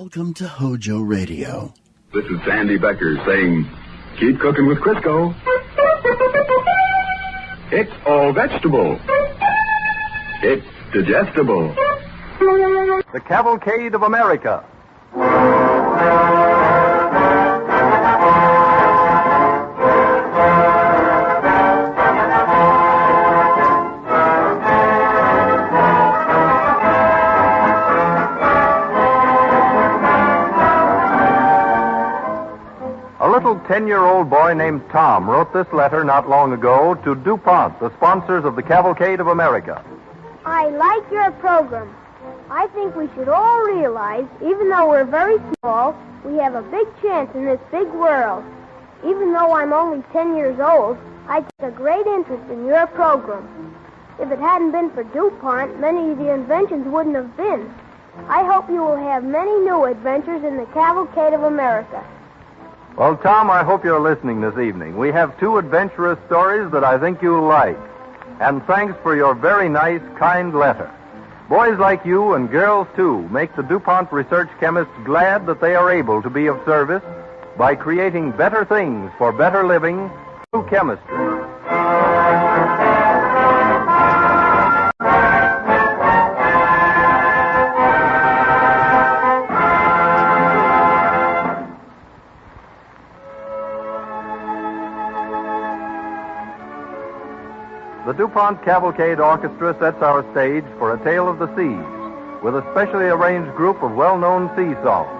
Welcome to HOJO Radio. This is Sandy Becker saying, keep cooking with Crisco. It's all vegetable. It's digestible. The Cavalcade of America. A little 10-year-old boy named Tom wrote this letter not long ago to DuPont, the sponsors of the Cavalcade of America. I like your program. I think we should all realize, even though we're very small, we have a big chance in this big world. Even though I'm only 10 years old, I take a great interest in your program. If it hadn't been for DuPont, many of the inventions wouldn't have been. I hope you will have many new adventures in the Cavalcade of America. Well, Tom, I hope you're listening this evening. We have two adventurous stories that I think you'll like. And thanks for your very nice, kind letter. Boys like you and girls, too, make the DuPont research chemists glad that they are able to be of service by creating better things for better living through chemistry. The DuPont Cavalcade Orchestra sets our stage for A Tale of the Seas, with a specially arranged group of well-known sea songs.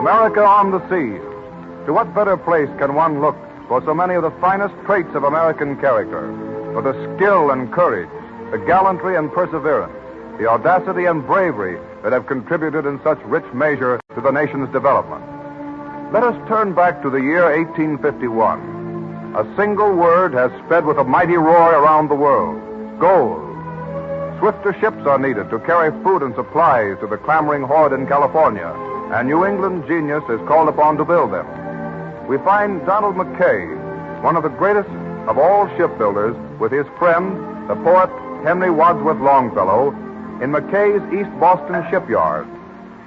America on the seas. To what better place can one look for so many of the finest traits of American character? For the skill and courage, the gallantry and perseverance, the audacity and bravery that have contributed in such rich measure to the nation's development. Let us turn back to the year 1851. A single word has sped with a mighty roar around the world: gold. Swifter ships are needed to carry food and supplies to the clamoring horde in California, and New England genius is called upon to build them. We find Donald Mackay, one of the greatest of all shipbuilders, with his friend, the poet Henry Wadsworth Longfellow, in Mackay's East Boston shipyard,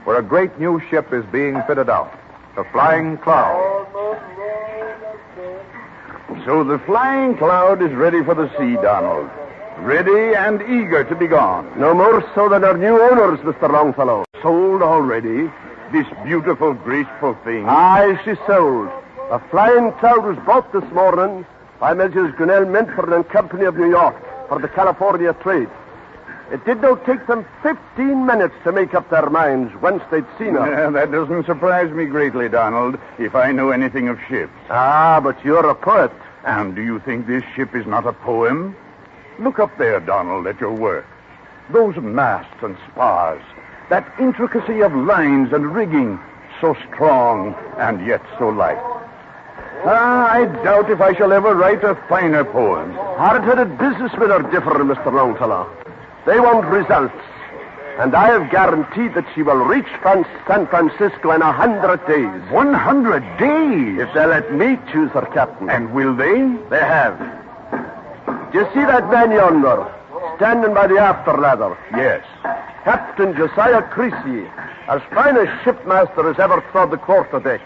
where a great new ship is being fitted out, the Flying Cloud. So the Flying Cloud is ready for the sea, Donald. Ready and eager to be gone. No more so than our new owners, Mr. Longfellow. Sold already? This beautiful, graceful thing? Aye, she's sold. A Flying Cloud was bought this morning by Messrs. Grinnell, Mintford and Company of New York for the California trade. It did not take them 15 minutes to make up their minds once they'd seen her. Yeah, that doesn't surprise me greatly, Donald, if I know anything of ships. Ah, but you're a poet. And do you think this ship is not a poem? Look up there, Donald, at your work. Those masts and spars, that intricacy of lines and rigging, so strong and yet so light. I doubt if I shall ever write a finer poem. Hard-headed businessmen are different, Mr. Longfellow. They want results. And I have guaranteed that she will reach San Francisco in 100 days. 100 days? If they let me choose her captain. And will they? They have. Do you see that man yonder, standing by the after ladder? Yes. Captain Josiah Creasy, as fine a shipmaster as ever trod the quarterdeck.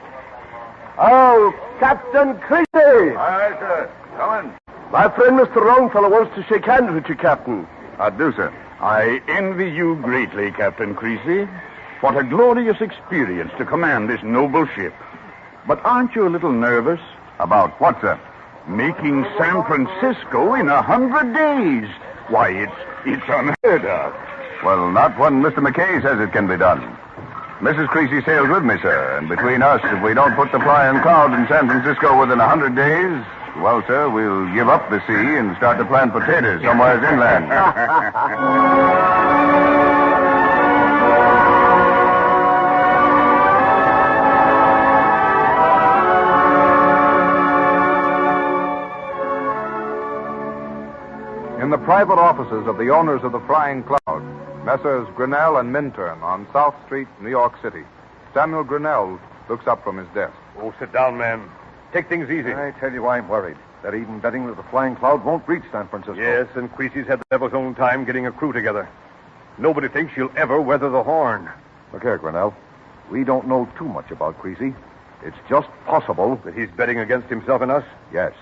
Oh, Captain Creasy! Aye, sir. Come in. My friend Mr. Longfellow wants to shake hands with you, Captain. I do, sir. I envy you greatly, Captain Creasy. What a glorious experience to command this noble ship. But aren't you a little nervous? About what, sir? Making San Francisco in 100 days. Why, it's unheard of. Well, not when Mr. Mackay says it can be done. Mrs. Creasy sails with me, sir, and between us, if we don't put the Flying Cloud in San Francisco within 100 days, well, sir, we'll give up the sea and start to plant potatoes somewhere inland. In the private offices of the owners of the Flying Cloud, Messrs. Grinnell and Minturn on South Street, New York City, Samuel Grinnell looks up from his desk. Oh, sit down, man. Take things easy. I tell you, I'm worried. They're even betting that the Flying Cloud won't reach San Francisco. Yes, and Creasy's had the devil's own time getting a crew together. Nobody thinks she'll ever weather the Horn. Look here, Grinnell. We don't know too much about Creasy. It's just possible That he's betting against himself and us? Yes.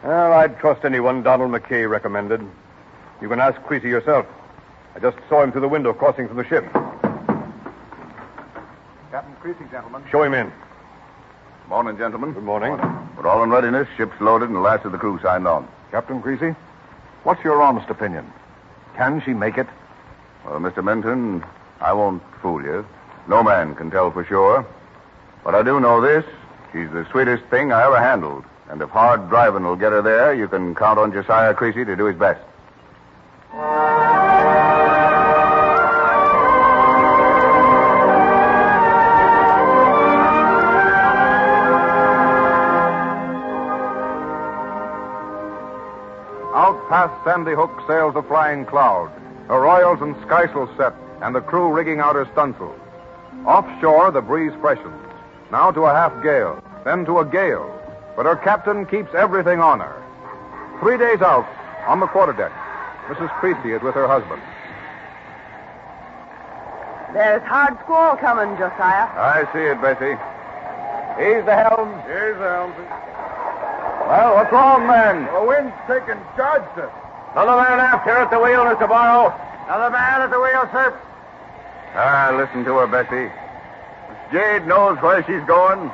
Well, I'd trust anyone Donald Mackay recommended. You can ask Creasy yourself. I just saw him through the window crossing from the ship. Captain Creasy, gentlemen. Show him in. Morning, gentlemen. Good morning. We're all in readiness. Ship's loaded and the last of the crew signed on. Captain Creasy, what's your honest opinion? Can she make it? Well, Mr. Minton, I won't fool you. No man can tell for sure. But I do know this. She's the sweetest thing I ever handled. And if hard driving will get her there, you can count on Josiah Creasy to do his best. Out past Sandy Hook sails the Flying Cloud, her royals and skysails set, and the crew rigging out her stunsails. Offshore, the breeze freshens. Now to a half gale, then to a gale. But her captain keeps everything on her. 3 days out, on the quarterdeck, Mrs. Creasy is with her husband. There's hard squall coming, Josiah. I see it, Bessie. Ease the helm. Here's the helm. Well, what's wrong, man? The wind's taking charge, sir. Another man aft here at the wheel, Mr. Barrow. Another man at the wheel, sir. Listen to her, Bessie. Miss Jade knows where she's going.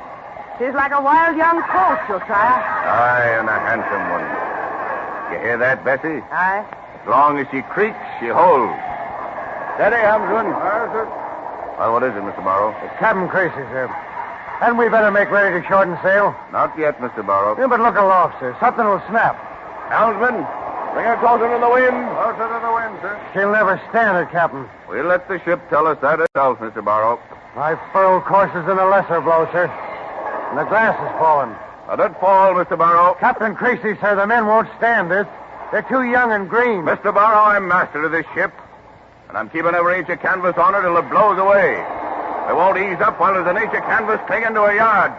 She's like a wild young colt, Josiah. Aye, and a handsome one. You hear that, Bessie? Aye. As long as she creaks, she holds. Steady, helmsman. Aye, sir. Well, what is it, Mr. Morrow? Captain Creasy, sir. Hadn't we better make ready to shorten sail? Not yet, Mr. Barrow. Yeah, but look aloft, sir. Something will snap. Helmsman, bring her closer to the wind. Closer to the wind, sir. She'll never stand it, Captain. We'll let the ship tell us that itself, Mr. Barrow. My furled course is in a lesser blow, sir. And the glass is falling. Let it fall, Mr. Barrow. Captain Creasy, sir, the men won't stand this. They're too young and green. Mr. Barrow, I'm master of this ship, and I'm keeping every inch of canvas on her till it blows away. I won't ease up while there's an inch of canvas clinging to a yard.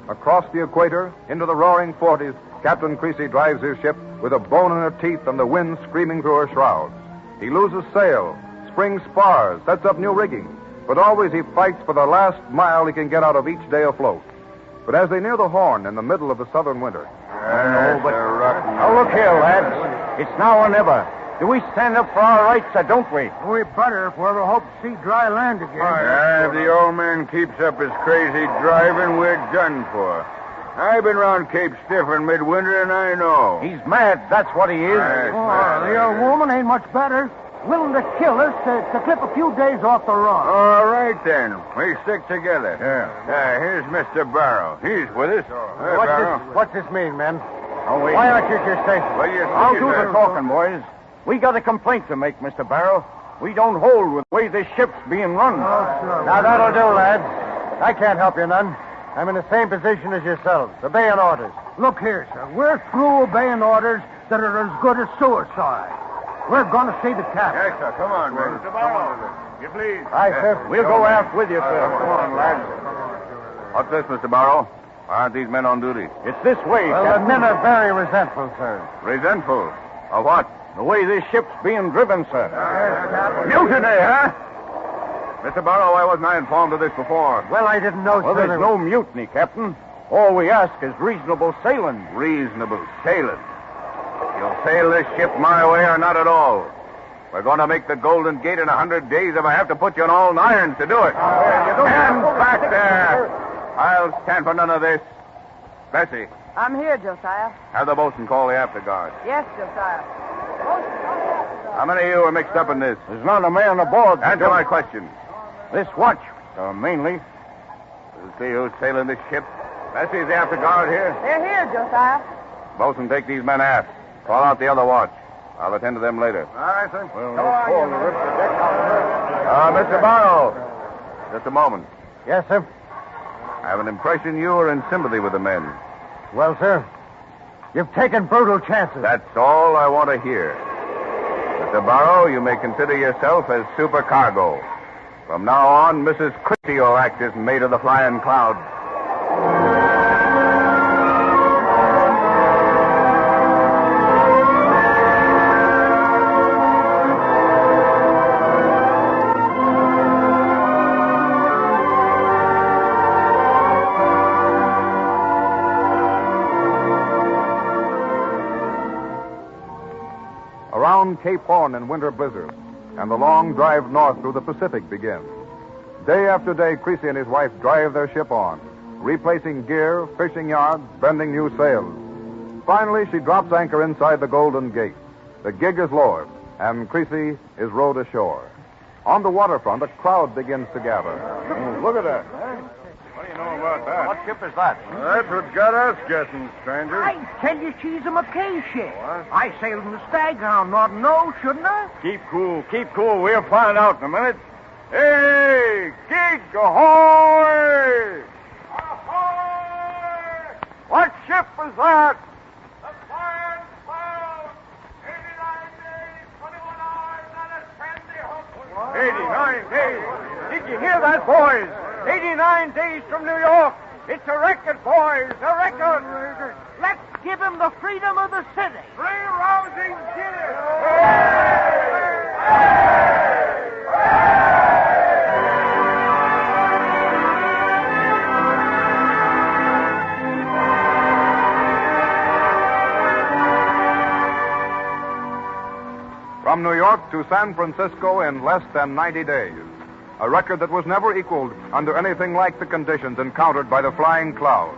Across the equator, into the roaring 40s, Captain Creasy drives his ship with a bone in her teeth and the wind screaming through her shrouds. He loses sail, springs spars, sets up new rigging, but always he fights for the last mile he can get out of each day afloat. But as they near the Horn in the middle of the southern winter... Oh, look here, lads. It's now or never. Do we stand up for our rights or don't we? We better if we ever hope to see dry land again. If the old man keeps up his crazy driving, we're done for. I've been round Cape Stiff in midwinter, and I know. He's mad, that's what he is. The old woman ain't much better. Willing to kill us to clip a few days off the run. All right, then. We stick together. Here's Mr. Barrow. He's with us. What's this mean, men? wait. Why aren't you at your station? I'll do the talking, boys. We got a complaint to make, Mr. Barrow. We don't hold with the way this ship's being run. Now, that'll do, lads. I can't help you none. I'm in the same position as yourselves, obeying orders. Look here, sir. We're through obeying orders that are as good as suicide. We're going to see the captain. Yes, sir. Come on, man. Mr. Barrow, you please. Aye, sir. We'll go aft with you, sir. Come on, lads. What's this, Mr. Barrow? Why aren't these men on duty? It's this way, Well, Captain. the men are very resentful, sir. Resentful. Of what? The way this ship's being driven, sir. Mutiny, huh? Mr. Barrow, why wasn't I informed of this before? Well, I didn't know, Well, sir. there's no mutiny, Captain. All we ask is reasonable sailing. Reasonable sailing. You'll sail this ship my way or not at all. We're going to make the Golden Gate in 100 days if I have to put you on all irons to do it. Stand back there. I'll stand for none of this. Bessie, I'm here, Josiah. have the boatswain call the after guard. Yes, Josiah. How many of you are mixed up in this? There's not a man aboard. Answer my question. This watch, mainly. We'll see who's sailing this ship. Bessie's the after guard here. They're here, Josiah. Boatswain, take these men aft. Call out the other watch. I'll attend to them later. All right, sir. Mr. Barrow. Just a moment. Yes, sir. I have an impression you are in sympathy with the men. Well, sir, you've taken brutal chances. That's all I want to hear. Mr. Barrow, you may consider yourself as supercargo. From now on, Mrs. Christie will act as mate of the Flying Cloud. Around Cape Horn in winter blizzards, and the long drive north through the Pacific begins. Day after day, Creasy and his wife drive their ship on, replacing gear, fishing yards, bending new sails. Finally, she drops anchor inside the Golden Gate. The gig is lowered, and Creasy is rowed ashore. On the waterfront, a crowd begins to gather. Look at that. What do you know about that? What ship is that? That's what got us guessing, stranger. I tell you she's a McKay ship. I sailed in the Staghound, not know, shouldn't I? Keep cool, keep cool. We'll find out in a minute. Hey, gig ahoy! Ahoy! What ship is that? The Flying Cloud. 89 days, 21 hours, and a sandy hook. 89 days. Did you hear that, boys? 89 days from New York. It's a record, boys, a record. Let's give him the freedom of the city. Three rousing cheers. From New York to San Francisco in less than 90 days. A record that was never equaled under anything like the conditions encountered by the Flying Cloud.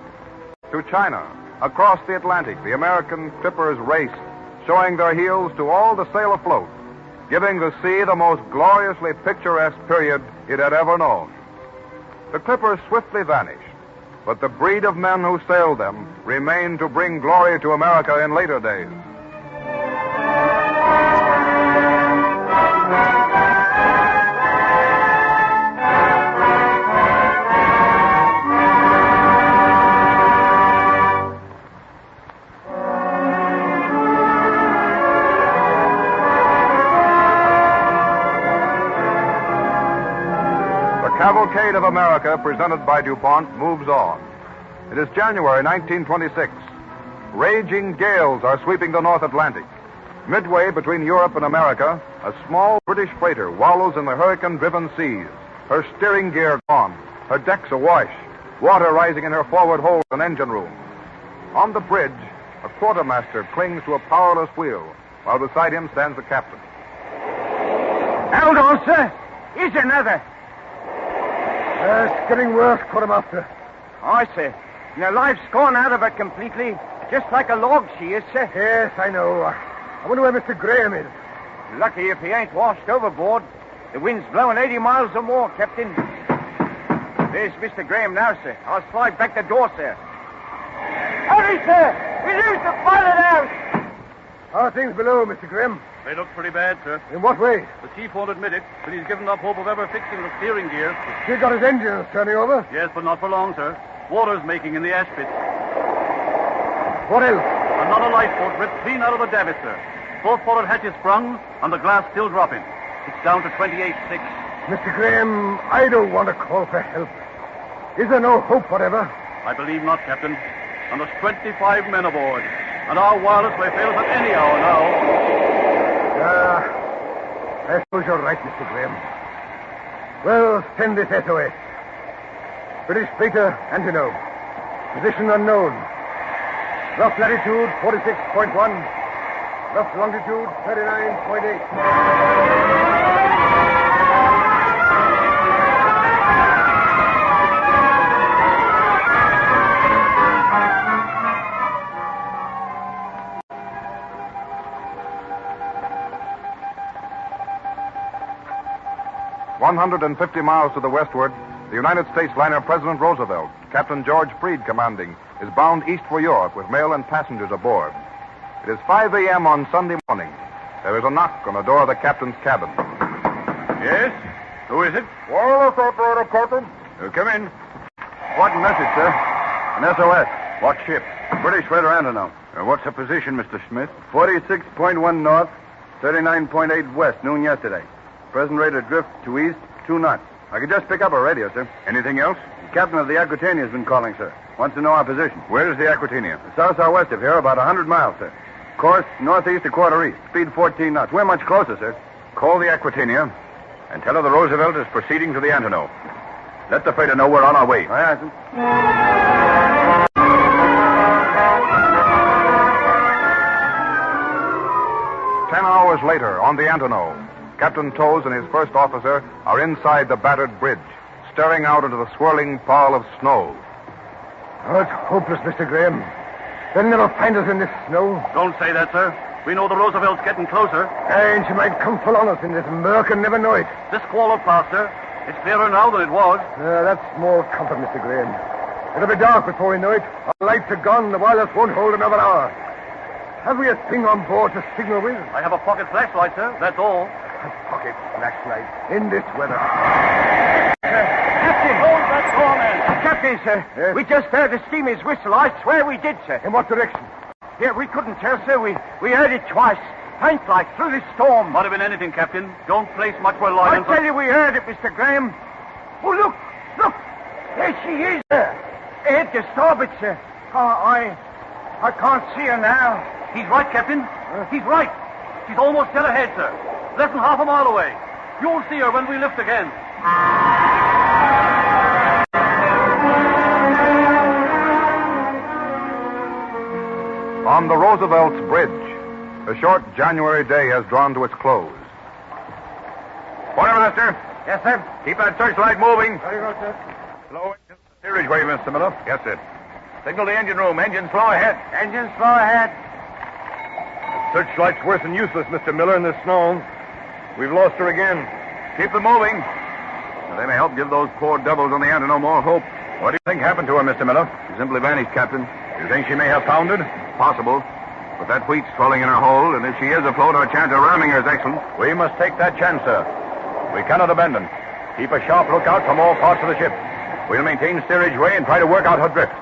To China, across the Atlantic, the American clippers raced, showing their heels to all the sail afloat, giving the sea the most gloriously picturesque period it had ever known. The clippers swiftly vanished, but the breed of men who sailed them remained to bring glory to America in later days. The Cavalcade of America, presented by DuPont, moves on. It is January 1926. Raging gales are sweeping the North Atlantic. Midway between Europe and America, a small British freighter wallows in the hurricane-driven seas, her steering gear gone, her decks awash, water rising in her forward hold and engine room. On the bridge, a quartermaster clings to a powerless wheel, while beside him stands the captain. Hold on, sir. Here's another. It's getting worse, quartermaster. I see. Your life's gone out of her completely, just like a log she is, sir. Yes, I know. I wonder where Mr. Graham is. Lucky if he ain't washed overboard. The wind's blowing 80 miles or more, Captain. There's Mr. Graham now, sir. I'll slide back the door, sir. Hurry, sir! We lose the pilot out! How are things below, Mr. Graham? They look pretty bad, sir. In what way? The chief won't admit it, but he's given up hope of ever fixing the steering gear. He's got his engines turning over. Yes, but not for long, sir. Water's making in the ash pit. What else? Another lifeboat ripped clean out of the davit, sir. Both forward hatches sprung, and the glass still dropping. It's down to 28.6. Mr. Graham, I don't want to call for help. Is there no hope whatever? I believe not, Captain. And there's 25 men aboard. And our wireless may fail us at any hour now. I suppose you're right, Mr. Graham. Well, send this SOS. British freighter, Antino. Position unknown. Rough latitude 46.1. Rough longitude 39.8. 150 miles to the westward, the United States liner President Roosevelt, Captain George Freed commanding, is bound east for Europe with mail and passengers aboard. It is 5 a.m. on Sunday morning. There is a knock on the door of the captain's cabin. Yes? Who is it? Wireless operator, Captain. Come in. What message, sir? An SOS. What ship? British freighter Antino. What's the position, Mr. Smith? 46.1 north, 39.8 west, noon yesterday. Present rate of drift to east, 2 knots. I could just pick up a radio, sir. Anything else? The captain of the Aquitania has been calling, sir. Wants to know our position. Where is the Aquitania? South-southwest of here, about 100 miles, sir. Course northeast a quarter east. Speed 14 knots. We're much closer, sir. Call the Aquitania and tell her the Roosevelt is proceeding to the Antino. Let the freighter know we're on our way. Aye, sir. 10 hours later, on the Antino, Captain Toes and his first officer are inside the battered bridge, staring out into the swirling pall of snow. Oh, it's hopeless, Mr. Graham. They'll never find us in this snow. Don't say that, sir. We know the Roosevelt's getting closer. And she might come full on us in this murk and never know it. This squall will pass, sir. It's clearer now than it was. That's small comfort, Mr. Graham. It'll be dark before we know it. Our lights are gone. The wireless won't hold another hour. Have we a thing on board to signal with? I have a pocket flashlight, sir. That's all. A pocket flashlight in this weather. Captain! Hold that door, man. Captain, sir. Yes? We just heard the steamer's whistle. I swear we did, sir. In what direction? Yeah, we couldn't tell, sir. We heard it twice. Faint like through the storm. Might have been anything, Captain. Don't place much I reliance on... tell you, we heard it, Mr. Graham. Oh, look! Look! There she is, sir. Head to starboard, sir. I can't see her now. He's right, Captain. He's right. She's almost dead ahead, sir. Less than half a mile away. You'll see her when we lift again. On the Roosevelt's bridge, the short January day has drawn to its close. Quartermaster, Yes, sir. keep that searchlight moving. Very good, sir. Slow engine steerage way, Mr. Miller. Yes, sir. Signal the engine room. Engine slow ahead. Engine slow ahead. Searchlight's worse than useless, Mr. Miller, in this snow. We've lost her again. Keep them moving. They may help give those poor devils on the Antelope more hope. What do you think happened to her, Mr. Miller? She simply vanished, Captain. You think she may have foundered? Possible. But that wheat's swelling in her hold, and if she is afloat, our chance of ramming her is excellent. We must take that chance, sir. We cannot abandon. Keep a sharp lookout from all parts of the ship. We'll maintain steerage way and try to work out her drift.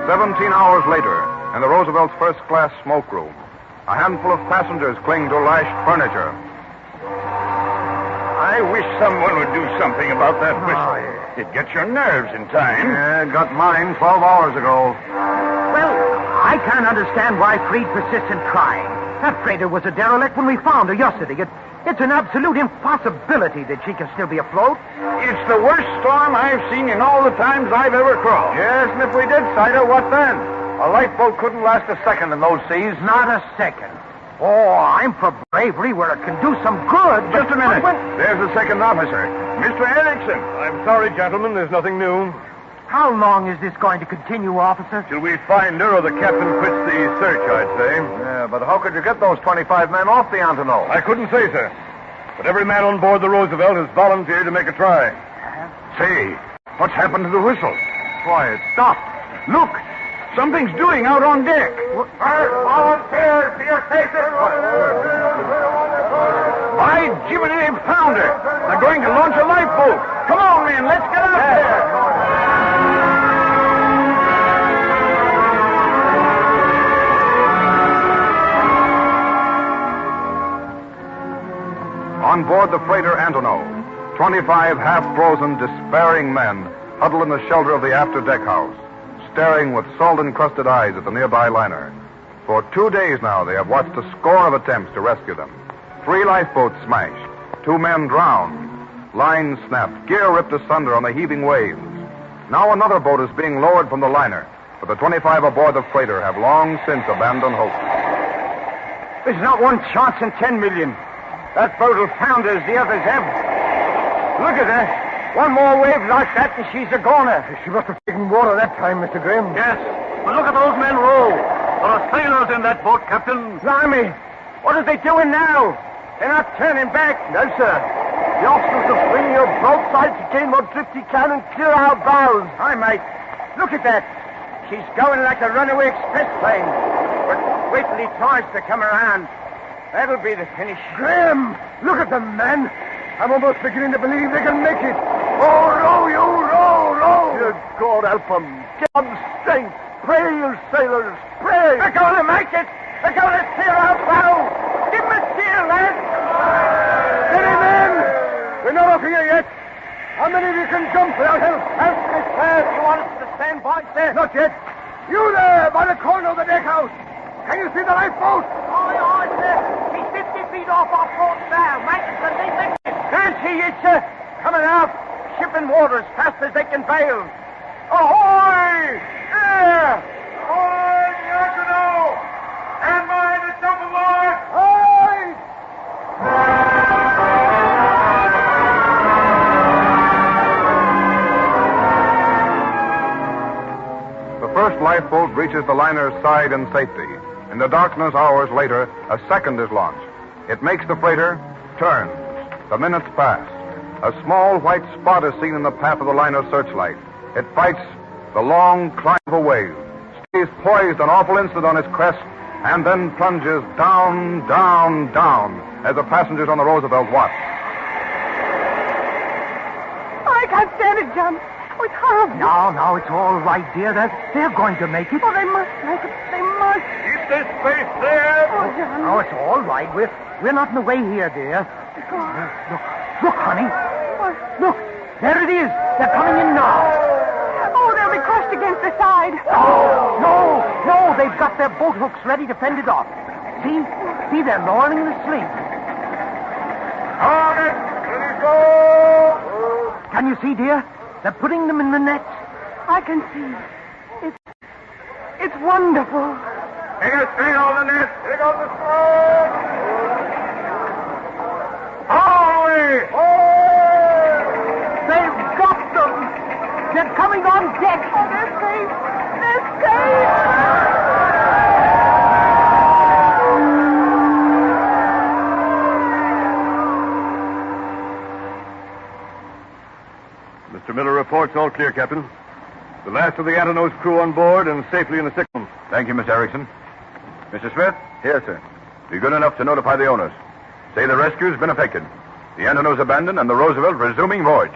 17 hours later, in the Roosevelt's first-class smokeroom, a handful of passengers cling to lashed furniture. I wish someone would do something about that whistle. It gets your nerves in time. Yeah, it got mine 12 hours ago. Well, I can't understand why Freed persists in trying. That freighter was a derelict when we found her yesterday. It's an absolute impossibility that she can still be afloat. It's the worst storm I've seen in all the times I've ever crawled. Yes, and if we did sight her, what then? A lifeboat couldn't last a second in those seas. Not a second. Oh, I'm for bravery where it can do some good. Just a minute. There's the second officer, Mr. Erickson. I'm sorry, gentlemen. There's nothing new. How long is this going to continue, officer? Till we find her or the captain quits the search, I'd say. Yeah, but how could you get those 25 men off the Antelope? I couldn't say, sir. But every man on board the Roosevelt has volunteered to make a try. Say, what's happened to the whistle? Quiet. Stop. Look, something's doing out on deck. Volunteers to your faces. By Jiminy, they've found her. They're going to launch a lifeboat. Come on, men, let's get out there. On board the freighter Antelope, 25 half-frozen, despairing men huddle in the shelter of the after deck house, staring with salt-encrusted eyes at the nearby liner. For 2 days now, they have watched a score of attempts to rescue them. 3 lifeboats smashed, 2 men drowned, lines snapped, gear ripped asunder on the heaving waves. Now another boat is being lowered from the liner, but the 25 aboard the freighter have long since abandoned hope. There's not one chance in 10 million. That boat will founder as the others have. Look at her. One more wave like that and she's a goner. She must have taken water that time, Mr. Graham. Yes, but look at those men row. There are sailors in that boat, Captain. Blimey, what are they doing now? They're not turning back. No, sir. The officers are swinging your broadside to gain what drift he can and clear our bows. Hi, mate. Look at that. She's going like a runaway express plane. But wait till he tries to come around. That'll be the finish. Graham, look at them, man. I'm almost beginning to believe they can make it. Oh, row, you row, row. Dear God, help them. God's strength. Pray, you sailors, pray. They're going to make it. They're going to clear our bow. Give them a cheer, lads. Steady, men. We're not off here yet. How many of you can jump without help? Help me, sir. You want us to stand by, sir? Not yet. You there, by the corner of the deck house. Can you see the lifeboat? Aye, sir. He's 50 feet off our port bow. Making for the next. There she is, sir. Coming out. Shipping water as fast as they can bail. Ahoy! There! Ahoy, the Argonaut! Stand by to jump aboard! Aye! The first lifeboat reaches the liner's side in safety. In the darkness hours later, a second is launched. It makes the freighter, turns. The minutes pass. A small white spot is seen in the path of the liner's searchlight. It fights the long climb of a wave, stays poised an awful instant on its crest, and then plunges down, down, down as the passengers on the Roosevelt watch. I can't stand it, John. Oh, it's horrible. No, it's all right, dear. They're going to make it. Oh, they must make it. They must. Keep this space there! Oh, John. Oh, it's all right. We're not in the way here, dear. Look, honey. What? Look, there it is. They're coming in now. Oh, they'll be crushed against the side. No, they've got their boat hooks ready to fend it off. See, they're lowering the sling. On it! Ready, go! Can you see, dear? They're putting them in the nets. I can see. It's wonderful. Take a string on the net. Take out the straw. Oh! Mr. Miller reports all clear, Captain. The last of the Antonow's crew on board and safely in the sick room. Thank you, Miss Erickson. Mr. Smith? Here, sir. Be good enough to notify the owners. Say the rescue's been effected. The Antonow's abandoned and the Roosevelt resuming voyage.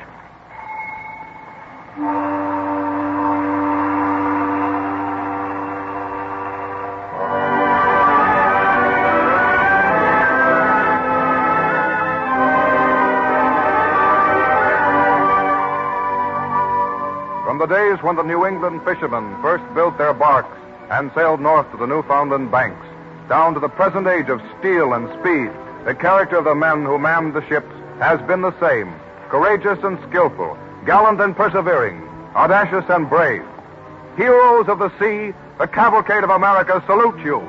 From the days when the New England fishermen first built their barks and sailed north to the Newfoundland banks, down to the present age of steel and speed, the character of the men who manned the ships has been the same: courageous and skillful, gallant and persevering, audacious and brave. Heroes of the sea, the cavalcade of America salute you.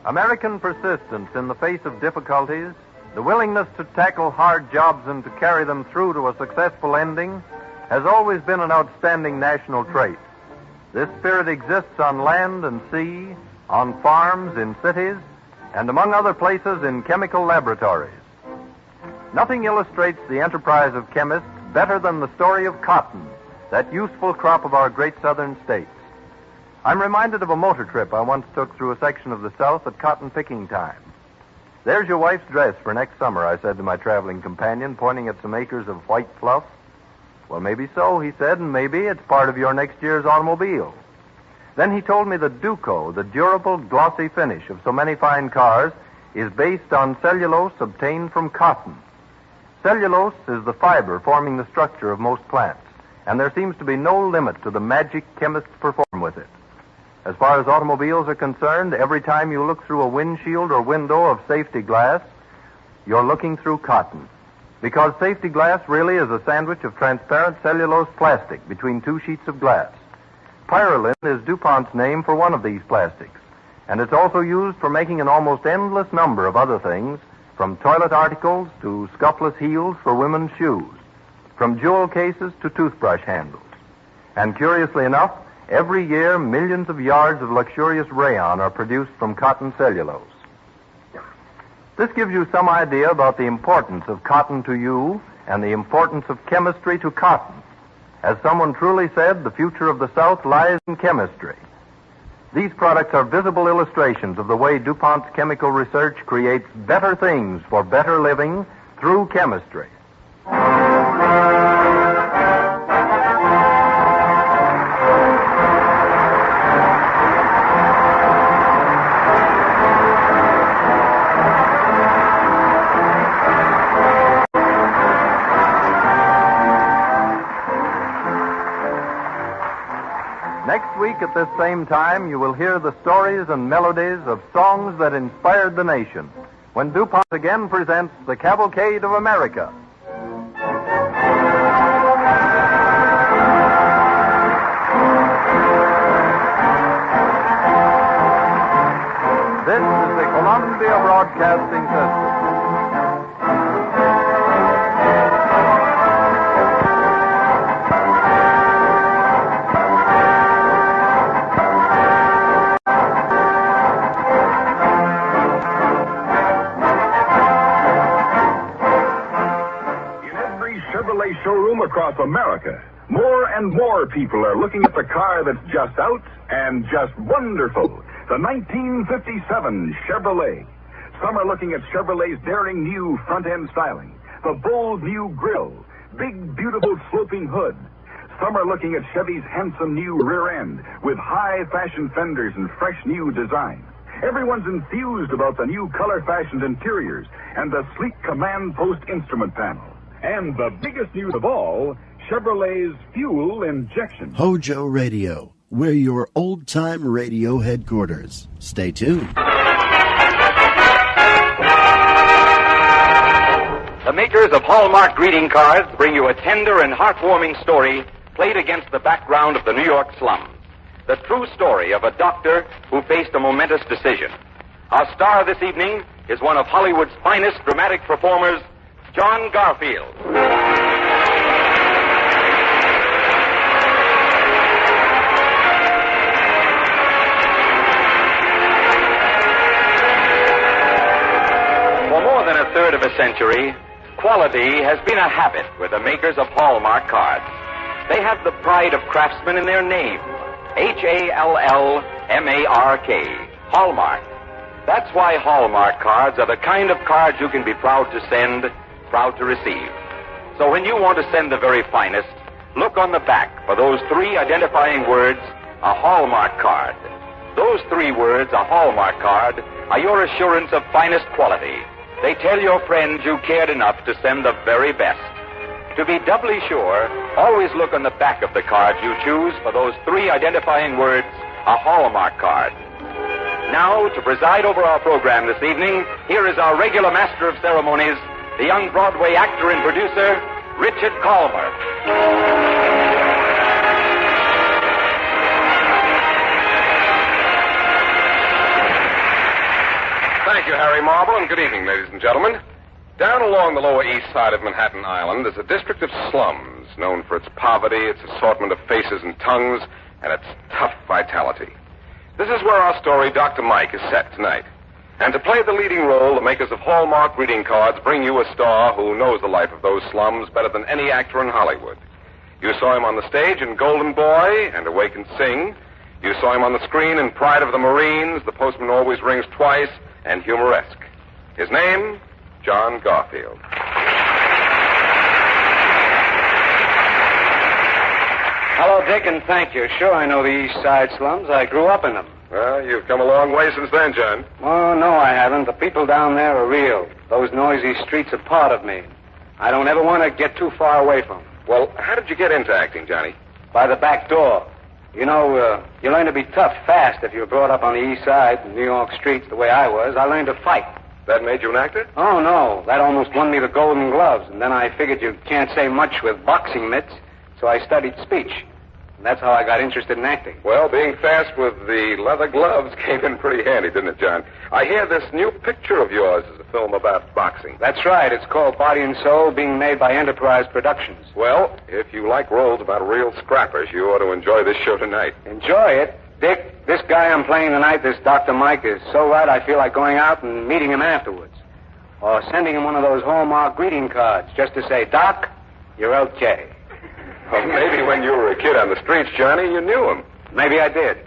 American persistence in the face of difficulties, the willingness to tackle hard jobs and to carry them through to a successful ending, has always been an outstanding national trait. This spirit exists on land and sea, on farms, in cities, and among other places in chemical laboratories. Nothing illustrates the enterprise of chemists better than the story of cotton, that useful crop of our great southern states. I'm reminded of a motor trip I once took through a section of the South at cotton picking time. "There's your wife's dress for next summer," I said to my traveling companion, pointing at some acres of white fluff. "Well, maybe so," he said, "and maybe it's part of your next year's automobile." Then he told me that DOJO, the durable, glossy finish of so many fine cars, is based on cellulose obtained from cotton. Cellulose is the fiber forming the structure of most plants, and there seems to be no limit to the magic chemists perform with it. As far as automobiles are concerned, every time you look through a windshield or window of safety glass, you're looking through cotton. Because safety glass really is a sandwich of transparent cellulose plastic between two sheets of glass. Pyrolin is DuPont's name for one of these plastics, and it's also used for making an almost endless number of other things, from toilet articles to scuffless heels for women's shoes, from jewel cases to toothbrush handles. And curiously enough, every year, millions of yards of luxurious rayon are produced from cotton cellulose. This gives you some idea about the importance of cotton to you and the importance of chemistry to cotton. As someone truly said, the future of the South lies in chemistry. These products are visible illustrations of the way DuPont's chemical research creates better things for better living through chemistry. Next week at this same time, you will hear the stories and melodies of songs that inspired the nation, when DuPont again presents the Cavalcade of America. This is the Columbia Broadcasting System. Showroom across America, more and more people are looking at the car that's just out and just wonderful, the 1957 Chevrolet. Some are looking at Chevrolet's daring new front-end styling, the bold new grille, big, beautiful sloping hood. Some are looking at Chevy's handsome new rear end with high-fashion fenders and fresh new design. Everyone's enthused about the new color-fashioned interiors and the sleek command post instrument panel. And the biggest news of all, Chevrolet's fuel injection. HOJO Radio, we're your old-time radio headquarters. Stay tuned. The makers of Hallmark greeting cards bring you a tender and heartwarming story played against the background of the New York slums. the true story of a doctor who faced a momentous decision. Our star this evening is one of Hollywood's finest dramatic performers, John Garfield. For more than a third of a century, quality has been a habit with the makers of Hallmark cards. They have the pride of craftsmen in their name, Hallmark, Hallmark. That's why Hallmark cards are the kind of cards you can be proud to send, proud to receive. So when you want to send the very finest, look on the back for those 3 identifying words, a Hallmark card. Those 3 words, a Hallmark card, are your assurance of finest quality. They tell your friends you cared enough to send the very best. To be doubly sure, always look on the back of the card you choose for those 3 identifying words, a Hallmark card. Now, to preside over our program this evening, here is our regular master of ceremonies, the young Broadway actor and producer, Richard Calmer. Thank you, Harry Marble, and good evening, ladies and gentlemen. Down along the Lower East Side of Manhattan Island is a district of slums known for its poverty, its assortment of faces and tongues, and its tough vitality. This is where our story, Dr. Mike, is set tonight. And to play the leading role, the makers of Hallmark greeting cards bring you a star who knows the life of those slums better than any actor in Hollywood. You saw him on the stage in Golden Boy and Awake and Sing. You saw him on the screen in Pride of the Marines, The Postman Always Rings Twice, and Humoresque. His name, John Garfield. Hello, Dick, and thank you. Sure, I know the East Side slums. I grew up in them. Well, you've come a long way since then, John. Oh, no, I haven't. The people down there are real. Those noisy streets are part of me. I don't ever want to get too far away from them. Well, how did you get into acting, Johnny? By the back door. You know, you learn to be tough fast if you're brought up on the East Side, New York streets, the way I was. I learned to fight. That made you an actor? Oh, no. That almost won me the Golden Gloves. And then I figured you can't say much with boxing mitts, so I studied speech. And that's how I got interested in acting. Well, being fast with the leather gloves came in pretty handy, didn't it, John? I hear this new picture of yours is a film about boxing. That's right. It's called Body and Soul, being made by Enterprise Productions. Well, if you like roles about real scrappers, you ought to enjoy this show tonight. Enjoy it? Dick, this guy I'm playing tonight, this Dr. Mike, is so right I feel like going out and meeting him afterwards. Or sending him one of those Hallmark greeting cards just to say, Doc, you're okay. Well, maybe when you were a kid on the streets, Johnny, you knew him. Maybe I did.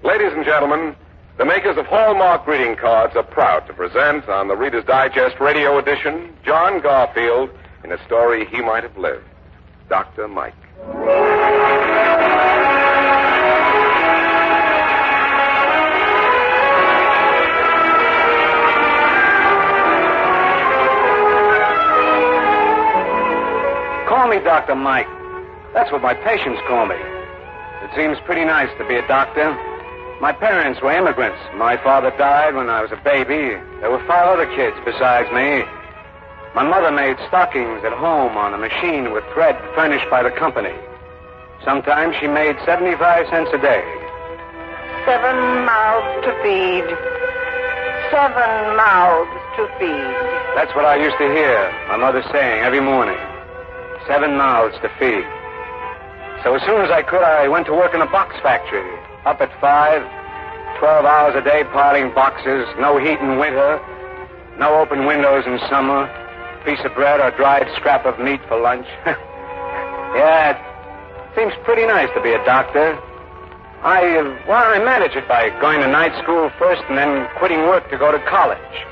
Ladies and gentlemen, the makers of Hallmark greeting cards are proud to present on the Reader's Digest radio edition, John Garfield in a story he might have lived, Dr. Mike. Call me Dr. Mike. That's what my patients call me. It seems pretty nice to be a doctor. My parents were immigrants. My father died when I was a baby. There were 5 other kids besides me. My mother made stockings at home on a machine with thread furnished by the company. Sometimes she made 75 cents a day. 7 mouths to feed. 7 mouths to feed. That's what I used to hear my mother saying every morning. 7 mouths to feed. So as soon as I could, I went to work in a box factory. Up at 5, 12 hours a day piling boxes, no heat in winter, no open windows in summer, piece of bread or dried scrap of meat for lunch. Yeah, it seems pretty nice to be a doctor. I managed it by going to night school first and then quitting work to go to college.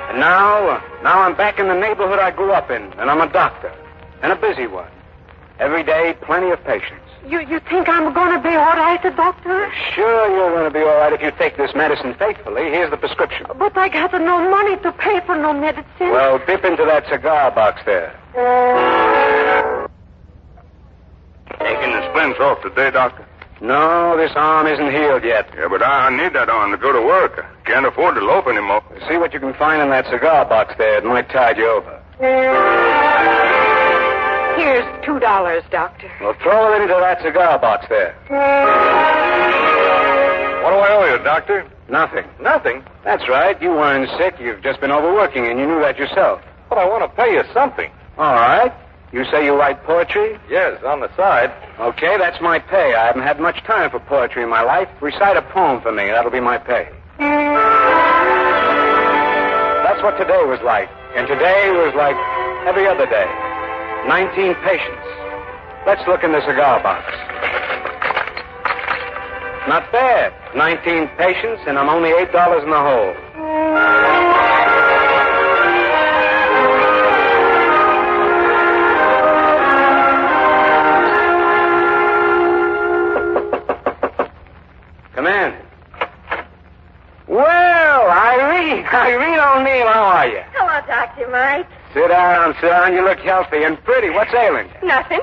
And now I'm back in the neighborhood I grew up in, and I'm a doctor, and a busy one. Every day, plenty of patients. You think I'm going to be all right, doctor? Sure, you're going to be all right if you take this medicine faithfully. Here's the prescription. But I got no money to pay for no medicine. Well, dip into that cigar box there. Taking the splints off today, Doctor? No, this arm isn't healed yet. Yeah, but I need that arm to go to work. I can't afford to loaf anymore. See what you can find in that cigar box there. It might tide you over. Here's $2, doctor. Well, throw it into that cigar box there. What do I owe you, Doctor? Nothing. Nothing. That's right. You weren't sick. You've just been overworking, and you knew that yourself. But I want to pay you something. All right. You say you write poetry? Yes, on the side. Okay, that's my pay. I haven't had much time for poetry in my life. Recite a poem for me. That'll be my pay. That's what today was like. And today was like every other day. 19 patients. Let's look in the cigar box. Not bad. 19 patients, and I'm only $8 in the hole. Come in. Well, Irene O'Neill, how are you? Hello, Dr. Mike. Sit down, son. You look healthy and pretty. What's ailing you? Nothing.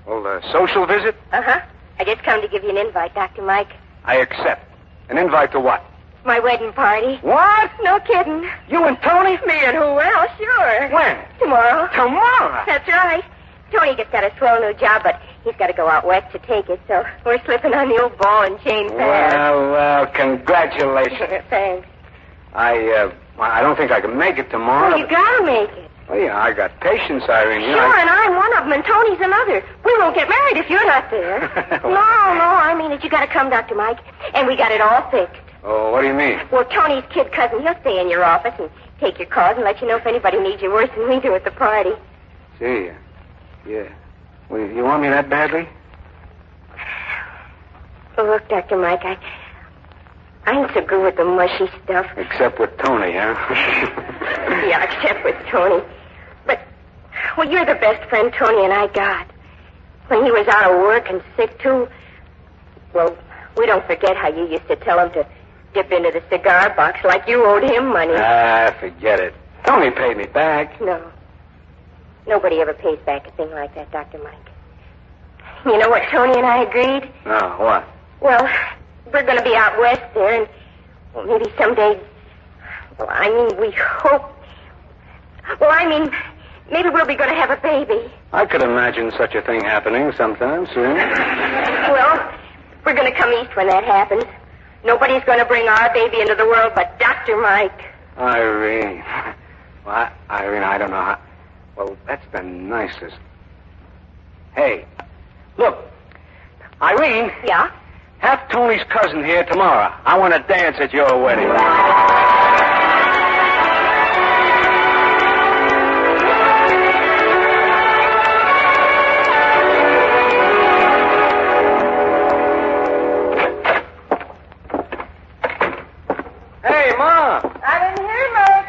Well, a social visit? Uh-huh. I just come to give you an invite, Dr. Mike. I accept. An invite to what? My wedding party. What? No kidding. You and Tony? Me and who else? Sure. When? Tomorrow. Tomorrow? That's right. Tony just got a swell new job, but he's got to go out west to take it, so we're slipping on the old ball and chain pass. Well, congratulations. Thanks. I don't think I can make it tomorrow. Well, you gotta make it. Oh, yeah, I got patience, Irene. Sure, and I'm one of them, and Tony's another. We won't get married if you're not there. No, I mean it. You gotta come, Dr. Mike, and we got it all fixed. Oh, what do you mean? Well, Tony's kid cousin, he'll stay in your office and take your calls and let you know if anybody needs you worse than we do at the party. See, yeah. Well, you want me that badly? Well, look, Dr. Mike, I ain't so good with the mushy stuff. Except with Tony, huh? Yeah, except with Tony. But, well, you're the best friend Tony and I got. When he was out of work and sick, too, well, we don't forget how you used to tell him to dip into the cigar box like you owed him money. Forget it. Tony paid me back. No. Nobody ever pays back a thing like that, Dr. Mike. You know what Tony and I agreed? No, what? Well, we're going to be out west there, and well, maybe someday... Well, I mean, we hope... Well, I mean, maybe we'll be going to have a baby. I could imagine such a thing happening sometime soon. Well, we're going to come east when that happens. Nobody's going to bring our baby into the world but Dr. Mike. Irene. Well, Irene, I don't know how... Well, that's the nicest... Hey, look. Irene. Yeah? Have Tony's cousin here tomorrow. I want to dance at your wedding. Hey, Ma. I didn't hear much.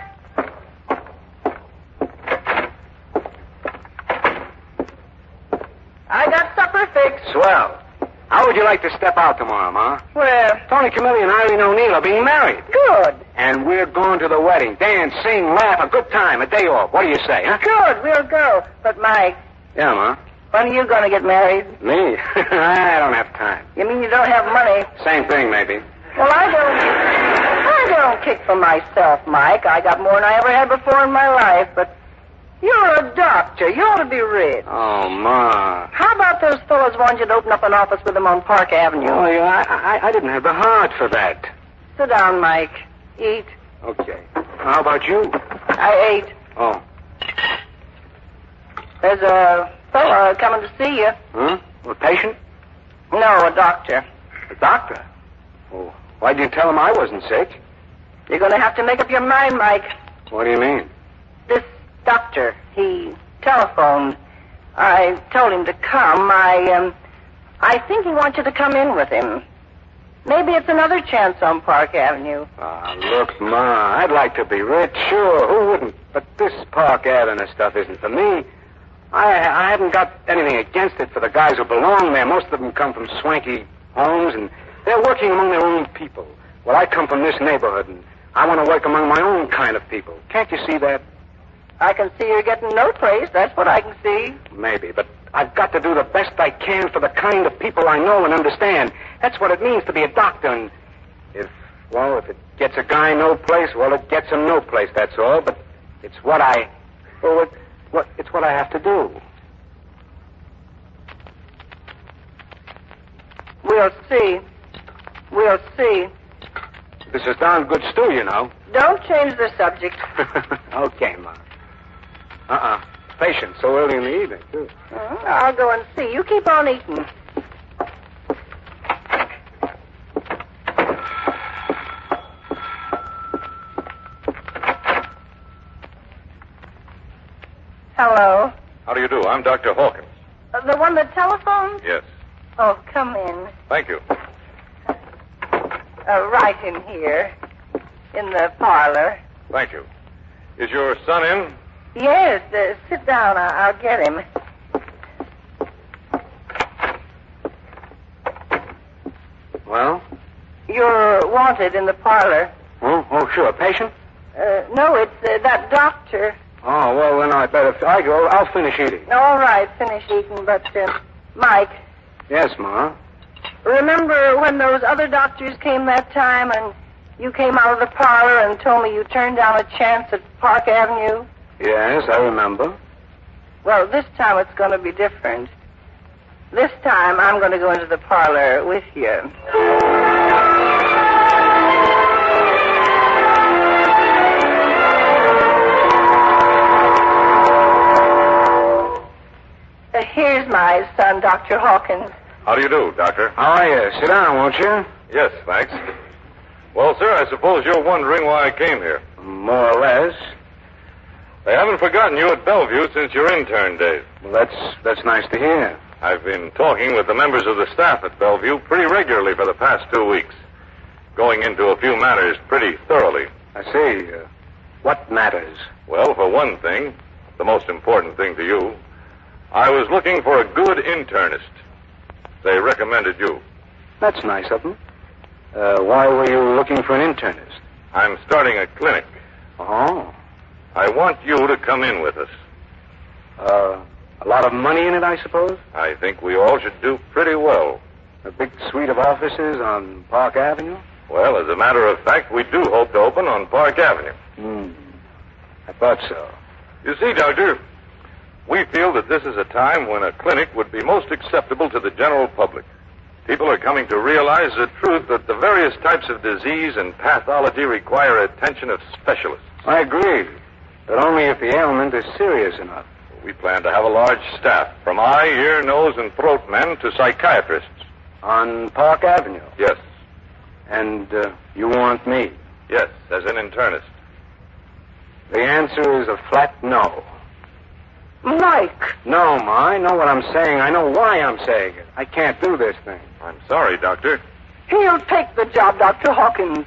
I got supper fixed. Swell. How would you like to step out tomorrow, Ma? Where? Tony Camilli and Irene O'Neill are being married. Good. And we're going to the wedding. Dance, sing, laugh, a good time, a day off. What do you say, huh? Good, we'll go. But, Mike... Yeah, Ma? When are you going to get married? Me? I don't have time. You mean you don't have money? Same thing, maybe. Well, I don't kick for myself, Mike. I got more than I ever had before in my life, but... You're a doctor. You ought to be rich. Oh, Ma. How about those fellows want you to open up an office with them on Park Avenue? Oh, yeah, I didn't have the heart for that. Sit down, Mike. Eat. Okay. How about you? I ate. Oh. There's a fellow coming to see you. Huh? A patient? No, a doctor. A doctor? Oh, why didn't you tell him I wasn't sick? You're going to have to make up your mind, Mike. What do you mean? This doctor, he telephoned. I told him to come. I think he wants you to come in with him. Maybe it's another chance on Park Avenue. Look, Ma, I'd like to be rich, sure. Who wouldn't? But this Park Avenue stuff isn't for me. I haven't got anything against it for the guys who belong there. Most of them come from swanky homes, and they're working among their own people. Well, I come from this neighborhood, and I want to work among my own kind of people. Can't you see that? I can see you're getting no praise. That's what I can see. Maybe, but I've got to do the best I can for the kind of people I know and understand. That's what it means to be a doctor. And if it gets a guy no place, well, it gets him no place, that's all. But it's what it's what I have to do. We'll see. We'll see. This is darn good stew, you know. Don't change the subject. Okay, Ma. Patient so early in the evening, too. I'll go and see. You keep on eating. Hello? How do you do? I'm Dr. Hawkins. The one that telephoned? Yes. Oh, come in. Thank you. Right in here. In the parlor. Thank you. Is your son in? Yes, sit down. I'll get him. Well? You're wanted in the parlor. Oh, sure. Patient? No, it's that doctor. Oh, well, then I'll finish eating. All right, finish eating, but, Mike. Yes, Ma. Remember when those other doctors came that time and you came out of the parlor and told me you turned down a chance at Park Avenue? Yes, I remember. Well, this time it's going to be different. This time I'm going to go into the parlor with you. Here's my son, Dr. Hawkins. How do you do, Doctor? How are you? Sit down, won't you? Yes, thanks. Well, sir, I suppose you're wondering why I came here. More or less. They haven't forgotten you at Bellevue since your intern days. Well, that's nice to hear. I've been talking with the members of the staff at Bellevue pretty regularly for the past 2 weeks, going into a few matters pretty thoroughly. I see. What matters? Well, for one thing, the most important thing to you, I was looking for a good internist. They recommended you. That's nice of them. Why were you looking for an internist? I'm starting a clinic. Oh. I want you to come in with us. A lot of money in it, I suppose? I think we all should do pretty well. A big suite of offices on Park Avenue? Well, as a matter of fact, we do hope to open on Park Avenue. I thought so. You see, Doctor, we feel that this is a time when a clinic would be most acceptable to the general public. People are coming to realize the truth that the various types of disease and pathology require attention of specialists. I agree, but only if the ailment is serious enough. We plan to have a large staff, from eye, ear, nose, and throat men to psychiatrists. On Park Avenue? Yes. And you want me? Yes, as an internist. The answer is a flat no. Mike! No, Ma, I know what I'm saying. I know why I'm saying it. I can't do this thing. I'm sorry, Doctor. He'll take the job, Dr. Hawkins.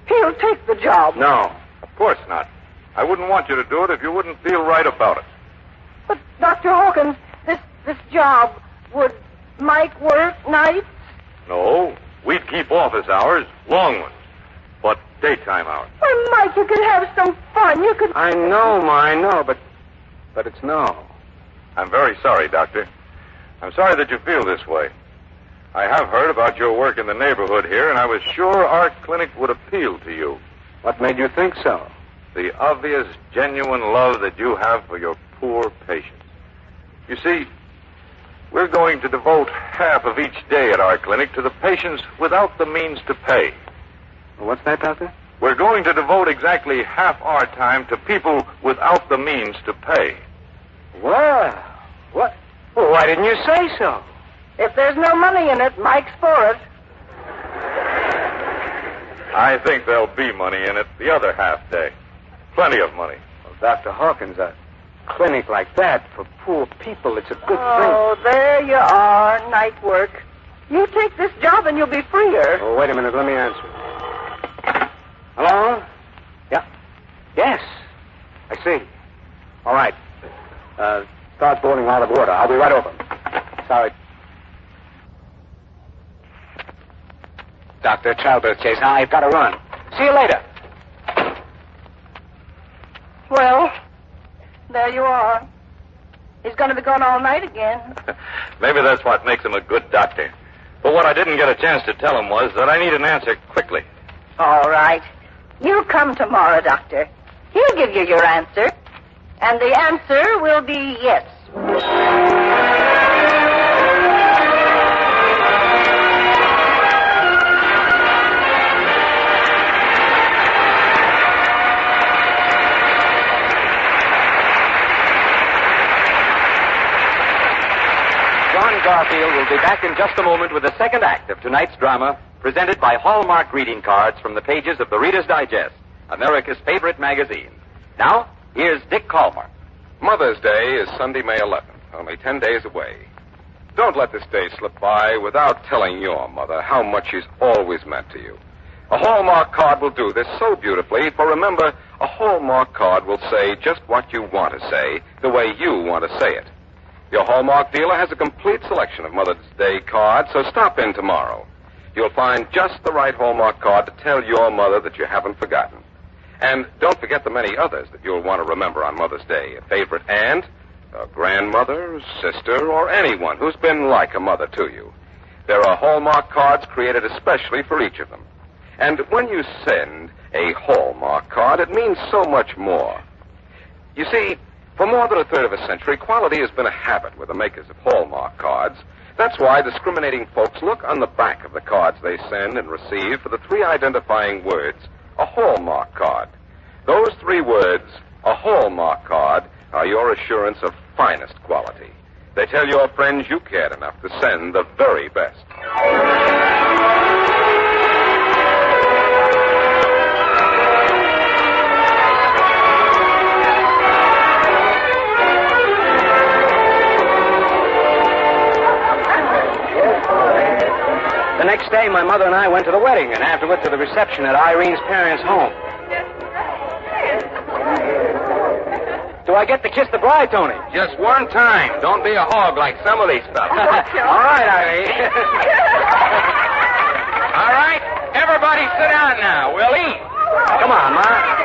He'll take the job. No. Of course not. I wouldn't want you to do it if you wouldn't feel right about it. But, Dr. Hawkins, this job, would Mike work nights? No. We'd keep office hours, long ones, but daytime hours. Well, Mike, you could have some fun. You could... I know, Ma, I know, but it's no. I'm very sorry, Doctor. I'm sorry that you feel this way. I have heard about your work in the neighborhood here, and I was sure our clinic would appeal to you. What made you think so? The obvious, genuine love that you have for your poor patients. You see, we're going to devote half of each day at our clinic to the patients without the means to pay. What's that, Doctor? We're going to devote exactly half our time to people without the means to pay. Well, what? Well, why didn't you say so? If there's no money in it, Mike's for it. I think there'll be money in it the other half day. Plenty of money. Well, Dr. Hawkins, a clinic like that for poor people, it's a good thing. Oh, there you are, night work. You take this job and you'll be freer. Oh, wait a minute, let me answer. Hello? Yeah. Yes. I see. All right. Start boiling a lot of water. I'll be right over. Sorry. Dr. Childbirth case. Now, I've got to run. See you later. Well, there you are. He's going to be gone all night again. Maybe that's what makes him a good doctor. But what I didn't get a chance to tell him was that I need an answer quickly. All right. You come tomorrow, Doctor. He'll give you your answer. And the answer will be yes. back in just a moment with the second act of tonight's drama, presented by Hallmark greeting cards from the pages of the Reader's Digest, America's favorite magazine. Now, here's Dick Hallmark. Mother's Day is Sunday, May 11th, only 10 days away. Don't let this day slip by without telling your mother how much she's always meant to you. A Hallmark card will do this so beautifully, for remember, a Hallmark card will say just what you want to say, the way you want to say it. Your Hallmark dealer has a complete selection of Mother's Day cards, so stop in tomorrow. You'll find just the right Hallmark card to tell your mother that you haven't forgotten. And don't forget the many others that you'll want to remember on Mother's Day. A favorite aunt, a grandmother, sister, or anyone who's been like a mother to you. There are Hallmark cards created especially for each of them. And when you send a Hallmark card, it means so much more. You see, for more than a third of a century, quality has been a habit with the makers of Hallmark cards. That's why discriminating folks look on the back of the cards they send and receive for the three identifying words, a Hallmark card. Those three words, a Hallmark card, are your assurance of finest quality. They tell your friends you cared enough to send the very best. The next day, my mother and I went to the wedding, and afterward to the reception at Irene's parents' home. Do I get to kiss the bride, Tony? Just one time. Don't be a hog like some of these fellas. All right, Irene. All right, everybody sit down now. We'll eat. Come on, Ma.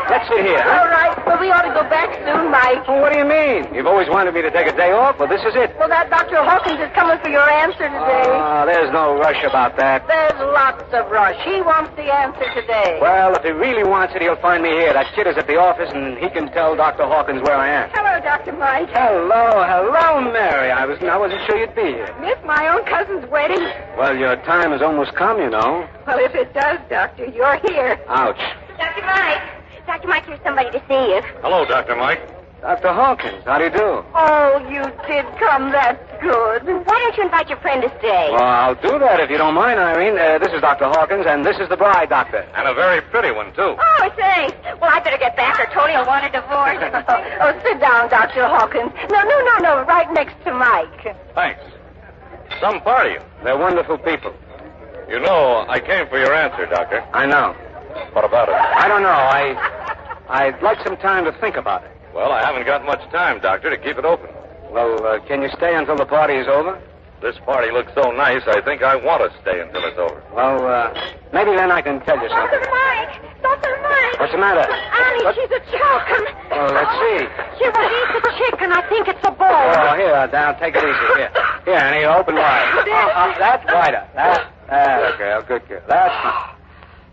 Let's sit here. All right, but we ought to go back soon, Mike. Well, what do you mean? You've always wanted me to take a day off. Well, this is it. Well, that Dr. Hawkins is coming for your answer today. Oh, there's no rush about that. There's lots of rush. He wants the answer today. Well, if he really wants it, he'll find me here. That kid is at the office, and he can tell Dr. Hawkins where I am. Hello, Dr. Mike. Hello, Mary. I wasn't sure you'd be here. Missed my own cousin's wedding. Well, your time has almost come, you know. Well, if it does, Doctor, you're here. Ouch. Dr. Mike. Dr. Mike, here's somebody to see you. Hello, Dr. Mike. Dr. Hawkins, how do you do? Oh, you did come. That's good. Why don't you invite your friend to stay? Well, I'll do that if you don't mind, Irene. This is Dr. Hawkins, and this is the bride, Doctor. And a very pretty one, too. Oh, thanks. Well, I better get back or Tony will want a divorce. Oh, sit down, Dr. Hawkins. No, right next to Mike. Thanks. Some party. They're wonderful people. You know, I came for your answer, Doctor. I know. What about it? I don't know. I'd like some time to think about it. Well, I haven't got much time, Doctor, to keep it open. Well, can you stay until the party is over? This party looks so nice, I think I want to stay until it's over. Well, maybe then I can tell you something. Dr. Mike! What's the matter? Annie, she's a choking. Well, let's see. She was eat the chicken. I think it's a bull. Oh, here, now, take it easy. Here, Annie, open wide. That's wider. Okay, good girl. That's fine.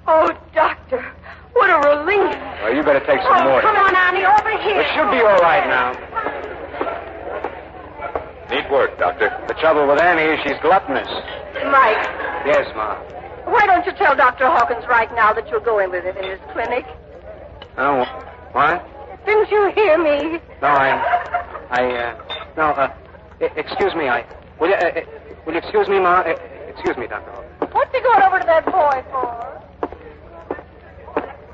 Oh, Doctor, what a relief. Well, you better take some more. Come on, Annie, over here. It should be all right now. Neat work, Doctor. The trouble with Annie is she's gluttonous. Mike. Yes, Ma. Why don't you tell Dr. Hawkins right now that you're going with him in his clinic? Oh, what? Didn't you hear me? No, excuse me, will you excuse me, Ma? Excuse me, Dr. Hawkins. What's he going over to that boy for?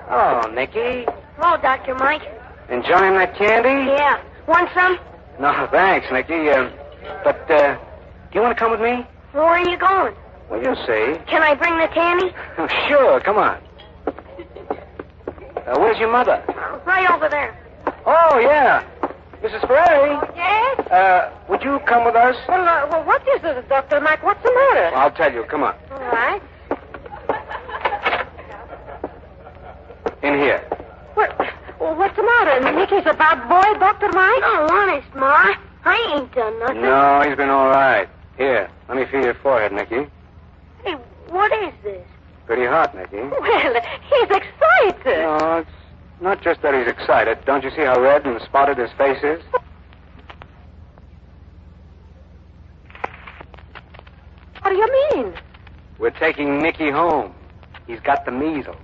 Oh, Nicky. Hello, Dr. Mike. Enjoying that candy? Yeah. Want some? No, thanks, Nicky. But, do you want to come with me? Where are you going? Well, you'll see. Can I bring the candy? Oh, sure, come on. Where's your mother? Right over there. Oh, yeah. Mrs. Ferrari. Yes? Would you come with us? Well, what is it, Dr. Mike? What's the matter? I'll tell you. Come on. All right. In here. What's the matter? Nicky's a bad boy, Dr. Mike? No, honest, Ma. I ain't done nothing. No, he's been all right. Here, let me feel your forehead, Nicky. Hey, what is this? Pretty hot, Nicky. Well, he's excited. No, it's not just that he's excited. Don't you see how red and spotted his face is? What do you mean? We're taking Nicky home. He's got the measles.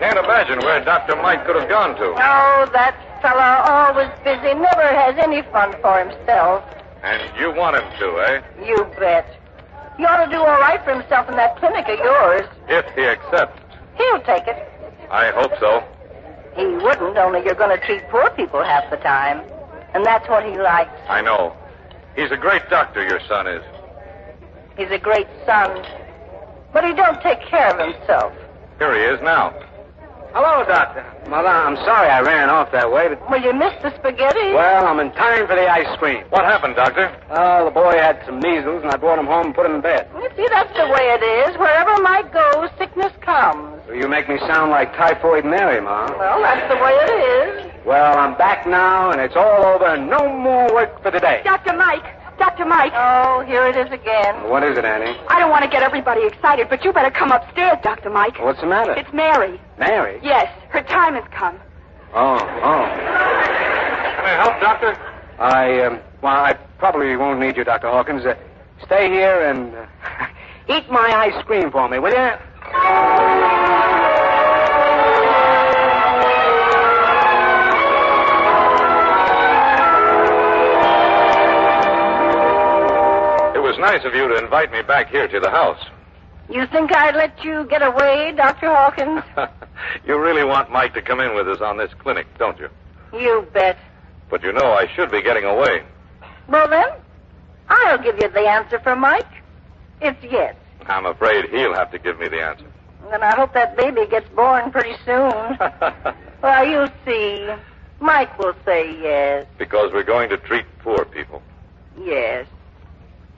can't imagine where Dr. Mike could have gone to. Oh, that fella always busy, never has any fun for himself. And you want him to, eh? You bet. He ought to do all right for himself in that clinic of yours. If he accepts. He'll take it. I hope so. He wouldn't, only you're going to treat poor people half the time. And that's what he likes. I know. He's a great doctor, your son is. He's a great son. But he don't take care of himself. Here he is now. Hello, Doctor. Well, I'm sorry I ran off that way, but... Well, you missed the spaghetti. Well, I'm in time for the ice cream. What happened, Doctor? Oh, the boy had some measles, and I brought him home and put him in bed. You see, that's the way it is. Wherever Mike goes, sickness comes. So you make me sound like Typhoid Mary, Ma. Well, that's the way it is. Well, I'm back now, and it's all over, and no more work for today. Dr. Mike. Dr. Mike. Oh, here it is again. What is it, Annie? I don't want to get everybody excited, but you better come upstairs, Dr. Mike. What's the matter? It's Mary. Mary? Yes, her time has come. Oh. Can I help, Doctor? I probably won't need you, Dr. Hawkins. Stay here and eat my ice cream for me, will you? It was nice of you to invite me back here to the house. You think I'd let you get away, Dr. Hawkins? You really want Mike to come in with us on this clinic, don't you? You bet. But you know I should be getting away. Well, then, I'll give you the answer for Mike. It's yes. I'm afraid he'll have to give me the answer. And I hope that baby gets born pretty soon. Well, you'll see. Mike will say yes. Because we're going to treat poor people. Yes.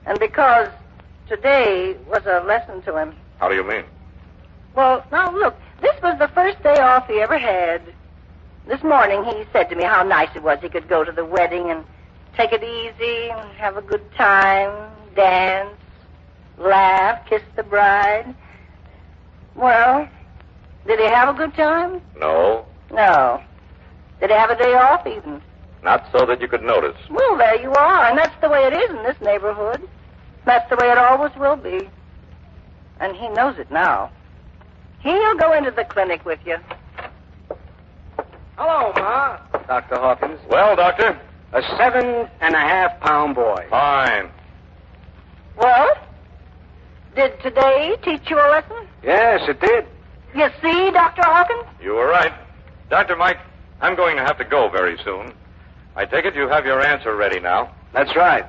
And because today was a lesson to him. How do you mean? Well, now look, this was the first day off he ever had. This morning he said to me how nice it was he could go to the wedding and take it easy and have a good time, dance, laugh, kiss the bride. Well, did he have a good time? No. No. Did he have a day off even? Not so that you could notice. Well, there you are, and that's the way it is in this neighborhood. That's the way it always will be. And he knows it now. He'll go into the clinic with you. Hello, Ma. Dr. Hawkins. Well, Doctor? A 7.5-pound boy. Fine. Well, did today teach you a lesson? Yes, it did. You see, Dr. Hawkins? You were right. Dr. Mike, I'm going to have to go very soon. I take it you have your answer ready now. That's right.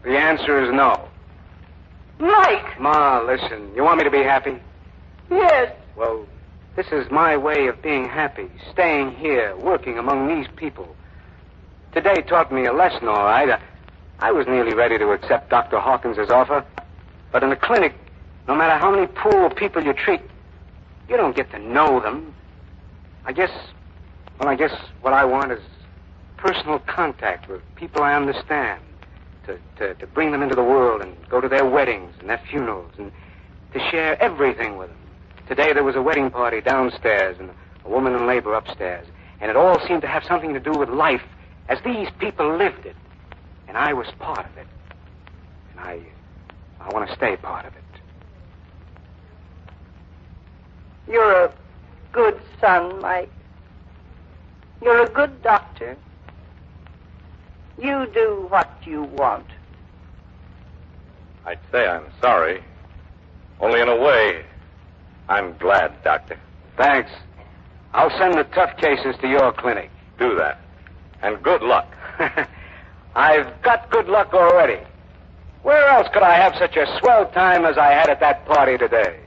The answer is no. Mike! Ma, listen, you want me to be happy? Yes. Well, this is my way of being happy, staying here, working among these people. Today taught me a lesson, all right. I was nearly ready to accept Dr. Hawkins' offer. But in the clinic, no matter how many poor people you treat, you don't get to know them. I guess what I want is personal contact with people I understand. To bring them into the world and go to their weddings and their funerals and to share everything with them. Today there was a wedding party downstairs and a woman in labor upstairs. And it all seemed to have something to do with life as these people lived it. And I was part of it. And I want to stay part of it. You're a good son, Mike. You're a good doctor. You do what you want. I'd say I'm sorry. Only in a way, I'm glad, Doctor. Thanks. I'll send the tough cases to your clinic. Do that. And good luck. I've got good luck already. Where else could I have such a swell time as I had at that party today?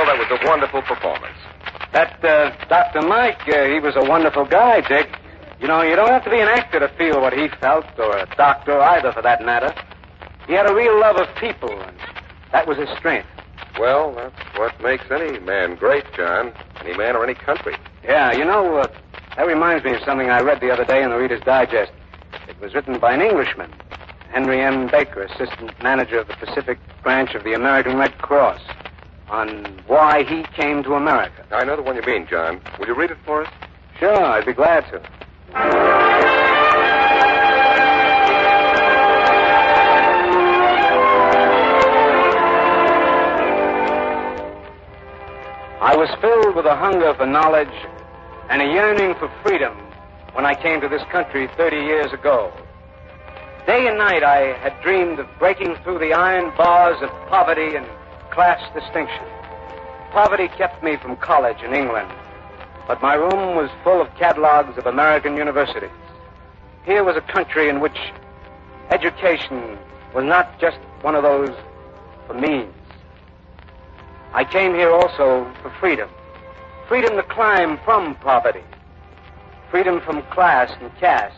That was a wonderful performance. That Dr. Mike, he was a wonderful guy, Dick. You know, you don't have to be an actor to feel what he felt, or a doctor either, for that matter. He had a real love of people, and that was his strength. Well, that's what makes any man great, John. Any man or any country. Yeah, you know, that reminds me of something I read the other day in the Reader's Digest. It was written by an Englishman, Henry M. Baker, assistant manager of the Pacific branch of the American Red Cross, on why he came to America. I know the one you mean, John. Will you read it for us? Sure, I'd be glad to. I was filled with a hunger for knowledge and a yearning for freedom when I came to this country 30 years ago. Day and night I had dreamed of breaking through the iron bars of poverty and class distinction. Poverty kept me from college in England, but my room was full of catalogs of American universities. Here was a country in which education was not just one of those for means. I came here also for freedom. Freedom to climb from poverty. Freedom from class and caste.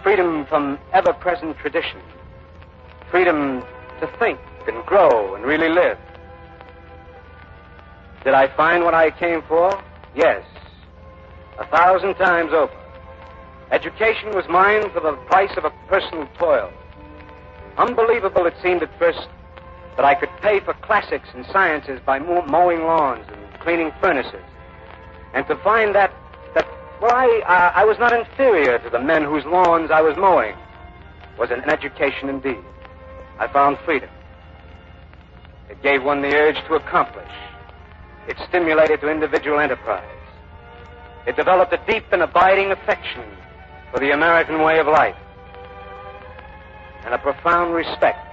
Freedom from ever-present tradition. Freedom to think and grow and really live. Did I find what I came for? Yes. 1,000 times over. Education was mine for the price of a personal toil. Unbelievable it seemed at first that I could pay for classics and sciences by mowing lawns and cleaning furnaces. And to find that I was not inferior to the men whose lawns I was mowing was an education indeed. I found freedom. It gave one the urge to accomplish. It stimulated to individual enterprise. It developed a deep and abiding affection for the American way of life and a profound respect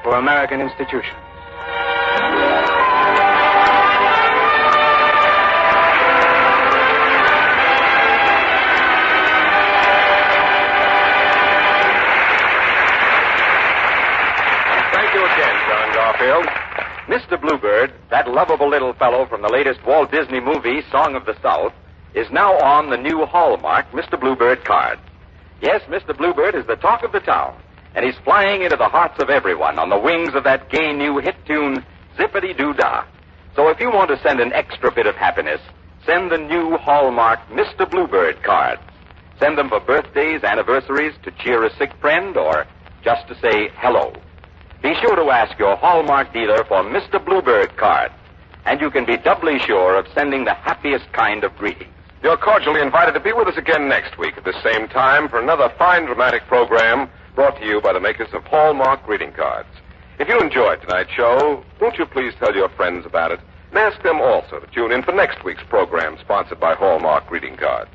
for American institutions. Thank you again, John Garfield. Mr. Bluebird, that lovable little fellow from the latest Walt Disney movie, Song of the South, is now on the new Hallmark Mr. Bluebird card. Yes, Mr. Bluebird is the talk of the town, and he's flying into the hearts of everyone on the wings of that gay new hit tune, Zippity-Doo-Dah. So if you want to send an extra bit of happiness, send the new Hallmark Mr. Bluebird cards. Send them for birthdays, anniversaries, to cheer a sick friend, or just to say hello. Be sure to ask your Hallmark dealer for Mr. Bluebird cards, and you can be doubly sure of sending the happiest kind of greetings. You're cordially invited to be with us again next week at the same time for another fine dramatic program brought to you by the makers of Hallmark greeting cards. If you enjoyed tonight's show, won't you please tell your friends about it and ask them also to tune in for next week's program sponsored by Hallmark greeting cards.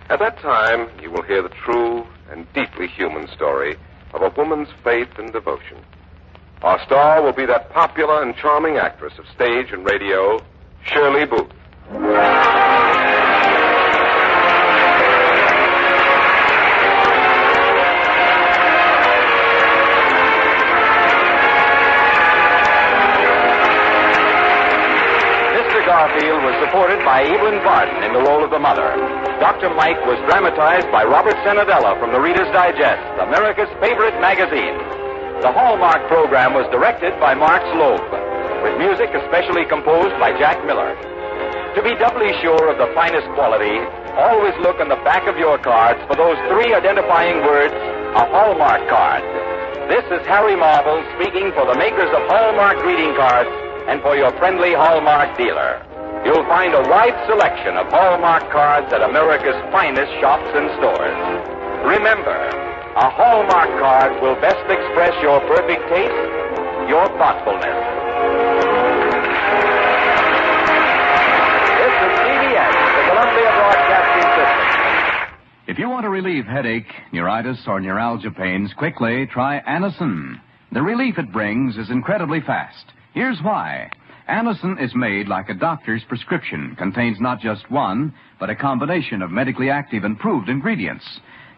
At that time, you will hear the true and deeply human story of a woman's faith and devotion. Our star will be that popular and charming actress of stage and radio, Shirley Booth. Garfield was supported by Evelyn Barton in the role of the mother. Dr. Mike was dramatized by Robert Senadella from the Reader's Digest, America's favorite magazine. The Hallmark program was directed by Mark Slobe, with music especially composed by Jack Miller. To be doubly sure of the finest quality, always look on the back of your cards for those three identifying words, a Hallmark card. This is Harry Marvel speaking for the makers of Hallmark greeting cards and for your friendly Hallmark dealer. You'll find a wide selection of Hallmark cards at America's finest shops and stores. Remember, a Hallmark card will best express your perfect taste, your thoughtfulness. This is CBS, the Columbia Broadcasting System. If you want to relieve headache, neuritis, or neuralgia pains quickly, try Anacin. The relief it brings is incredibly fast. Here's why. Anacin is made like a doctor's prescription, contains not just one, but a combination of medically active and proved ingredients.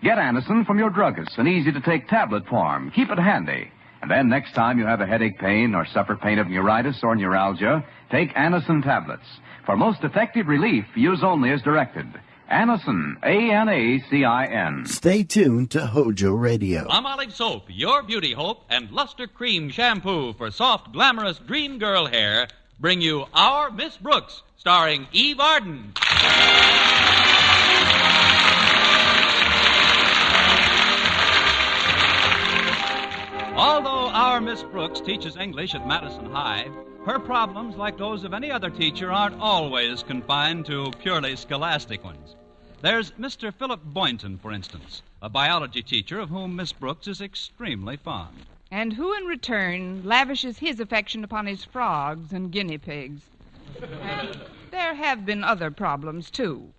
Get Anacin from your druggist in easy-to-take tablet form. Keep it handy. And then next time you have a headache pain or suffer pain of neuritis or neuralgia, take Anacin tablets. For most effective relief, use only as directed. Anacin, A-N-A-C-I-N. Stay tuned to HOJO Radio. Palmolive Soap, your beauty hope, and Luster Cream Shampoo for soft, glamorous dream girl hair bring you Our Miss Brooks, starring Eve Arden. Although our Miss Brooks teaches English at Madison High, her problems, like those of any other teacher, aren't always confined to purely scholastic ones. There's Mr. Philip Boynton, for instance, a biology teacher of whom Miss Brooks is extremely fond. And who, in return, lavishes his affection upon his frogs and guinea pigs. There have been other problems, too.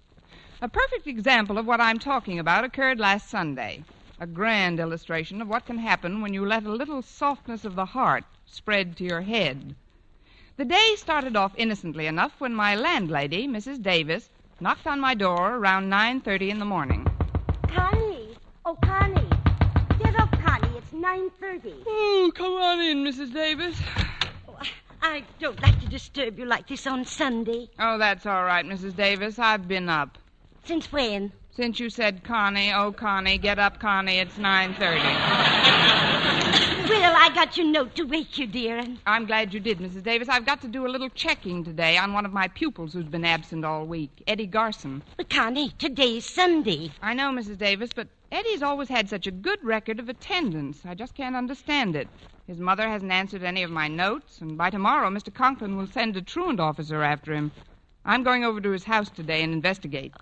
A perfect example of what I'm talking about occurred last Sunday. A grand illustration of what can happen when you let a little softness of the heart spread to your head. The day started off innocently enough when my landlady, Mrs. Davis, knocked on my door around 9:30 in the morning. Connie! Oh, Connie! Get up, Connie. It's 9:30. Oh, come on in, Mrs. Davis. I don't like to disturb you like this on Sunday. Oh, that's all right, Mrs. Davis. I've been up. Since when? Since you said, Connie, oh, Connie, get up, Connie, it's 9:30. Well, I got your note to wake you, dear. And I'm glad you did, Mrs. Davis. I've got to do a little checking today on one of my pupils who's been absent all week, Eddie Garson. But, Connie, today's Sunday. I know, Mrs. Davis, but Eddie's always had such a good record of attendance. I just can't understand it. His mother hasn't answered any of my notes, and by tomorrow, Mr. Conklin will send a truant officer after him. I'm going over to his house today and investigate.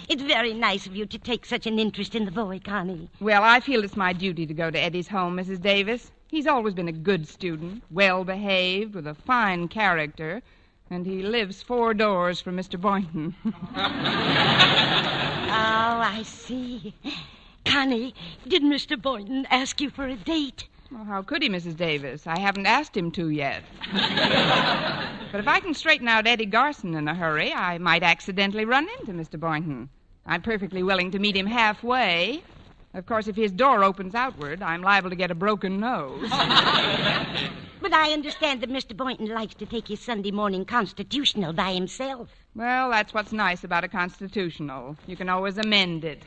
It's very nice of you to take such an interest in the boy, Connie. Well, I feel it's my duty to go to Eddie's home, Mrs. Davis. He's always been a good student, well-behaved, with a fine character, and he lives 4 doors from Mr. Boynton. Oh, I see. Connie, did Mr. Boynton ask you for a date? Well, how could he, Mrs. Davis? I haven't asked him to yet. But if I can straighten out Eddie Garson in a hurry, I might accidentally run into Mr. Boynton. I'm perfectly willing to meet him halfway. Of course, if his door opens outward, I'm liable to get a broken nose. But I understand that Mr. Boynton likes to take his Sunday morning constitutional by himself. Well, that's what's nice about a constitutional. You can always amend it.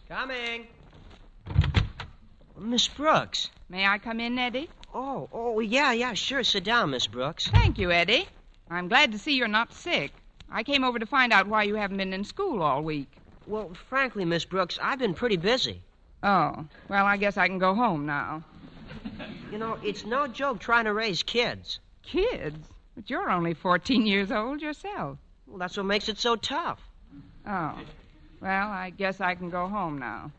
Coming. Miss Brooks. May I come in, Eddie? Oh, yeah, sure. Sit down, Miss Brooks. Thank you, Eddie. I'm glad to see you're not sick. I came over to find out why you haven't been in school all week. Well, frankly, Miss Brooks, I've been pretty busy. Oh, well, I guess I can go home now. You know, it's no joke trying to raise kids. Kids? But you're only 14 years old yourself. Well, that's what makes it so tough. Oh, well, I guess I can go home now.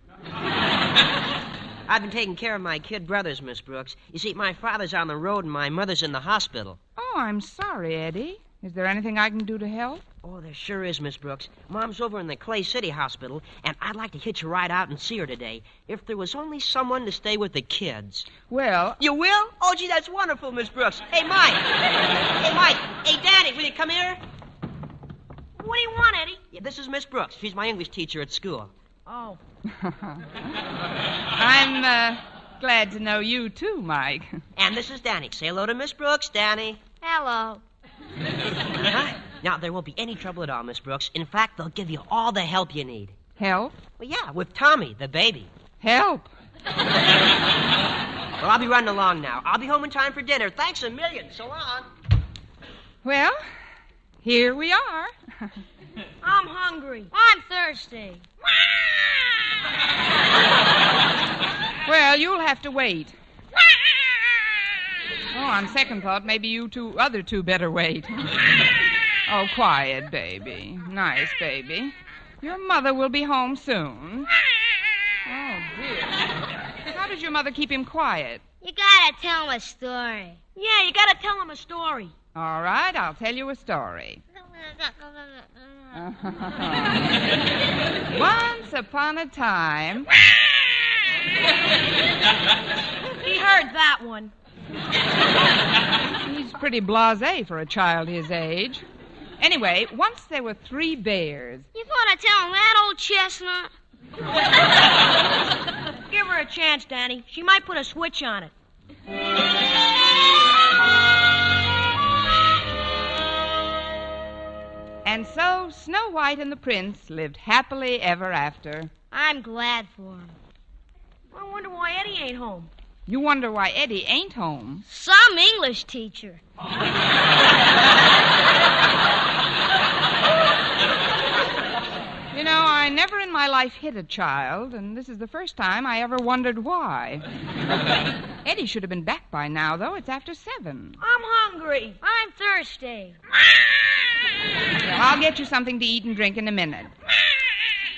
I've been taking care of my kid brothers, Miss Brooks. You see, my father's on the road and my mother's in the hospital. Oh, I'm sorry, Eddie. Is there anything I can do to help? Oh, there sure is, Miss Brooks. Mom's over in the Clay City Hospital, and I'd like to hitch a ride out and see her today. If there was only someone to stay with the kids. Well... You will? Oh, gee, that's wonderful, Miss Brooks. Hey, Mike. Hey, Danny, will you come here? What do you want, Eddie? Yeah, this is Miss Brooks. She's my English teacher at school. Oh. I'm glad to know you, too, Mike. And this is Danny. Say hello to Miss Brooks, Danny. Hello. Huh? Now, there won't be any trouble at all, Miss Brooks. In fact, they'll give you all the help you need. Help? Well, yeah, with Tommy, the baby. Help? Well, I'll be running along now. I'll be home in time for dinner. Thanks a million. So long. Well, here we are. I'm hungry. I'm thirsty. Well, you'll have to wait. Oh, on second thought, maybe you other two better wait. Oh, quiet, baby. Nice, baby. Your mother will be home soon. Oh, dear. How did your mother keep him quiet? You gotta tell him a story. Yeah, you gotta tell him a story. All right, I'll tell you a story. Once upon a time... He heard that one. He's pretty blasé for a child his age. Anyway, once there were 3 bears. You gonna tell him that, old chestnut? Give her a chance, Danny. She might put a switch on it. And so Snow White and the Prince lived happily ever after. I'm glad for him. I wonder why Eddie ain't home. You wonder why Eddie ain't home. Some English teacher. You know, I never in my life hit a child, and this is the first time I ever wondered why. Eddie should have been back by now, though. It's after 7. I'm hungry. I'm thirsty. Well, I'll get you something to eat and drink in a minute.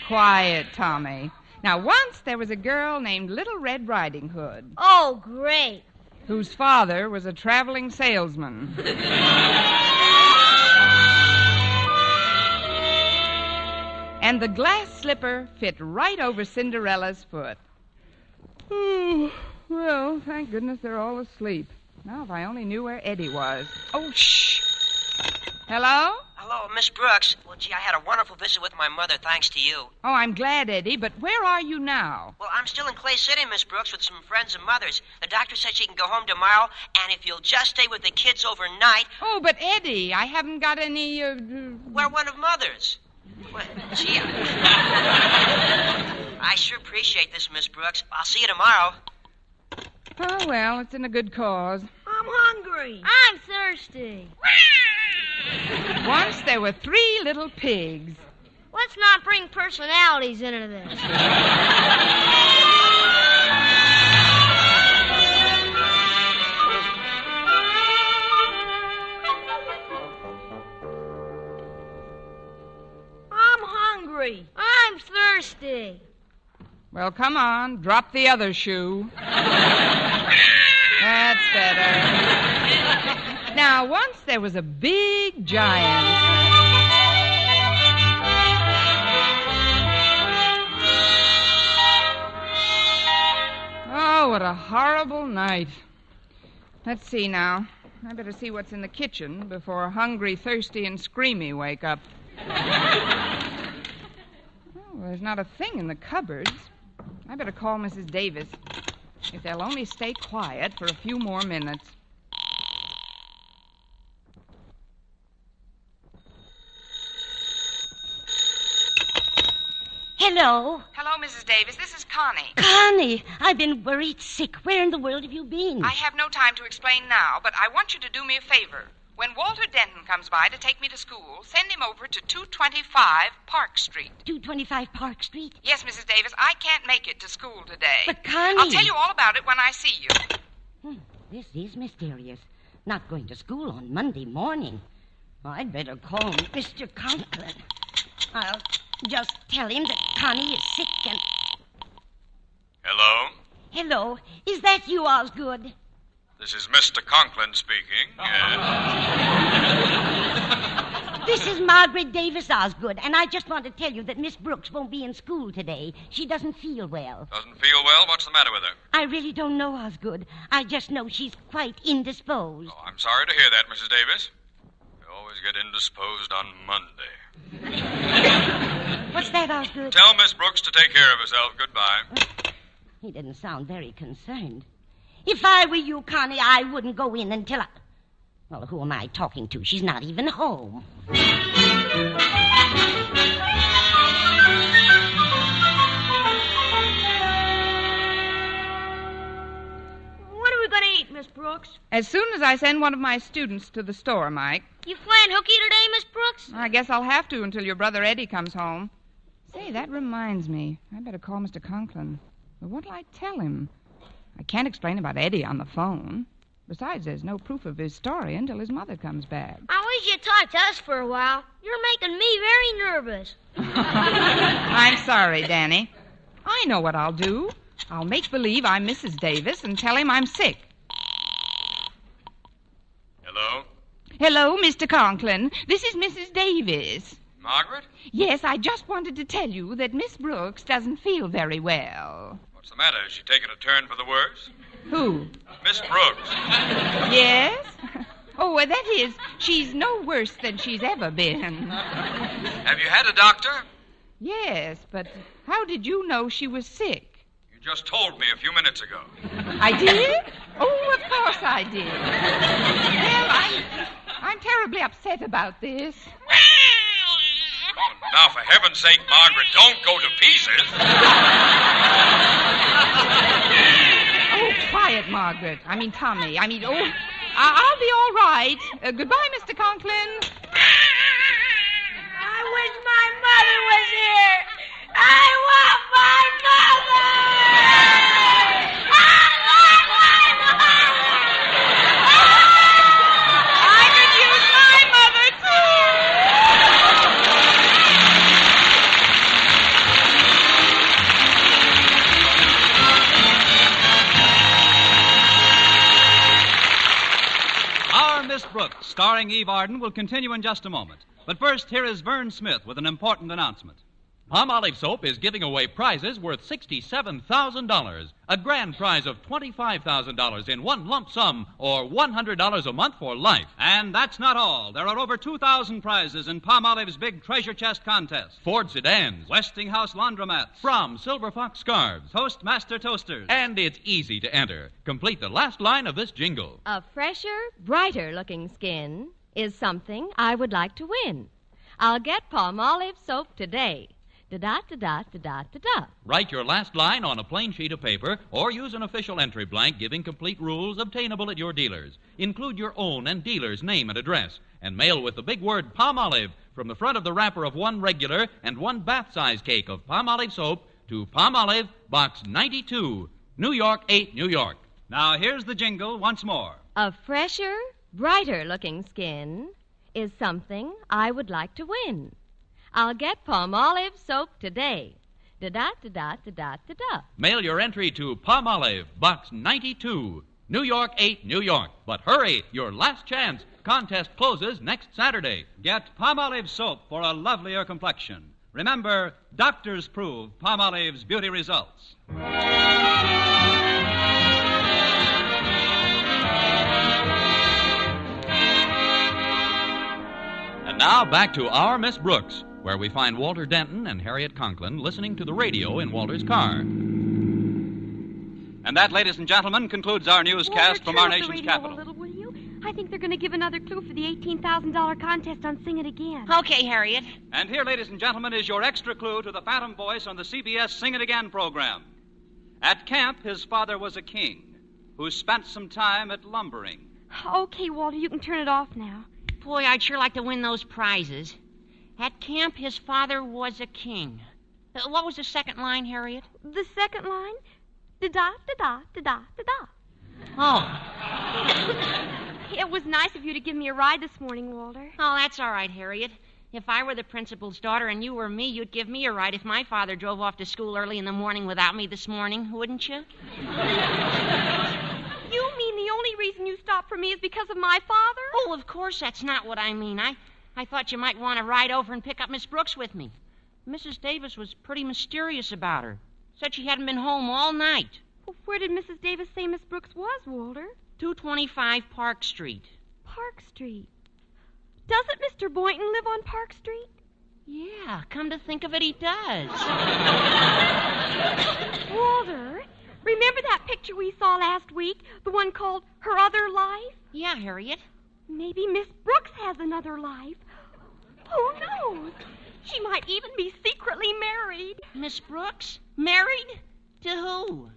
Quiet, Tommy. Now, once there was a girl named Little Red Riding Hood. Oh, great. Whose father was a traveling salesman. And the glass slipper fit right over Cinderella's foot. Well, thank goodness they're all asleep. Now, if I only knew where Eddie was. Oh, shh. Hello? Hello, Miss Brooks. Well, gee, I had a wonderful visit with my mother, thanks to you. Oh, I'm glad, Eddie, but where are you now? Well, I'm still in Clay City, Miss Brooks, with some friends of Mother's. The doctor said she can go home tomorrow, and if you'll just stay with the kids overnight... Oh, but Eddie, I haven't got any, We're one of Mother's. Well, gee, I sure appreciate this, Miss Brooks. I'll see you tomorrow. Oh, well, it's in a good cause. I'm hungry. I'm thirsty. Once there were 3 little pigs. Let's not bring personalities into this. I'm hungry. I'm thirsty. Well, come on, drop the other shoe. That's better. Now, once there was a big giant. Oh, what a horrible night. Let's see now. I better see what's in the kitchen before Hungry, Thirsty, and Screamy wake up. Oh, there's not a thing in the cupboards. I better call Mrs. Davis. If they'll only stay quiet for a few more minutes. Hello? Hello, Mrs. Davis. This is Connie. Connie, I've been worried sick. Where in the world have you been? I have no time to explain now, but I want you to do me a favor. When Walter Denton comes by to take me to school, send him over to 225 Park Street. 225 Park Street? Yes, Mrs. Davis, I can't make it to school today. But, Connie... I'll tell you all about it when I see you. This is mysterious. Not going to school on Monday morning. I'd better call Mr. Conklin. I'll just tell him that Connie is sick and... Hello? Hello. Is that you, Osgood? This is Mr. Conklin speaking. This is Margaret Davis Osgood, and I just want to tell you that Miss Brooks won't be in school today. She doesn't feel well. Doesn't feel well? What's the matter with her? I really don't know, Osgood. I just know she's quite indisposed. Oh, I'm sorry to hear that, Mrs. Davis. You always get indisposed on Monday. What's that, Osgood? Tell Miss Brooks to take care of herself. Goodbye. He didn't sound very concerned. If I were you, Connie, I wouldn't go in until I... Well, who am I talking to? She's not even home. What are we going to eat, Miss Brooks? As soon as I send one of my students to the store, Mike. You playing hooky today, Miss Brooks? I guess I'll have to until your brother Eddie comes home. Say, that reminds me. I better call Mr. Conklin. But what'll I tell him? I can't explain about Eddie on the phone. Besides, there's no proof of his story until his mother comes back. I wish you'd talk to us for a while. You're making me very nervous. I'm sorry, Danny. I know what I'll do. I'll make believe I'm Mrs. Davis and tell him I'm sick. Hello? Hello, Mr. Conklin. This is Mrs. Davis. Margaret? Yes, I just wanted to tell you that Miss Brooks doesn't feel very well. What's the matter? Is she taking a turn for the worse? Who? Miss Brooks. Yes? Oh, that is, she's no worse than she's ever been. Have you had a doctor? Yes, but how did you know she was sick? You just told me a few minutes ago. I did? Oh, of course I did. Well, I'm terribly upset about this. Now, for heaven's sake, Margaret, don't go to pieces. Oh, quiet, Margaret. Tommy. I'll be all right. Goodbye, Mr. Conklin. I wish my mother was here. I want my mother. I could use my mother, too. Our Miss Brooks, starring Eve Arden, will continue in just a moment. But first, here is Vern Smith with an important announcement. Palmolive Soap is giving away prizes worth $67,000, a grand prize of $25,000 in one lump sum, or $100 a month for life. And that's not all. There are over 2,000 prizes in Palmolive's big treasure chest contest. Ford sedans, Westinghouse laundromats, Fromm Silver Fox scarves, Toastmaster toasters, and it's easy to enter. Complete the last line of this jingle. A fresher, brighter-looking skin is something I would like to win. I'll get Palmolive Soap today. Da-da-da-da-da-da-da. Write your last line on a plain sheet of paper or use an official entry blank giving complete rules obtainable at your dealers. Include your own and dealer's name and address and mail with the big word Palmolive from the front of the wrapper of one regular and one bath-size cake of Palmolive Soap to Palmolive, Box 92, New York 8, New York. Now, here's the jingle once more. A fresher, brighter-looking skin is something I would like to win. I'll get Palmolive Soap today. Da-da-da-da-da-da-da. Mail your entry to Palmolive, Box 92, New York 8, New York. But hurry, your last chance. Contest closes next Saturday. Get Palmolive Soap for a lovelier complexion. Remember, doctors prove Palmolive's beauty results. And now back to Our Miss Brooks, where we find Walter Denton and Harriet Conklin listening to the radio in Walter's car. And that, ladies and gentlemen, concludes our newscast from our nation's capital. Will you? I think they're going to give another clue for the $18,000 contest on Sing It Again. Okay, Harriet. And here, ladies and gentlemen, is your extra clue to the Phantom Voice on the CBS Sing It Again program. At camp, his father was a king who spent some time at lumbering. Okay, Walter, you can turn it off now. Boy, I'd sure like to win those prizes. At camp, his father was a king. What was the second line, Harriet? The second line? Da-da-da-da-da-da-da-da. Oh. It was nice of you to give me a ride this morning, Walter. Oh, that's all right, Harriet. If I were the principal's daughter and you were me, you'd give me a ride if my father drove off to school early in the morning without me this morning, wouldn't you? You mean the only reason you stopped for me is because of my father? Oh, of course that's not what I mean. I thought you might want to ride over and pick up Miss Brooks with me. Mrs. Davis was pretty mysterious about her. Said she hadn't been home all night. Well, where did Mrs. Davis say Miss Brooks was, Walter? 225 Park Street. Park Street? Doesn't Mr. Boynton live on Park Street? Yeah, come to think of it, he does. Walter, remember that picture we saw last week? The one called Her Other Life? Yeah, Harriet. Maybe Miss Brooks has another life. Who knows? She might even be secretly married. Miss Brooks? Married? To who?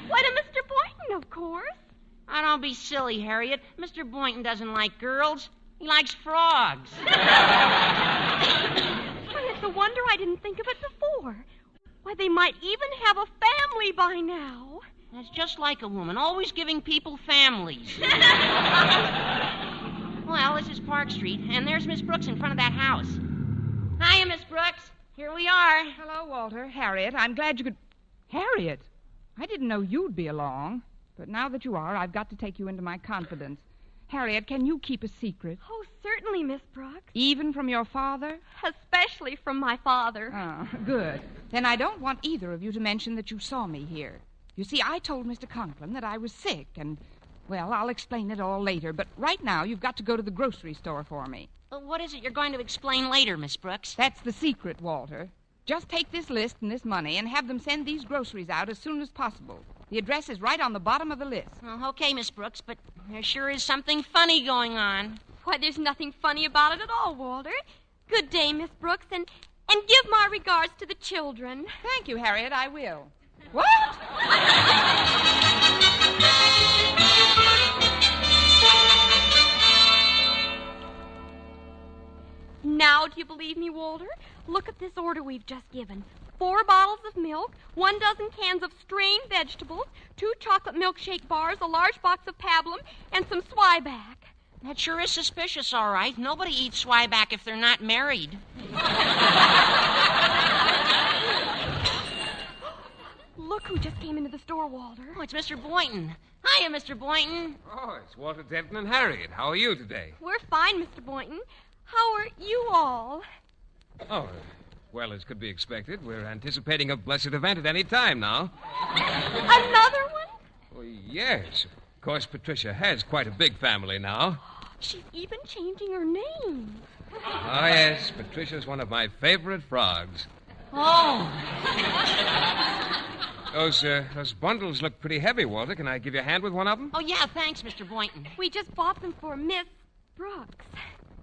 Why, to Mr. Boynton, of course. Oh, don't be silly, Harriet. Mr. Boynton doesn't like girls. He likes frogs. Well, it's a wonder I didn't think of it before. Why, they might even have a family by now. That's just like a woman, always giving people families. Well, this is Park Street, and there's Miss Brooks in front of that house. Hiya, Miss Brooks. Here we are. Hello, Walter. Harriet, I'm glad you could... Harriet, I didn't know you'd be along. But now that you are, I've got to take you into my confidence. Harriet, can you keep a secret? Oh, certainly, Miss Brooks. Even from your father? Especially from my father. Oh, good. Then I don't want either of you to mention that you saw me here. You see, I told Mr. Conklin that I was sick, and, well, I'll explain it all later. But right now, you've got to go to the grocery store for me. Well, what is it you're going to explain later, Miss Brooks? That's the secret, Walter. Just take this list and this money and have them send these groceries out as soon as possible. The address is right on the bottom of the list. Well, okay, Miss Brooks, but there sure is something funny going on. Why, there's nothing funny about it at all, Walter. Good day, Miss Brooks, and give my regards to the children. Thank you, Harriet, I will. What? Now, do you believe me, Walter? Look at this order we've just given. 4 bottles of milk, 1 dozen cans of strained vegetables, 2 chocolate milkshake bars, a large box of pablum, and some Swyback. That sure is suspicious, all right. Nobody eats Swyback if they're not married. Look who just came into the store, Walter. Oh, it's Mr. Boynton. Hiya, Mr. Boynton. Oh, it's Walter Denton and Harriet. How are you today? We're fine, Mr. Boynton. How are you all? Oh, well, as could be expected, we're anticipating a blessed event at any time now. Another one? Well, yes. Of course, Patricia has quite a big family now. She's even changing her name. Oh, yes, Patricia's one of my favorite frogs. Oh. Those bundles look pretty heavy, Walter. Can I give you a hand with one of them? Oh, yeah, thanks, Mr. Boynton. We just bought them for Miss Brooks.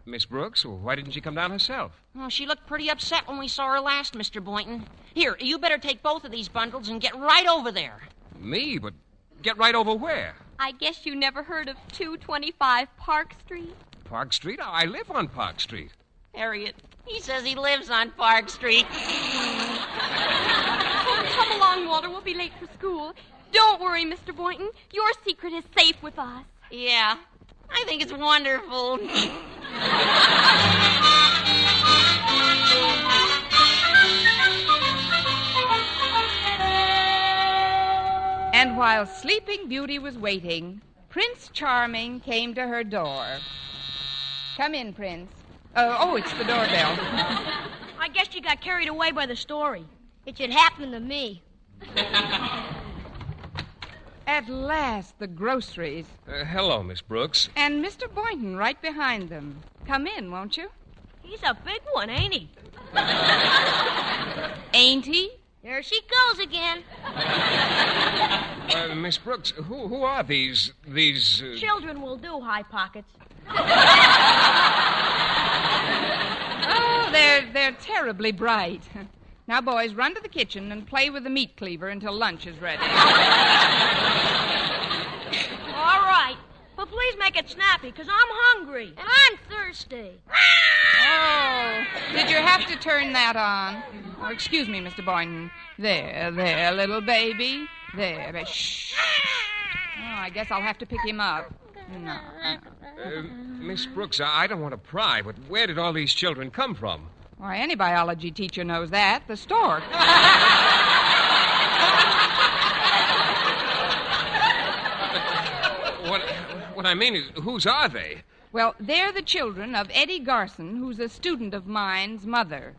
Miss Brooks? Well, why didn't she come down herself? Oh, she looked pretty upset when we saw her last, Mr. Boynton. Here, you better take both of these bundles and get right over there. Me? But get right over where? I guess you never heard of 225 Park Street? Park Street? Oh, I live on Park Street. Harriet, he says he lives on Park Street. Oh, come along, Walter. We'll be late for school. Don't worry, Mr. Boynton. Your secret is safe with us. Yeah, I think it's wonderful. And while Sleeping Beauty was waiting, Prince Charming came to her door. Come in, Prince. It's the doorbell. I guess you got carried away by the story. It should happen to me. At last, the groceries. Hello, Miss Brooks. And Mr. Boynton right behind them. Come in, won't you? He's a big one, ain't he? Ain't he? There she goes again. Miss Brooks, who are these... Children will do, High Pockets. Oh, they're terribly bright. Now, boys, run to the kitchen and play with the meat cleaver until lunch is ready. All right. But please make it snappy, because I'm hungry. And I'm thirsty. Oh, did you have to turn that on? Oh, excuse me, Mr. Boynton. There, little baby. There. Shh. Oh, I guess I'll have to pick him up. No. Miss Brooks, I don't want to pry, but where did all these children come from? Why, any biology teacher knows that. The stork. What I mean is, whose are they? Well, they're the children of Eddie Garson, who's a student of mine's mother.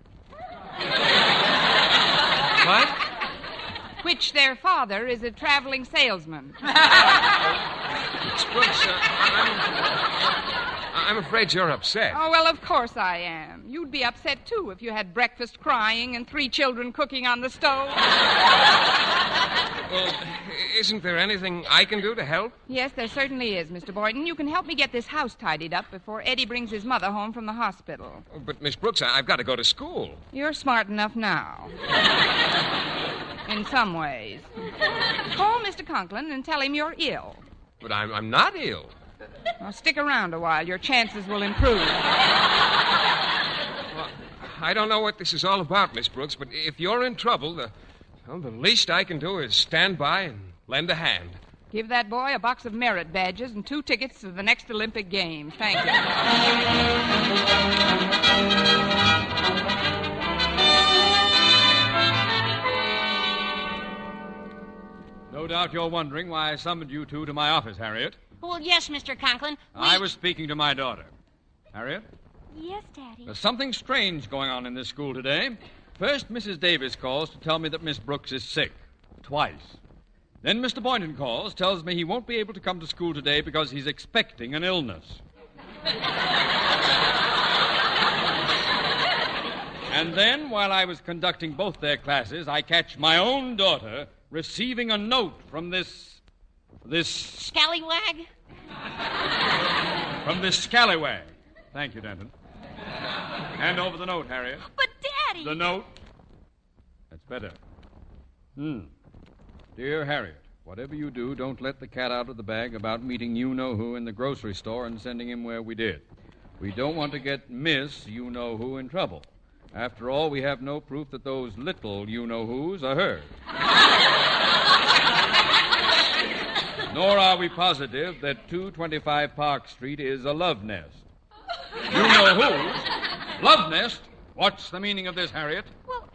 What? Which their father is a traveling salesman. Miss Brooks, I'm afraid you're upset. Oh, well, of course I am. You'd be upset, too, if you had breakfast crying and 3 children cooking on the stove. Well, isn't there anything I can do to help? Yes, there certainly is, Mr. Boynton. You can help me get this house tidied up before Eddie brings his mother home from the hospital. Oh, but, Miss Brooks, I've got to go to school. You're smart enough now. In some ways. Call Mr. Conklin and tell him you're ill. But I'm not ill. Well, stick around a while. Your chances will improve. Well, I don't know what this is all about, Miss Brooks, but if you're in trouble, the least I can do is stand by and lend a hand. Give that boy a box of merit badges and 2 tickets to the next Olympic Games. Thank you. No doubt you're wondering why I summoned you two to my office, Harriet. Well, yes, Mr. Conklin. I was speaking to my daughter. Harriet? Yes, Daddy. There's something strange going on in this school today. First, Mrs. Davis calls to tell me that Miss Brooks is sick. Twice. Then Mr. Boynton calls, tells me he won't be able to come to school today because he's expecting an illness. And then, while I was conducting both their classes, I catch my own daughter receiving a note from this... Scallywag? From this scallywag. Thank you, Denton. Hand over the note, Harriet. But, Daddy... The note. That's better. Dear Harriet, whatever you do, don't let the cat out of the bag about meeting you-know-who in the grocery store and sending him where we did. We don't want to get Miss You-know-who in trouble. After all, we have no proof that those little you-know-whos are hers. Nor are we positive that 225 Park Street is a love nest. You-know-whos? Love nest? What's the meaning of this, Harriet? Well,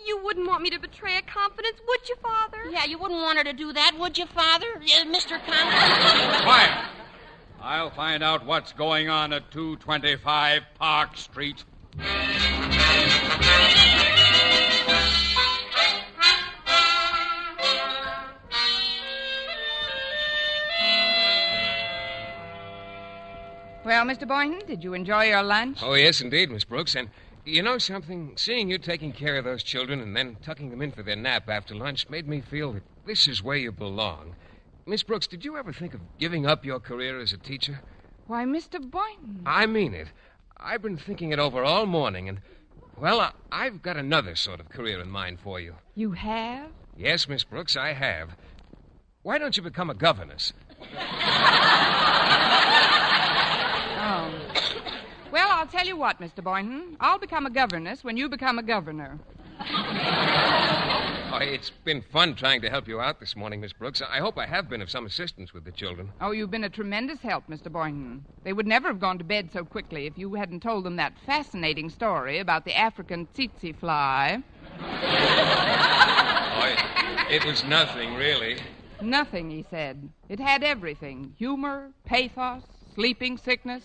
you wouldn't want me to betray a confidence, would you, Father? Yeah, you wouldn't want her to do that, would you, Father? Mr. Connell? Quiet! I'll find out what's going on at 225 Park Street. Well, Mr. Boynton, did you enjoy your lunch? Oh, yes, indeed, Miss Brooks. And you know something? Seeing you taking care of those children and then tucking them in for their nap after lunch made me feel that this is where you belong. Miss Brooks, did you ever think of giving up your career as a teacher? Why, Mr. Boynton. I mean it. I've been thinking it over all morning, and, well, I've got another sort of career in mind for you. You have? Yes, Miss Brooks, I have. Why don't you become a governess? Oh. Well, I'll tell you what, Mr. Boynton. I'll become a governess when you become a governor. Oh, it's been fun trying to help you out this morning, Miss Brooks. I hope I have been of some assistance with the children. Oh, you've been a tremendous help, Mr. Boynton. They would never have gone to bed so quickly if you hadn't told them that fascinating story about the African tsetse fly. Oh, it was nothing, really. Nothing, he said. It had everything. Humor, pathos, sleeping sickness.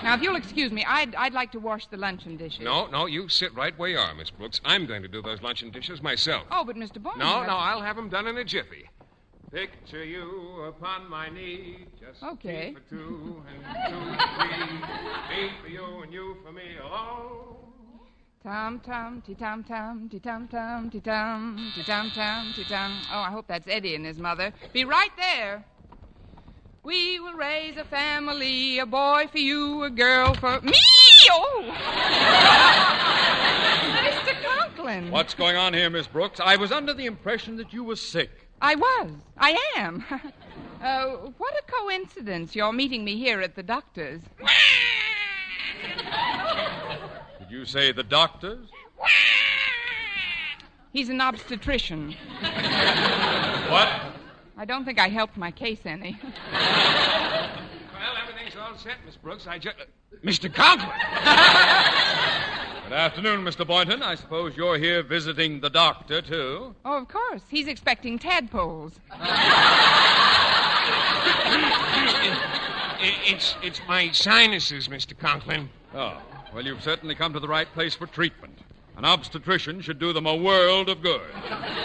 Now, if you'll excuse me, I'd like to wash the luncheon dishes. No, you sit right where you are, Miss Brooks. I'm going to do those luncheon dishes myself. Oh, but Mr. Boynton... No, I'll have them done in a jiffy. Picture you upon my knee, just okay. Tea for two and two for three, me for you and you for me alone. Tom, ti-tom, ti-tom, ti-tom, ti-tom, ti-tom. Oh, I hope that's Eddie and his mother. Be right there. We will raise a family, a boy for you, a girl for me. Oh! Mr. Conklin. What's going on here, Miss Brooks? I was under the impression that you were sick. I was. I am. What a coincidence you're meeting me here at the doctor's. Did you say the doctor's? He's an obstetrician. What? I don't think I helped my case any. Well, everything's all set, Miss Brooks. Mr. Conklin! Good afternoon, Mr. Boynton. I suppose you're here visiting the doctor, too? Oh, of course. He's expecting tadpoles. It's my sinuses, Mr. Conklin. Oh, well, you've certainly come to the right place for treatment. An obstetrician should do them a world of good.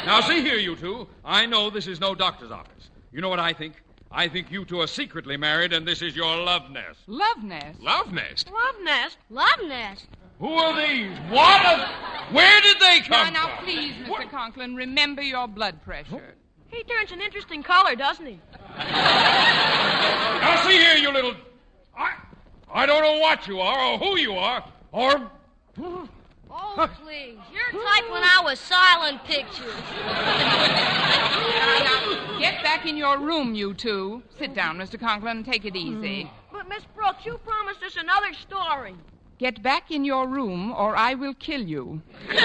Now, see here, you two. I know this is no doctor's office. You know what I think? I think you two are secretly married, and this is your love nest. Love nest? Love nest? Love nest? Love nest? Who are these? What? Where did they come from? Now, please, Mr. Conklin, remember your blood pressure. He turns an interesting color, doesn't he? Now, see here, you little... I don't know what you are, or who you are, or... Oh, please. You're type when I was silent pictures. Now, get back in your room, you two. Sit down, Mr. Conklin, and take it easy. But, Miss Brooks, you promised us another story. Get back in your room, or I will kill you. Come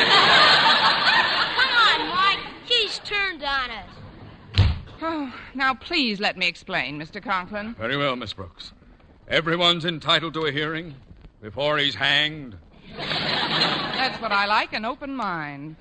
on, Mike. She's turned on us. Oh, now, please let me explain, Mr. Conklin. Very well, Miss Brooks. Everyone's entitled to a hearing before he's hanged. That's what I like, an open mind.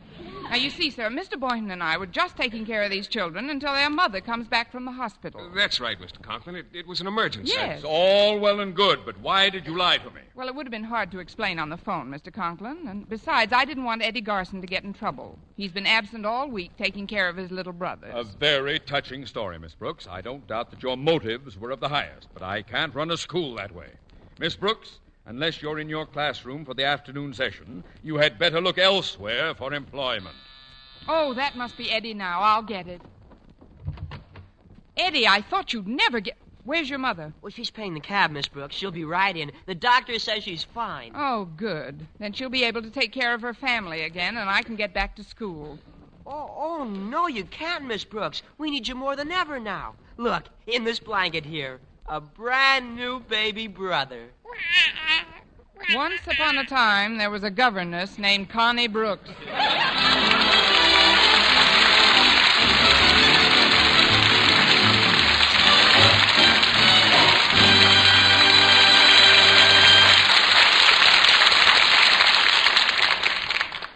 Now, you see, sir, Mr. Boynton and I were just taking care of these children until their mother comes back from the hospital. That's right, Mr. Conklin. It was an emergency. Yes. It's all well and good, but why did you lie to me? Well, it would have been hard to explain on the phone, Mr. Conklin. And besides, I didn't want Eddie Garson to get in trouble. He's been absent all week taking care of his little brothers. A very touching story, Miss Brooks. I don't doubt that your motives were of the highest, but I can't run a school that way. Miss Brooks, unless you're in your classroom for the afternoon session, you had better look elsewhere for employment. Oh, that must be Eddie now. I'll get it. Eddie, I thought you'd never get... Where's your mother? Well, she's paying the cab, Miss Brooks. She'll be right in. The doctor says she's fine. Oh, good. Then she'll be able to take care of her family again, and I can get back to school. Oh, no, you can't, Miss Brooks. We need you more than ever now. Look, in this blanket here, a brand new baby brother. Once upon a time, there was a governess named Connie Brooks.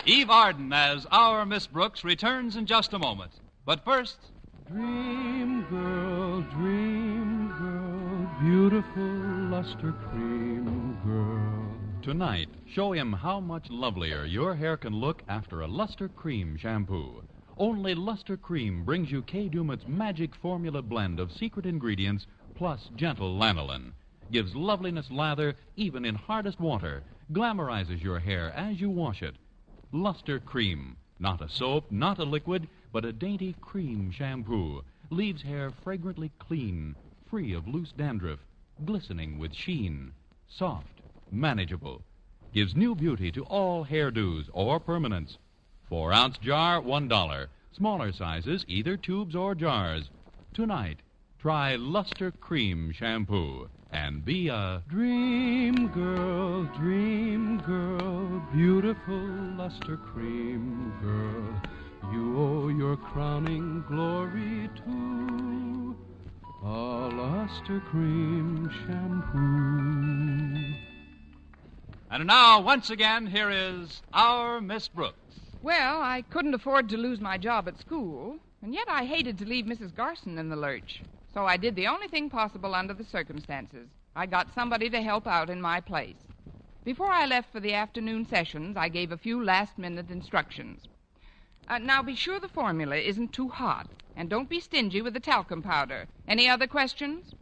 Eve Arden as our Miss Brooks returns in just a moment. But first... Dream girl, beautiful luster cream girl. Tonight, show him how much lovelier your hair can look after a Luster Cream shampoo. Only Luster Cream brings you Kay Daumit's magic formula blend of secret ingredients plus gentle lanolin. Gives loveliness lather even in hardest water. Glamorizes your hair as you wash it. Luster Cream. Not a soap, not a liquid, but a dainty cream shampoo. Leaves hair fragrantly clean, free of loose dandruff, glistening with sheen. Soft, manageable. Gives new beauty to all hairdos or permanents. 4-ounce jar, $1. Smaller sizes, either tubes or jars. Tonight, try Luster Cream shampoo and be a dream girl, beautiful luster cream girl. You owe your crowning glory to a luster cream shampoo. And now, once again, here is our Miss Brooks. Well, I couldn't afford to lose my job at school, and yet I hated to leave Mrs. Garson in the lurch. So I did the only thing possible under the circumstances. I got somebody to help out in my place. Before I left for the afternoon sessions, I gave a few last-minute instructions. Now, be sure the formula isn't too hot, and don't be stingy with the talcum powder. Any other questions?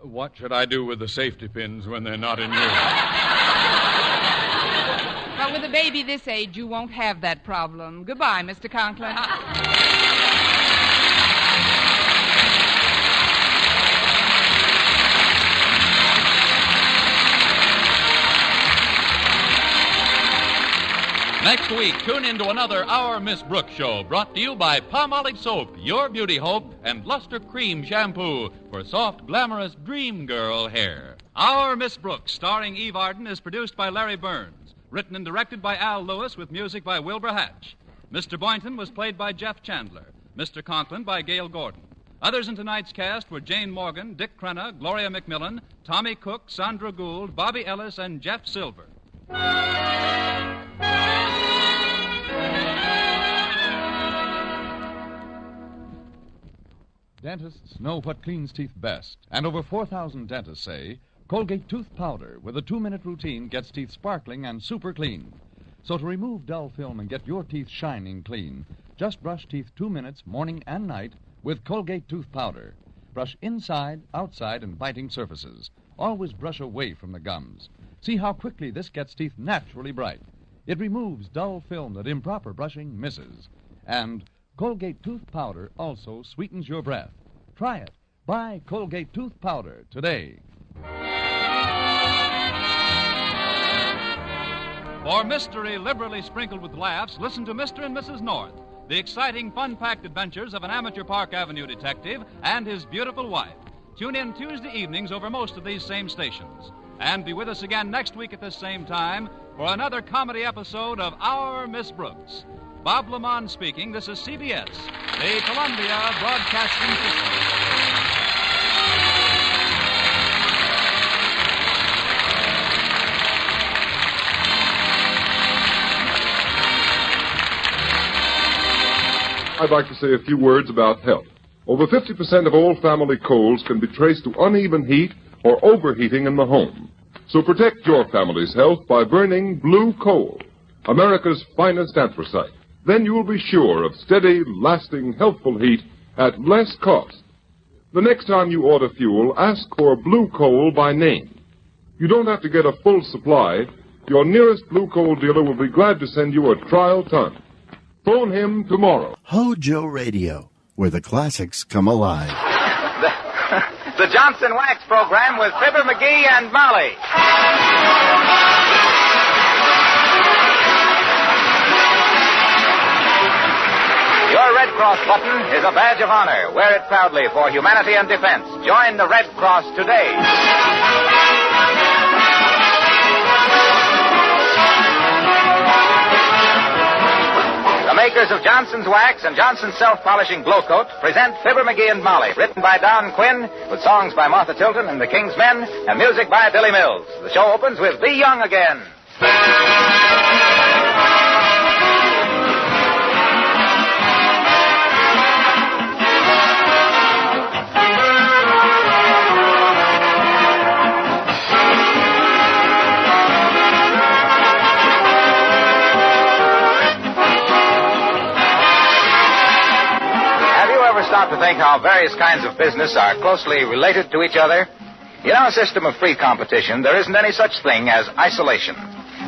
What should I do with the safety pins when they're not in use? Well, with a baby this age, you won't have that problem. Goodbye, Mr. Conklin. Next week, tune in to another Our Miss Brooks show, brought to you by Palmolive Soap, your beauty hope, and Luster Cream Shampoo for soft, glamorous dream girl hair. Our Miss Brooks, starring Eve Arden, is produced by Larry Burns. Written and directed by Al Lewis with music by Wilbur Hatch. Mr. Boynton was played by Jeff Chandler. Mr. Conklin by Gail Gordon. Others in tonight's cast were Jane Morgan, Dick Crenna, Gloria McMillan, Tommy Cook, Sandra Gould, Bobby Ellis, and Jeff Silver. Dentists know what cleans teeth best, and over 4,000 dentists say Colgate tooth powder with a 2-minute routine gets teeth sparkling and super clean. So to remove dull film and get your teeth shining clean, just brush teeth 2 minutes morning and night with Colgate tooth powder. Brush inside, outside, and biting surfaces. Always brush away from the gums. See how quickly this gets teeth naturally bright. It removes dull film that improper brushing misses. And Colgate tooth powder also sweetens your breath. Try it. Buy Colgate tooth powder today. For mystery liberally sprinkled with laughs, listen to Mr. and Mrs. North, the exciting, fun-packed adventures of an amateur Park Avenue detective and his beautiful wife. Tune in Tuesday evenings over most of these same stations. And be with us again next week at this same time for another comedy episode of Our Miss Brooks. Bob Lamont speaking. This is CBS, the Columbia Broadcasting System. I'd like to say a few words about health. Over 50% of all family colds can be traced to uneven heat or overheating in the home. So protect your family's health by burning blue coal, America's finest anthracite. Then you will be sure of steady, lasting, healthful heat at less cost. The next time you order fuel, ask for blue coal by name. You don't have to get a full supply. Your nearest blue coal dealer will be glad to send you a trial ton. Phone him tomorrow. HOJO Radio, where the classics come alive. The Johnson Wax Program with Fibber McGee and Molly. Red Cross button is a badge of honor. Wear it proudly for humanity and defense. Join the Red Cross today. The makers of Johnson's Wax and Johnson's Self-Polishing Glow Coat present Fibber McGee and Molly, written by Don Quinn, with songs by Martha Tilton and the King's Men, and music by Billy Mills. The show opens with Be Young Again. Stop to think how various kinds of business are closely related to each other? In our system of free competition, there isn't any such thing as isolation.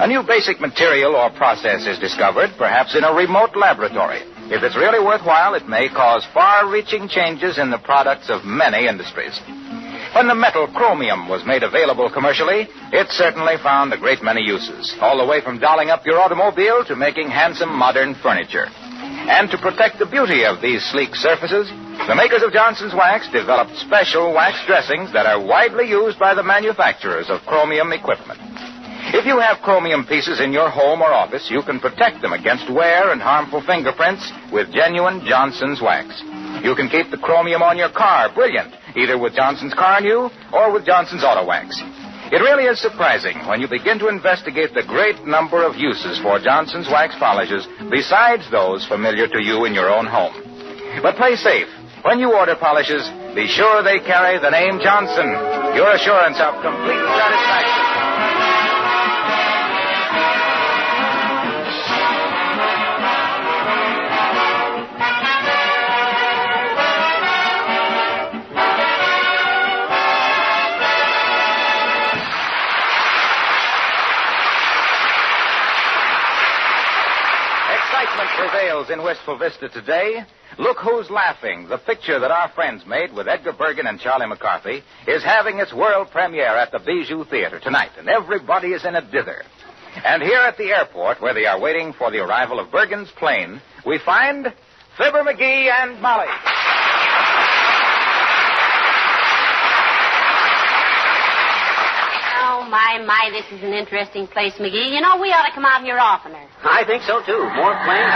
A new basic material or process is discovered, perhaps in a remote laboratory. If it's really worthwhile, it may cause far-reaching changes in the products of many industries. When the metal chromium was made available commercially, it certainly found a great many uses, all the way from dolling up your automobile to making handsome modern furniture. And to protect the beauty of these sleek surfaces, the makers of Johnson's Wax developed special wax dressings that are widely used by the manufacturers of chromium equipment. If you have chromium pieces in your home or office, you can protect them against wear and harmful fingerprints with genuine Johnson's Wax. You can keep the chromium on your car brilliant, either with Johnson's Car New or with Johnson's Auto Wax. It really is surprising when you begin to investigate the great number of uses for Johnson's Wax polishes besides those familiar to you in your own home. But play safe. When you order polishes, be sure they carry the name Johnson, your assurance of complete satisfaction. Prevails in Wistful Vista today. Look Who's Laughing, the picture that our friends made with Edgar Bergen and Charlie McCarthy, is having its world premiere at the Bijou Theater tonight, and everybody is in a dither. And here at the airport, where they are waiting for the arrival of Bergen's plane, we find Fibber McGee and Molly. My, this is an interesting place, McGee. You know, we ought to come out here oftener. I think so, too. More planes.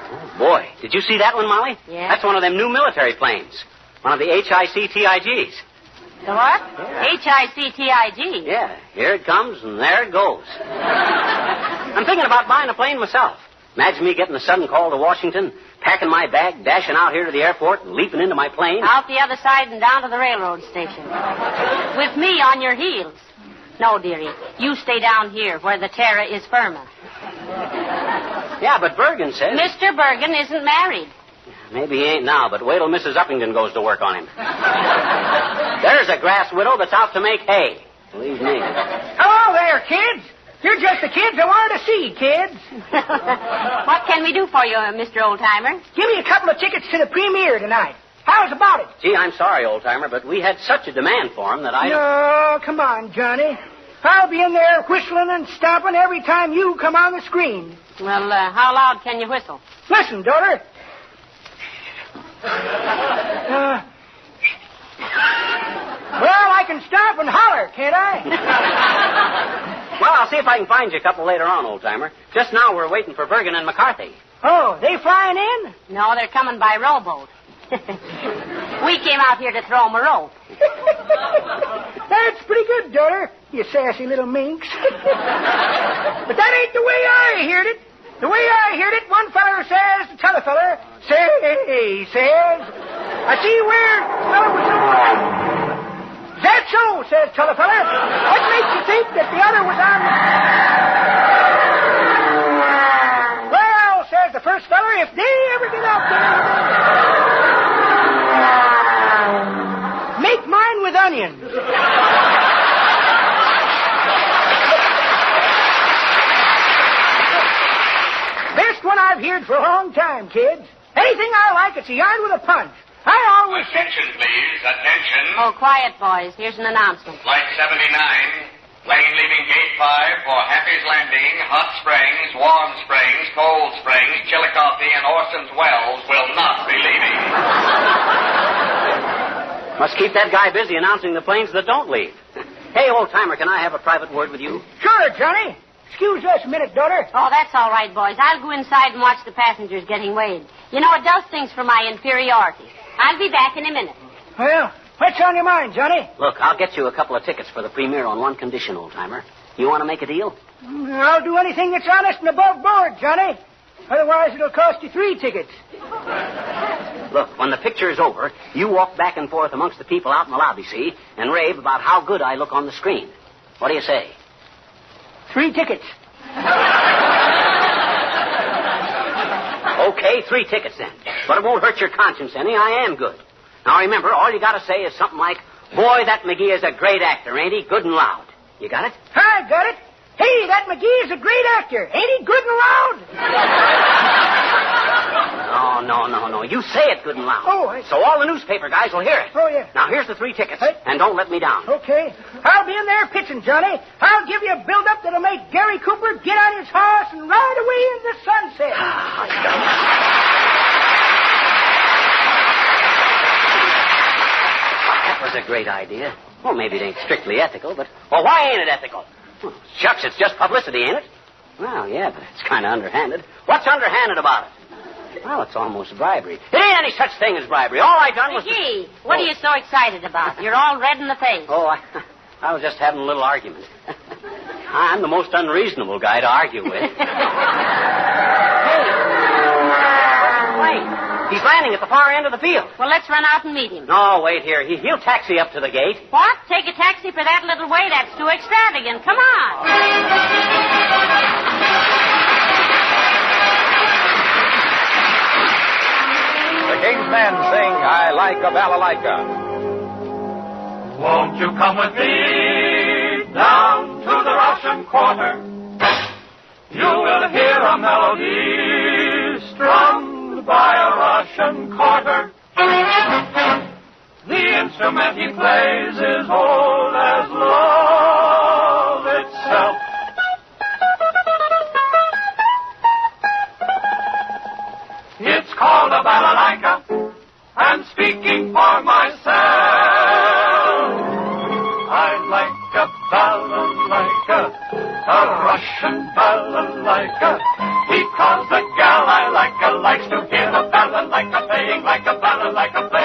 Oh, boy. Did you see that one, Molly? Yeah. That's one of them new military planes. One of the HICTIGs. The what? Yeah. HICTIG? Yeah. Here it comes, and there it goes. I'm thinking about buying a plane myself. Imagine me getting a sudden call to Washington, packing my bag, dashing out here to the airport, and leaping into my plane. Out the other side and down to the railroad station. With me on your heels. No, dearie. You stay down here where the terra is firma. Yeah, but Bergen says... Mr. Bergen isn't married. Maybe he ain't now, but wait till Mrs. Uppington goes to work on him. There's a grass widow that's out to make hay. Believe me. Hello there, kids. You're just the kids I wanted to see, kids. What can we do for you, Mr. Oldtimer? Give me a couple of tickets to the premiere tonight. How's about it? Gee, I'm sorry, Oldtimer, but we had such a demand for him that I... No, come on, Johnny. I'll be in there whistling and stomping every time you come on the screen. Well, how loud can you whistle? Listen, daughter. Well, I can stomp and holler, can't I? Well, I'll see if I can find you a couple later on, Old-Timer. Just now we're waiting for Bergen and McCarthy. Oh, they flying in? No, they're coming by rowboat. We came out here to throw them a rope. That's pretty good, daughter, you sassy little minx. But that ain't the way I heard it. The way I heard it, one feller says to t'other feller, says, I see where feller was so... Is that so, says t'other feller. What makes you think that the other was on... Well, says the first feller, if they ever get out there... Make mine with onions. Best one I've heard for a long time, kids. Anything I like, it's a yarn with a punch. I always Attention, please. Attention. Oh, quiet, boys. Here's an announcement. Flight 79, Plane leaving Gate 5 for Happy's Landing, Hot Springs, Warm Springs, Cold Springs, Chillicothe, and Orson's Wells will not be leaving. Must keep that guy busy announcing the planes that don't leave. Hey, old-timer, can I have a private word with you? Sure, Johnny. Excuse us a minute, daughter. Oh, that's all right, boys. I'll go inside and watch the passengers getting weighed. You know, it does things for my inferiority. I'll be back in a minute. Well, what's on your mind, Johnny? Look, I'll get you a couple of tickets for the premiere on one condition, old-timer. You want to make a deal? I'll do anything that's honest and above board, Johnny. Otherwise, it'll cost you 3 tickets. Look, when the picture is over, you walk back and forth amongst the people out in the lobby, see, and rave about how good I look on the screen. What do you say? 3 tickets. Okay, 3 tickets then. But it won't hurt your conscience any. I am good. Now remember, all you got to say is something like, "Boy, that McGee is a great actor, ain't he? Good and loud." You got it? I got it. Hey, that McGee is a great actor. Ain't he good and loud? No. You say it good and loud. Oh, So all the newspaper guys will hear it. Oh, yeah. Now, here's the 3 tickets. And don't let me down. Okay. I'll be in there pitching, Johnny. I'll give you a build-up that'll make Gary Cooper get on his horse and ride away in the sunset. That was a great idea. Well, maybe it ain't strictly ethical, but... Well, why ain't it ethical? Well, shucks, it's just publicity, ain't it? Well, yeah, but it's kind of underhanded. What's underhanded about it? Well, it's almost bribery. It ain't any such thing as bribery. All I done was... McGee, what are you so excited about? You're all red in the face. Oh, I was just having a little argument. I'm the most unreasonable guy to argue with. Hey! Wait. He's landing at the far end of the field. Well, let's run out and meet him. No, wait here. He'll taxi up to the gate. What? Take a taxi for that little way? That's too extravagant. Come on. The King's Men sing I Like a Balalaika. Won't you come with me down to the Russian quarter? You will hear a melody strummed by a Russian quarter. The instrument he plays is old as love itself. It's called a balalaika, and speaking for myself, I like a balalaika, a Russian balalaika, because the gal I like likes to hear a balalaika playing like a balalaika play.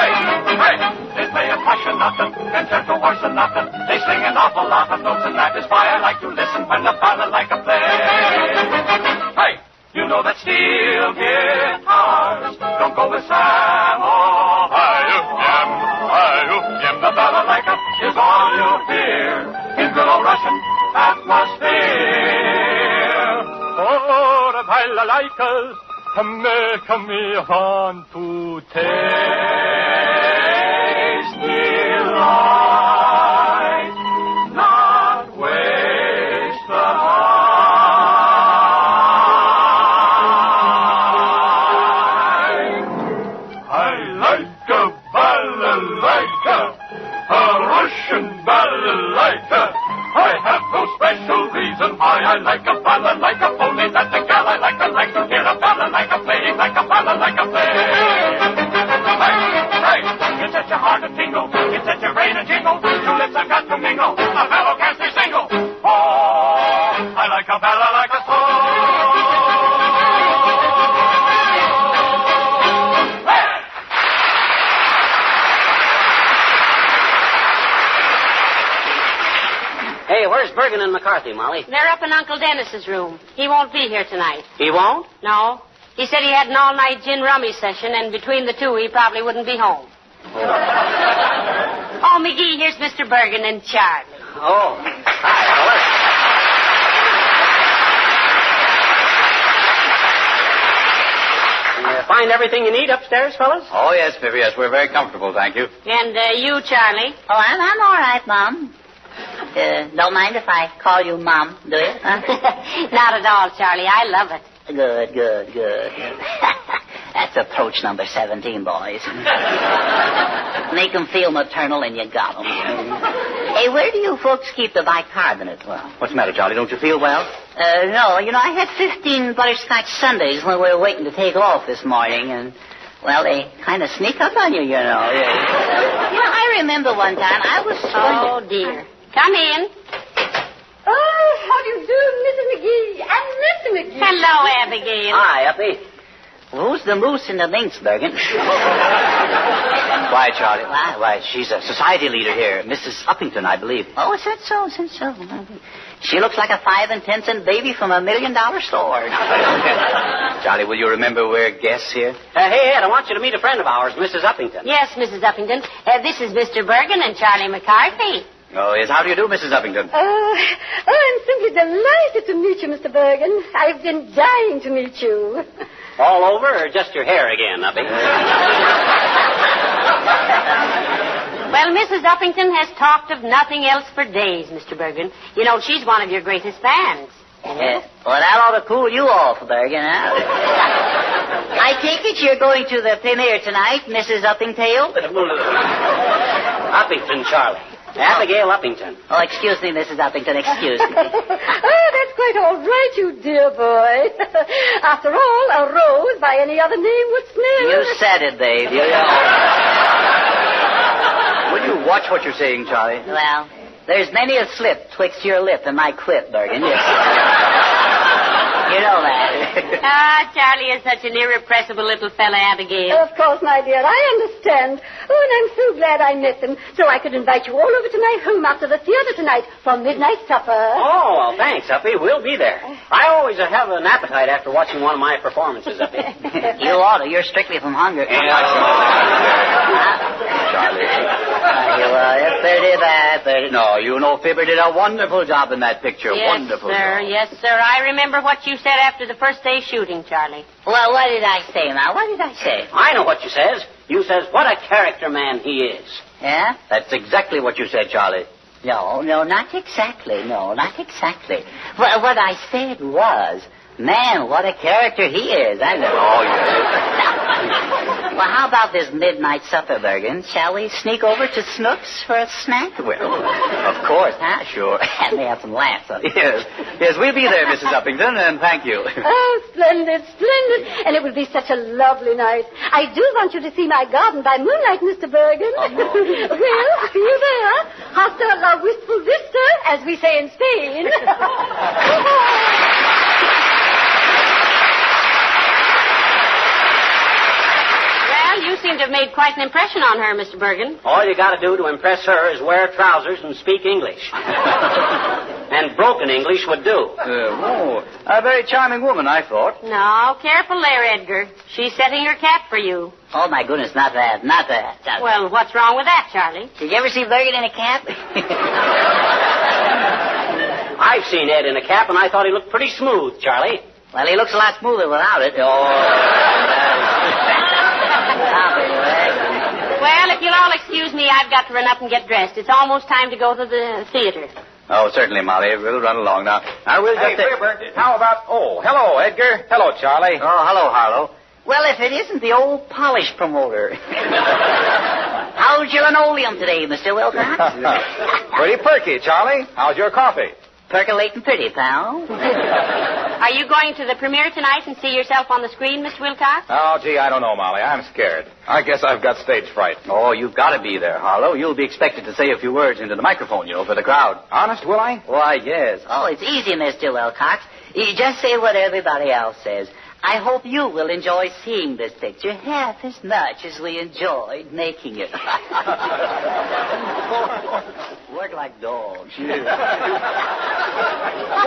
Hey, they play a passionata, concerto or sonata, they sing an awful lot of notes, and that is why I like to listen when the balalaika play. Hey! You know that steel guitars don't go with Sam. Oh, hi-yo-yam. The balalaika is all you hear in good old Russian atmosphere. Oh, the balalaikas make me want to taste delight, not waste the time. I have no special reason why I like a balalaika, only that the gal I like to hear a balalaika playing like a balalaika play. Hey, it sets your heart to tingle, it sets your brain to jingle, two lips have got to mingle, a fellow can't stay single. Oh, I like a balalaika so. Hey, where's Bergen and McCarthy, Molly? They're up in Uncle Dennis's room. He won't be here tonight. He won't? No. He said he had an all-night gin rummy session, and between the two, he probably wouldn't be home. Oh, McGee, here's Mr. Bergen and Charlie. Oh, hi, fellas. Find everything you need upstairs, fellas? Oh, yes, Biffy, yes. We're very comfortable, thank you. And you, Charlie? Oh, I'm all right, Mom. Don't mind if I call you Mom, do you? Not at all, Charlie. I love it. Good. That's approach number 17, boys. Make them feel maternal and you got them. Hey, where do you folks keep the bicarbonate? Well, What's the matter, Charlie? Don't you feel well? No, I had 15 butterscotch sundaes when we were waiting to take off this morning, and, well, they kind of sneak up on you, I remember one time I was... Oh, dear. Come in. Oh, how do you do, Mrs. McGee and Mr. McGee? Hello, Abigail. Hi, Uppy. Who's the moose in the minx, Bergen? Why, Charlie? Why, she's a society leader here. Mrs. Uppington, I believe. Oh, is that so? She looks like a 5 and 10 cent baby from $1 million store. Charlie, will you remember we're guests here? Hey, Ed, I want you to meet a friend of ours, Mrs. Uppington. Yes, Mrs. Uppington. This is Mr. Bergen and Charlie McCarthy. Oh, yes. How do you do, Mrs. Uppington? I'm simply delighted to meet you, Mr. Bergen. I've been dying to meet you. All over or just your hair again, Uppy? Well, Mrs. Uppington has talked of nothing else for days, Mr. Bergen. She's one of your greatest fans. Well, that ought to cool you off, Bergen, huh? I take it you're going to the premiere tonight, Mrs. Uppingtail? Uppington, Charlie. Abigail Uppington. Oh, excuse me, Mrs. Uppington, excuse me. Oh, that's quite all right, you dear boy. After all, a rose by any other name would smell. You said it, babe. Will you watch what you're saying, Charlie? Well, there's many a slip twixt your lip and my quip, Bergen. You know that. Charlie is such an irrepressible little fella, Abigail. Of course, my dear, I understand. Oh, and I'm so glad I met them, so I could invite you all over to my home after the theater tonight for midnight supper. Oh, well, thanks, Uppy. We'll be there. I always have an appetite after watching one of my performances, Uppy. You ought to. You're strictly from hunger. Charlie. It's 35. No, Fibber did a wonderful job in that picture. Yes, Wonderful sir. job. Yes, sir. I remember what you said after the first day shooting, Charlie. Well, what did I say now? What did I say? I know what you says. You says, what a character man he is. Yeah? That's exactly what you said, Charlie. No, not exactly. No, not exactly. Well, what I said was, man, what a character he is. I know. Oh, yes. Well, how about this midnight supper, Bergen? Shall we sneak over to Snooks for a snack? Well, of course. Sure. And they have some laughs. Huh? Yes, we'll be there, Mrs. Uppington, and thank you. Oh, splendid. And it will be such a lovely night. I do want you to see my garden by moonlight, Mr. Bergen. Oh, no. Well, see you there. Hasta la wistful vista, as we say in Spain. You seem to have made quite an impression on her, Mr. Bergen. All you got to do to impress her is wear trousers and speak English. And broken English would do. A very charming woman, I thought. No, careful there, Edgar. She's setting her cap for you. Oh, my goodness, not that. Well, what's wrong with that, Charlie? Did you ever see Bergen in a cap? I've seen Ed in a cap, and I thought he looked pretty smooth, Charlie. Well, he looks a lot smoother without it. Well, if you'll all excuse me, I've got to run up and get dressed. It's almost time to go to the theater. Oh, certainly, Molly. We'll run along now. I will just... Hey, Fibber, how about... Oh, hello, Edgar. Hello, Charlie. Oh, hello, Harlow. Well, if it isn't the old polish promoter. How's your linoleum today, Mr. Wilcox? Pretty perky, Charlie. How's your coffee? Percolating pretty, pal. Are you going to the premiere tonight and see yourself on the screen, Mr. Wilcox? Oh, gee, I don't know, Molly. I'm scared. I guess I've got stage fright. Oh, you've got to be there, Harlow. You'll be expected to say a few words into the microphone, for the crowd. Honest, will I? Why, yes. Oh, it's easy, Mr. Wilcox. You just say what everybody else says. I hope you will enjoy seeing this picture half as much as we enjoyed making it. Work like dogs.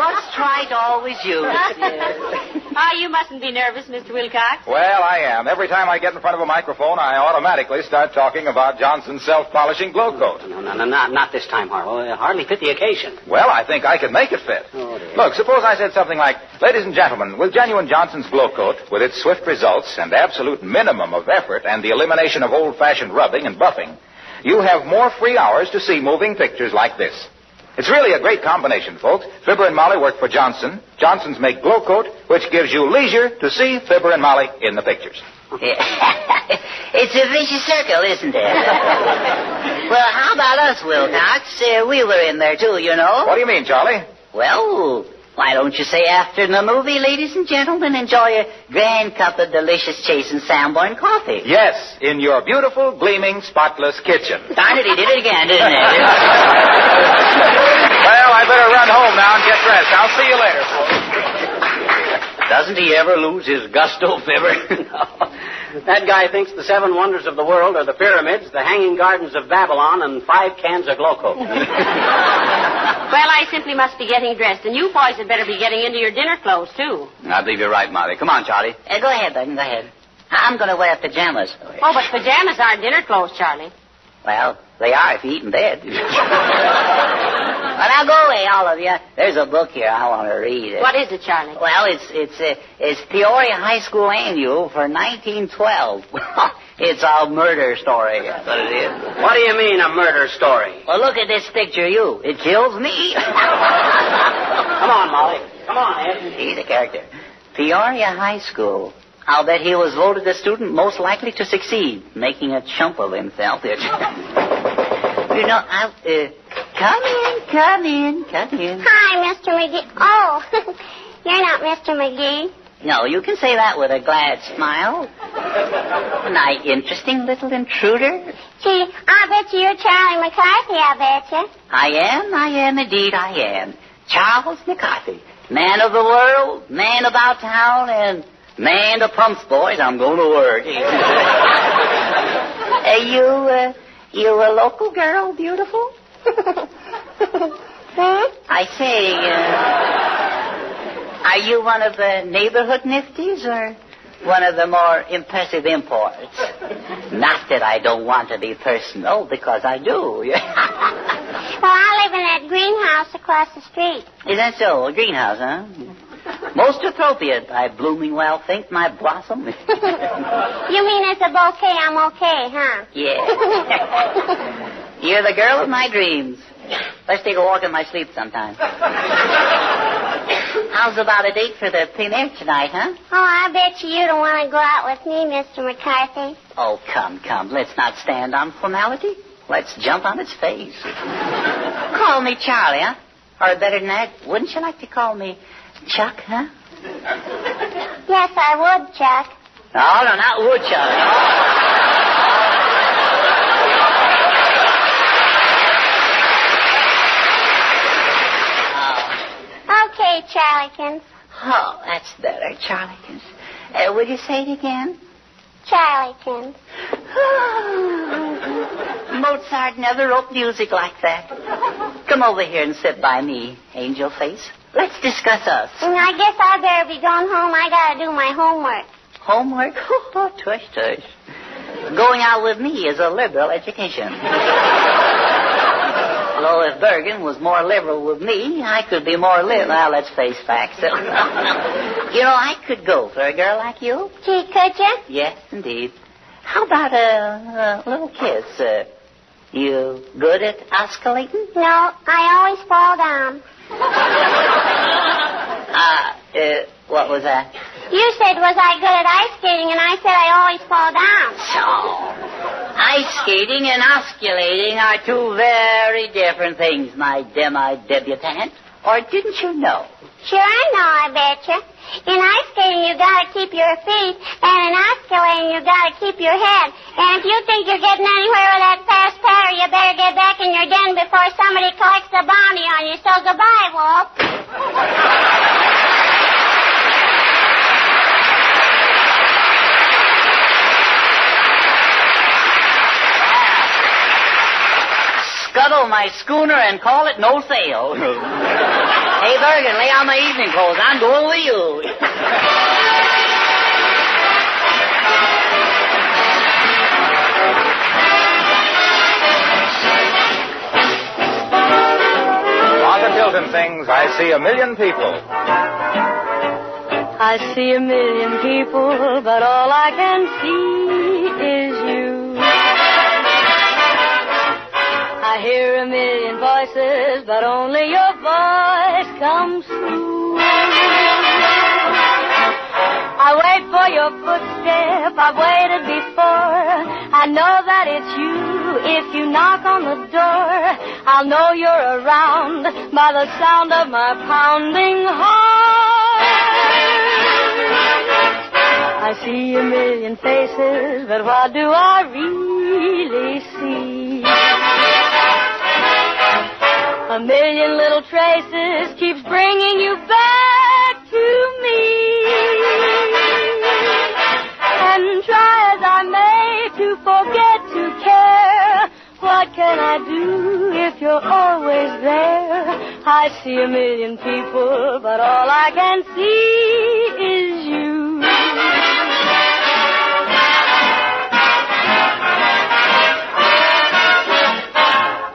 What's trite always use. Oh, you mustn't be nervous, Mr. Wilcox. Well, I am. Every time I get in front of a microphone, I automatically start talking about Johnson's self-polishing glow coat. No, not this time, Harlow. Hardly fit the occasion. Well, I think I could make it fit. Oh, dear. Look, suppose I said something like, ladies and gentlemen, with genuine Johnson's glow coat, with its swift results and absolute minimum of effort and the elimination of old-fashioned rubbing and buffing, you have more free hours to see moving pictures like this. It's really a great combination, folks. Fibber and Molly work for Johnson. Johnson's make glow coat, which gives you leisure to see Fibber and Molly in the pictures. It's a vicious circle, isn't it? Well, how about us, Wilcox? We were in there, too, you know. What do you mean, Charlie? Well, why don't you say after the movie, ladies and gentlemen, enjoy a grand cup of delicious Chase Sanborn coffee? Yes, in your beautiful, gleaming, spotless kitchen. Darn it, he did it again, didn't he? Well, I better run home now and get dressed. I'll see you later, folks. Doesn't he ever lose his gusto fibber? No. That guy thinks the 7 wonders of the world are the pyramids, the hanging gardens of Babylon, and 5 cans of Gloco. Well, I simply must be getting dressed, and you boys had better be getting into your dinner clothes, too. I believe you're right, Molly. Come on, Charlie. Go ahead, Button, go ahead. I'm going to wear pajamas. Oh, but pajamas aren't dinner clothes, Charlie. Well, they are if you eat in bed. Well, now go away, all of you. There's a book here I want to read. What is it, Charlie? Well, it's Peoria High School Annual for 1912. It's a murder story. That's what it is. What do you mean, a murder story? Well, look at this picture of you. It kills me. Come on, Molly. Come on, Ed. He's a character. Peoria High School. I'll bet he was voted the student most likely to succeed, making a chump of himself. You know, come in. Hi, Mr. McGee. Oh, you're not Mr. McGee. No, you can say that with a glad smile. Nice, interesting little intruder. Gee, I bet you're Charlie McCarthy, I bet you. I am, indeed I am. Charles McCarthy, man of the world, man about town, and man of pumps, boys. I'm going to work. You a local girl, beautiful? I say, are you one of the neighborhood nifties or one of the more impressive imports? Not that I don't want to be personal, because I do. Well, I live in that greenhouse across the street. Is that so? A greenhouse, huh? Most appropriate, I blooming well think, my blossom. You mean it's a bouquet, I'm okay, huh? Yeah. You're the girl of my dreams. Let's take a walk in my sleep sometime. How's about a date for the premiere tonight, huh? Oh, I bet you don't want to go out with me, Mr. McCarthy. Oh, come. Let's not stand on formality. Let's jump on its face. Call me Charlie, huh? Or better than that, wouldn't you like to call me Chuck, huh? Yes, I would, Chuck. No, not Woodchuck. Okay, Charliekins. Oh, that's better, Charliekins. Will you say it again? Charliekins. Mozart never wrote music like that. Come over here and sit by me, angel face. Let's discuss us. I guess I better be going home. I gotta do my homework. Homework? Oh, tush. Going out with me is a liberal education. Although if Bergen was more liberal with me, I could be more liberal. Well, let's face facts. You know, I could go for a girl like you. Gee, could you? Yes, indeed. How about a little kiss? You good at oscillating? No, I always fall down. What was that? You said, was I good at ice skating, and I said I always fall down. So, ice skating and osculating are two very different things, my demi-debutante. Or didn't you know? Sure I know, I betcha. In ice skating, you gotta keep your feet, and in osculating, you gotta keep your head. And if you think you're getting anywhere with that fast patter, you better get back in your den before somebody collects the bounty on you. So goodbye, Wolf. Scuttle my schooner and call it no sail. Hey, Bergen, lay on my evening clothes. I'm going with you. On the Tilton Things, I see a million people. I see a million people, but all I can see is you. I hear a million voices, but only your voice comes through. I wait for your footstep, I've waited before. I know that it's you. If you knock on the door, I'll know you're around by the sound of my pounding heart. I see a million faces, but what do I really see? A million little traces keeps bringing you back to me. And try as I may to forget to care, what can I do if you're always there? I see a million people, but all I can see is you.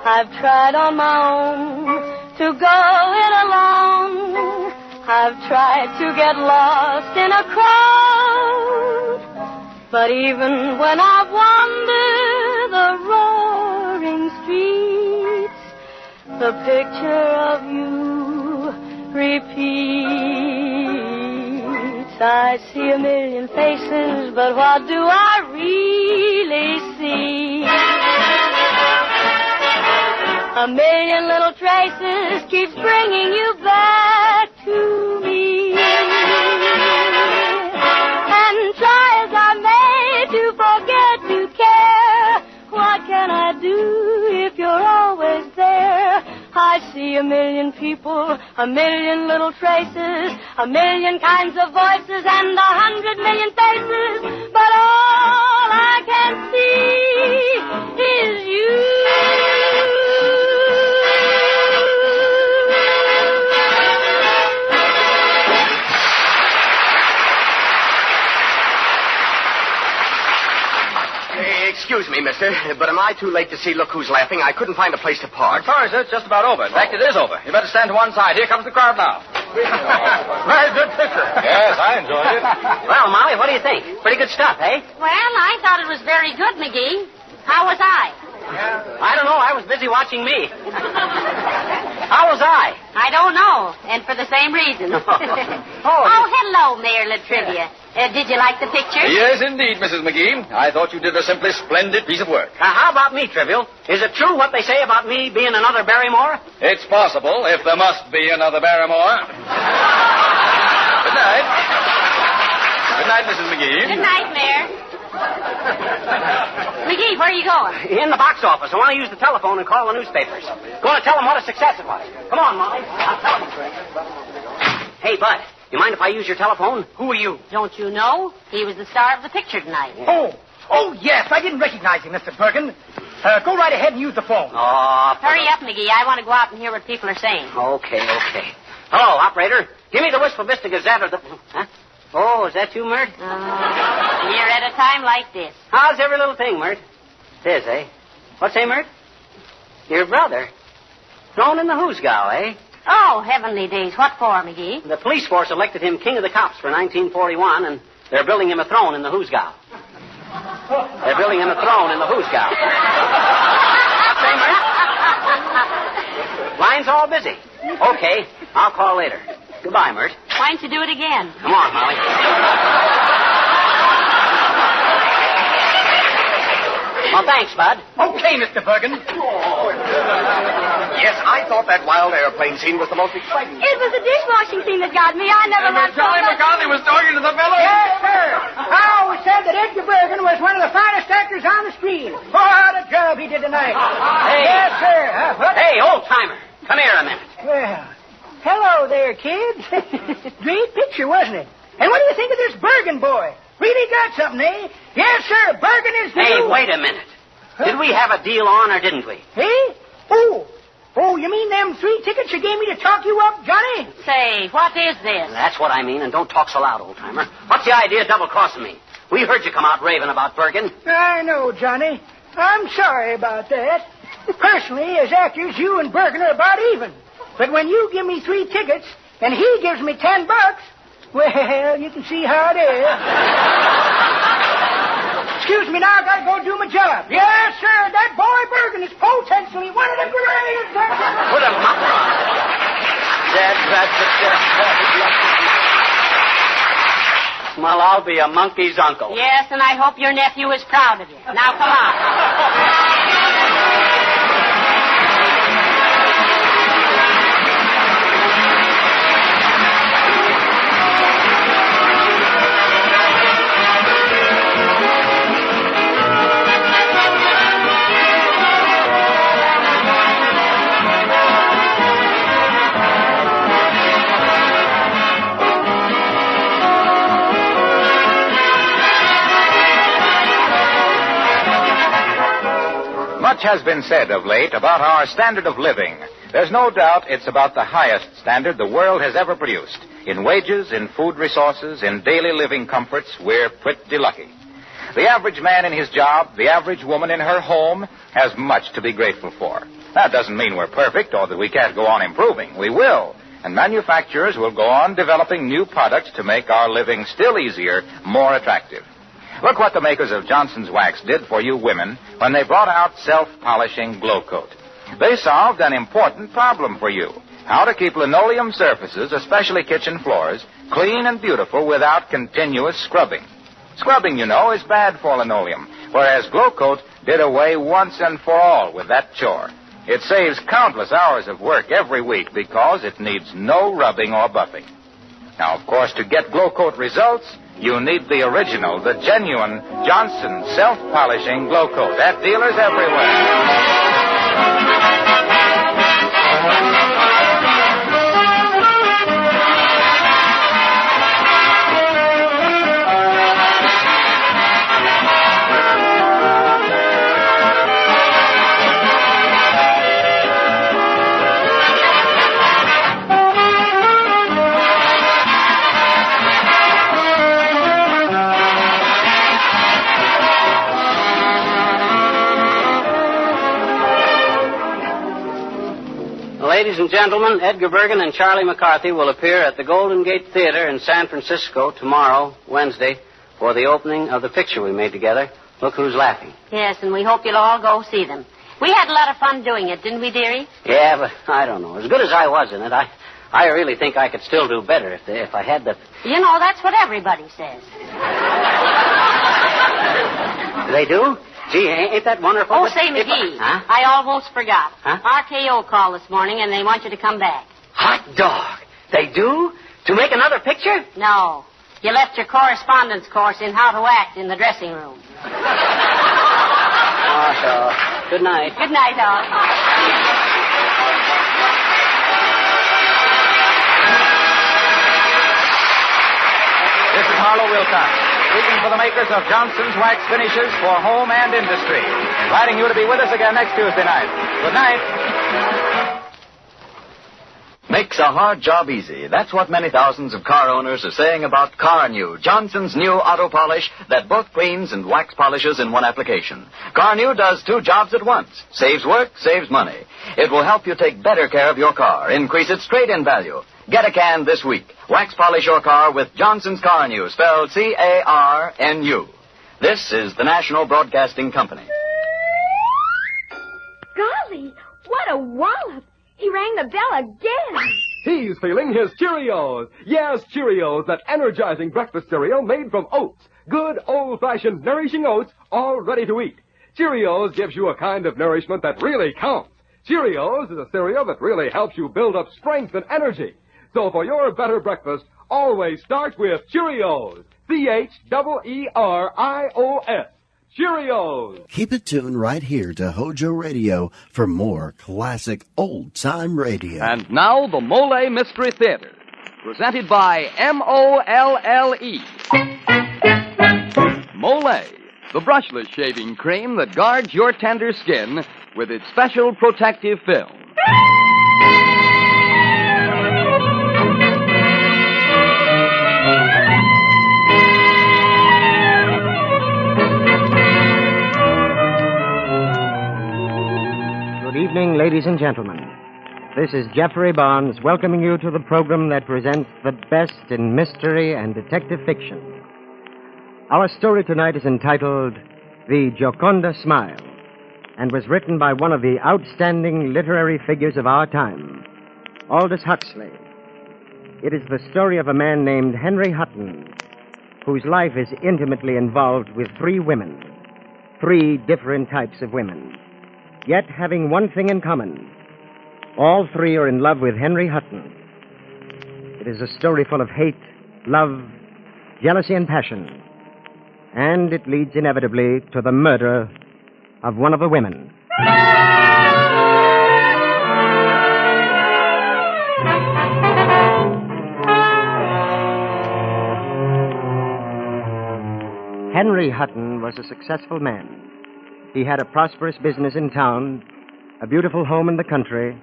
I've tried on my own to go it alone. I've tried to get lost in a crowd. But even when I wander the roaring streets, the picture of you repeats. I see a million faces, but what do I really see? A million little traces keeps bringing you back to me. And try as I may to forget to care, what can I do if you're always there? I see a million people, a million little traces, a million kinds of voices and 100 million faces, but all I can see is you. Excuse me, mister, but am I too late to see Look Who's Laughing? I couldn't find a place to park. I'm sorry, sir. It's just about over. In fact, it is over. You better stand to one side. Here comes the crowd now. Very good picture. Yes, I enjoyed it. Well, Molly, what do you think? Pretty good stuff, eh? Well, I thought it was very good, McGee. How was I? I don't know. I was busy watching me. How was I? I don't know, and for the same reason. Oh, hello, Mayor Latrivia. Did you like the picture? Yes, indeed, Mrs. McGee. I thought you did a simply splendid piece of work. How about me, Trivial? Is it true what they say about me being another Barrymore? It's possible, if there must be another Barrymore. Good night. Good night, Mrs. McGee. Good night, Mayor. McGee, where are you going? In the box office. I want to use the telephone and call the newspapers. Going to tell them what a success it was. Come on, Molly. I'll tell them. Hey, Bud, you mind if I use your telephone? Who are you? Don't you know? He was the star of the picture tonight. Oh, yes. I didn't recognize him, Mr. Bergen. Go right ahead and use the phone. Oh, hurry up, McGee. I want to go out and hear what people are saying. Okay. Hello, operator. Give me the Wistful Vista Gazette or the... Huh? Oh, is that you, Mert? You're at a time like this. How's every little thing, Mert? It is, eh? What's say, Mert? Your brother. Thrown in the hoosgow, eh? Oh, heavenly days. What for, McGee? The police force elected him king of the cops for 1941, and they're building him a throne in the hoosgow. They're building him a throne in the hoosgow. Say, Mert? Line's all busy. Okay, I'll call later. Goodbye, Mert. Why don't you do it again? Come on, Molly. Well, thanks, Bud. Okay, Mr. Bergen. Yes, I thought that wild airplane scene was the most exciting. It was the dishwashing scene that got me. I never liked Charlie McCarthy was talking to the fellow. Yes, sir. I always said that Edgar Bergen was one of the finest actors on the screen. What a job he did tonight. Hey. Yes, sir. Hey, old-timer. Come here a minute. Well, hello there, kids. Great picture, wasn't it? And what do you think of this Bergen boy? Really got something, eh? Yes, sir. Bergen is the Hey, new... wait a minute. Did we have a deal on or didn't we? Hey? Oh, you mean them 3 tickets you gave me to talk you up, Johnny? Say, what is this? That's what I mean, and don't talk so loud, old-timer. What's the idea of double-crossing me? We heard you come out raving about Bergen. I know, Johnny. I'm sorry about that. Personally, as actors, you and Bergen are about even. But when you give me 3 tickets and he gives me $10, well, you can see how it is. Excuse me now, I gotta go do my job. Yes, sir, that boy Bergen is potentially one of the greatest actors. Put him up. Well, I'll be a monkey's uncle. Yes, and I hope your nephew is proud of you. Now, come on. Much has been said of late about our standard of living. There's no doubt it's about the highest standard the world has ever produced. In wages, in food resources, in daily living comforts, we're pretty lucky. The average man in his job, the average woman in her home, has much to be grateful for. That doesn't mean we're perfect or that we can't go on improving. We will. And manufacturers will go on developing new products to make our living still easier, more attractive. Look what the makers of Johnson's Wax did for you women when they brought out self-polishing Glow Coat. They solved an important problem for you: how to keep linoleum surfaces, especially kitchen floors, clean and beautiful without continuous scrubbing. Scrubbing, you know, is bad for linoleum, whereas Glow Coat did away once and for all with that chore. It saves countless hours of work every week because it needs no rubbing or buffing. Now, of course, to get Glow Coat results, you need the original, the genuine Johnson self-polishing Glow Coat at dealers everywhere. Ladies and gentlemen, Edgar Bergen and Charlie McCarthy will appear at the Golden Gate Theater in San Francisco tomorrow, Wednesday, for the opening of the picture we made together, Look Who's Laughing. Yes, and we hope you'll all go see them. We had a lot of fun doing it, didn't we, dearie? Yeah, but I don't know. As good as I was in it, I really think I could still do better if I had the... You know, that's what everybody says. They do? Gee, ain't that wonderful? Oh, say, McGee, I almost forgot. RKO called this morning, and they want you to come back. Hot dog. They do? To make another picture? No. You left your correspondence course in how to act in the dressing room. Oh, so, good night. Good night, all. This is Harlow Wilcox, speaking for the makers of Johnson's Wax Finishes for home and industry. Inviting you to be with us again next Tuesday night. Good night. Makes a hard job easy. That's what many thousands of car owners are saying about Car New, Johnson's new auto polish that both cleans and wax polishes in one application. Car New does two jobs at once. Saves work, saves money. It will help you take better care of your car, increase its trade-in value. Get a can this week. Wax polish your car with Johnson's Car New, spelled C-A-R-N-U. This is the National Broadcasting Company. Golly, what a wallop. He rang the bell again. He's feeling his Cheerios. Yes, Cheerios, that energizing breakfast cereal made from oats. Good, old-fashioned, nourishing oats, all ready to eat. Cheerios gives you a kind of nourishment that really counts. Cheerios is a cereal that really helps you build up strength and energy. So for your better breakfast, always start with Cheerios. C-H-E-E-R-I-O-S. Cheerios. Keep it tuned right here to HOJO Radio for more classic old-time radio. And now, the Mole Mystery Theater, presented by M-O-L-L-E. Mole, the brushless shaving cream that guards your tender skin with its special protective film. Good evening, ladies and gentlemen. This is Jeffrey Barnes welcoming you to the program that presents the best in mystery and detective fiction. Our story tonight is entitled The Gioconda Smile and was written by one of the outstanding literary figures of our time, Aldous Huxley. It is the story of a man named Henry Hutton whose life is intimately involved with 3 women. 3 different types of women, yet having one thing in common. All 3 are in love with Henry Hutton. It is a story full of hate, love, jealousy, and passion. And it leads inevitably to the murder of one of the women. Henry Hutton was a successful man. He had a prosperous business in town, a beautiful home in the country,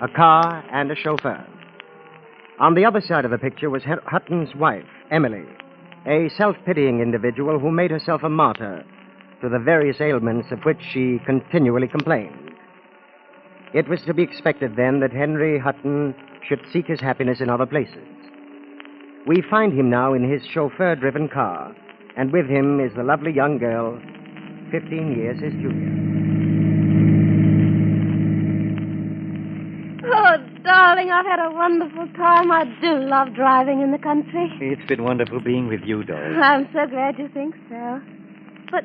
a car, and a chauffeur. On the other side of the picture was Hutton's wife, Emily, a self-pitying individual who made herself a martyr to the various ailments of which she continually complained. It was to be expected, then, that Henry Hutton should seek his happiness in other places. We find him now in his chauffeur-driven car, and with him is the lovely young girl, 15 years his junior. Oh, darling, I've had a wonderful time. I do love driving in the country. It's been wonderful being with you, darling. I'm so glad you think so. But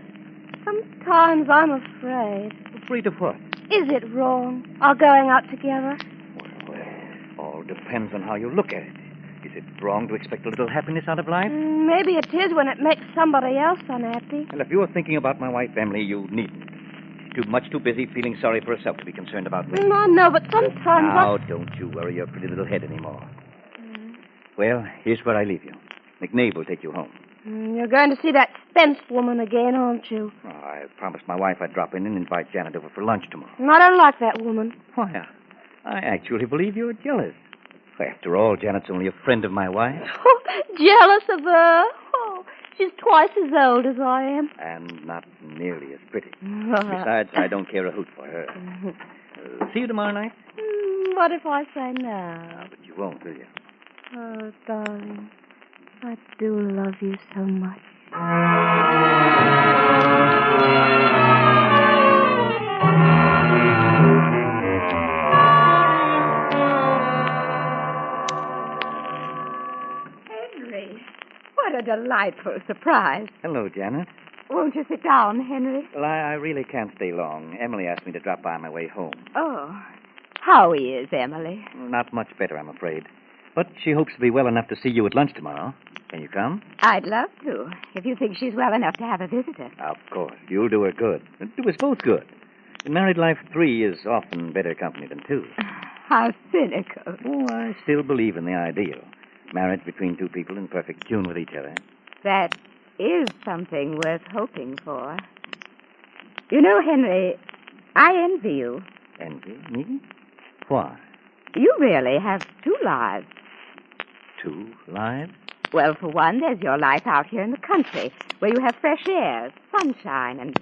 sometimes I'm afraid. Afraid of what? Is it wrong, our going out together? Well, all depends on how you look at it. Is it wrong to expect a little happiness out of life? Maybe it is when it makes somebody else unhappy. Well, if you're thinking about my wife, Emily, you needn't. She's too busy feeling sorry for herself to be concerned about me. I know, but sometimes Now, don't you worry your pretty little head anymore. Well, here's where I leave you. McNabe will take you home. You're going to see that Spence woman again, aren't you? Oh, I promised my wife I'd drop in and invite Janet over for lunch tomorrow. I don't like that woman. Why, I actually believe you're jealous. After all, Janet's only a friend of my wife. Oh, jealous of her? Oh, she's twice as old as I am. And not nearly as pretty. Besides, I don't care a hoot for her. See you tomorrow night? What if I say no? No, but you won't, will you? Oh, darling, I do love you so much. What a delightful surprise. Hello, Janet. Won't you sit down, Henry? Well, I really can't stay long. Emily asked me to drop by on my way home. Oh, how is Emily? Not much better, I'm afraid. But she hopes to be well enough to see you at lunch tomorrow. Can you come? I'd love to, if you think she's well enough to have a visitor. Of course. You'll do her good. Do us both good. In married life, 3 is often better company than 2. How cynical. Oh, I still believe in the ideal. Marriage between 2 people in perfect tune with each other. That is something worth hoping for. You know, Henry, I envy you. Envy? Me? Why? You really have 2 lives. 2 lives? Well, for one, there's your life out here in the country, where you have fresh air, sunshine, and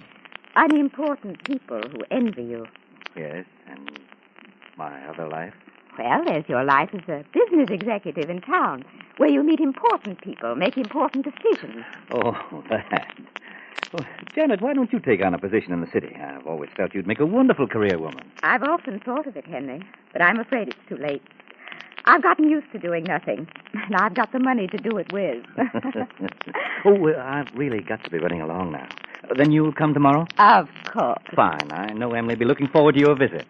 unimportant people who envy you. Yes, and my other life? Well, there's your life as a business executive in town, where you meet important people, make important decisions. Oh, that. Well, Janet, why don't you take on a position in the city? I've always felt you'd make a wonderful career woman. I've often thought of it, Henry, but I'm afraid it's too late. I've gotten used to doing nothing, and I've got the money to do it with. Oh, well, I've really got to be running along now. Then you'll come tomorrow? Of course. Fine. I know Emily'll be looking forward to your visit.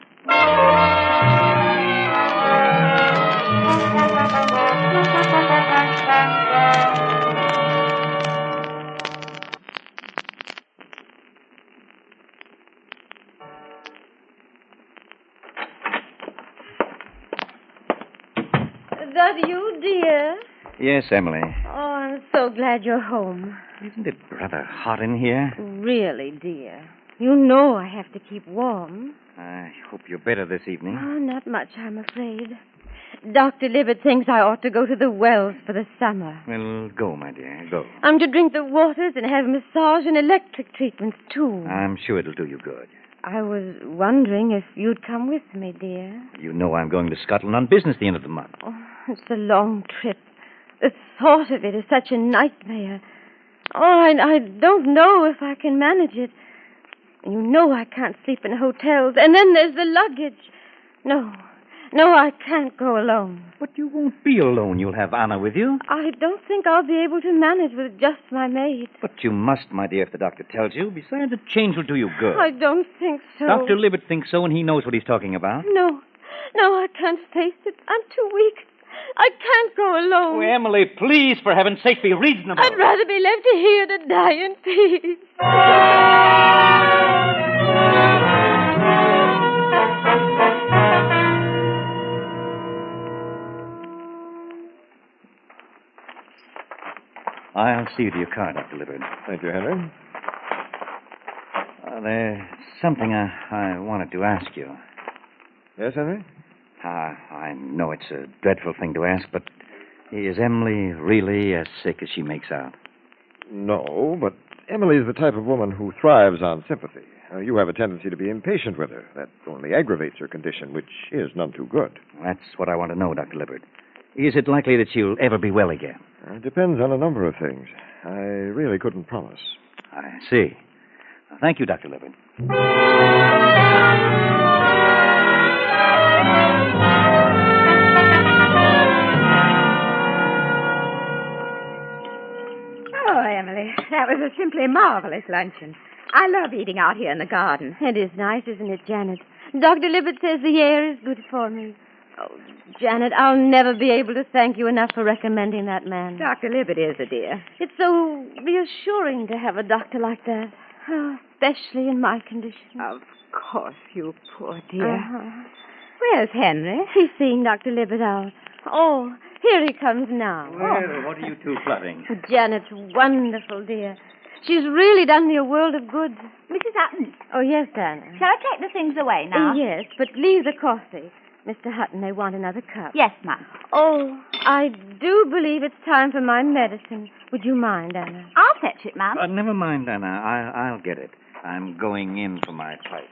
That you, dear? Yes, Emily. Oh, I'm so glad you're home. Isn't it rather hot in here? Really, dear. You know I have to keep warm. I hope you're better this evening. Oh, not much, I'm afraid. Dr. Libbert thinks I ought to go to the wells for the summer. Well, go, my dear, go. I'm to drink the waters and have massage and electric treatments, too. I'm sure it'll do you good. I was wondering if you'd come with me, dear. You know I'm going to Scotland on business the end of the month. Oh, it's a long trip. The thought of it is such a nightmare. Oh, I don't know if I can manage it. You know I can't sleep in hotels. And then there's the luggage. No, No, I can't go alone. But you won't be alone. You'll have Anna with you. I don't think I'll be able to manage with just my maid. But you must, my dear, if the doctor tells you. Besides, the change will do you good. I don't think so. Dr. Libet thinks so, and he knows what he's talking about. No, I can't face it. I'm too weak. I can't go alone. Oh, Emily, please, for heaven's sake, be reasonable. I'd rather be left here to die in peace. I'll see you to your car, Dr. Libet. Thank you, Henry. There's something I wanted to ask you. Yes, Henry? I know it's a dreadful thing to ask, but is Emily really as sick as she makes out? No, but Emily is the type of woman who thrives on sympathy. You have a tendency to be impatient with her. That only aggravates her condition, which is none too good. That's what I want to know, Dr. Libet. Is it likely that she'll ever be well again? It depends on a number of things. I really couldn't promise. I see. Thank you, Dr. Libet. Oh, Emily, that was a simply marvelous luncheon. I love eating out here in the garden. It is nice, isn't it, Janet? Dr. Libet says the air is good for me. Oh, Janet, I'll never be able to thank you enough for recommending that man. Dr. Libet is a dear. It's so reassuring to have a doctor like that. Oh, especially in my condition. Of course, you poor dear. Uh-huh. Where's Henry? He's seeing Dr. Libet out. Oh, here he comes now. Well, what are you two fluttering? Oh, Janet's wonderful, dear. She's really done me a world of good. Mrs. Hutton. Oh, yes, Anna. Shall I take the things away now? Yes, but leave the coffee. Mr. Hutton, they want another cup. Yes, ma'am. Oh, I do believe it's time for my medicine. Would you mind, Anna? I'll fetch it, ma'am. Never mind, Anna. I'll get it. I'm going in for my pipe.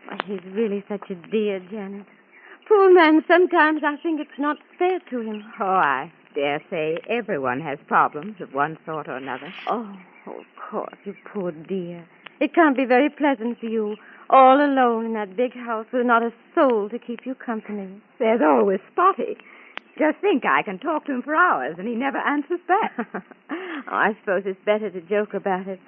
Why, he's really such a dear, Janet. Poor man, sometimes I think it's not fair to him. Oh, I dare say everyone has problems of one sort or another. Oh, of course, you poor dear. It can't be very pleasant for you, all alone in that big house with not a soul to keep you company. There's always Spotty. Just think, I can talk to him for hours, and he never answers back. I suppose it's better to joke about it.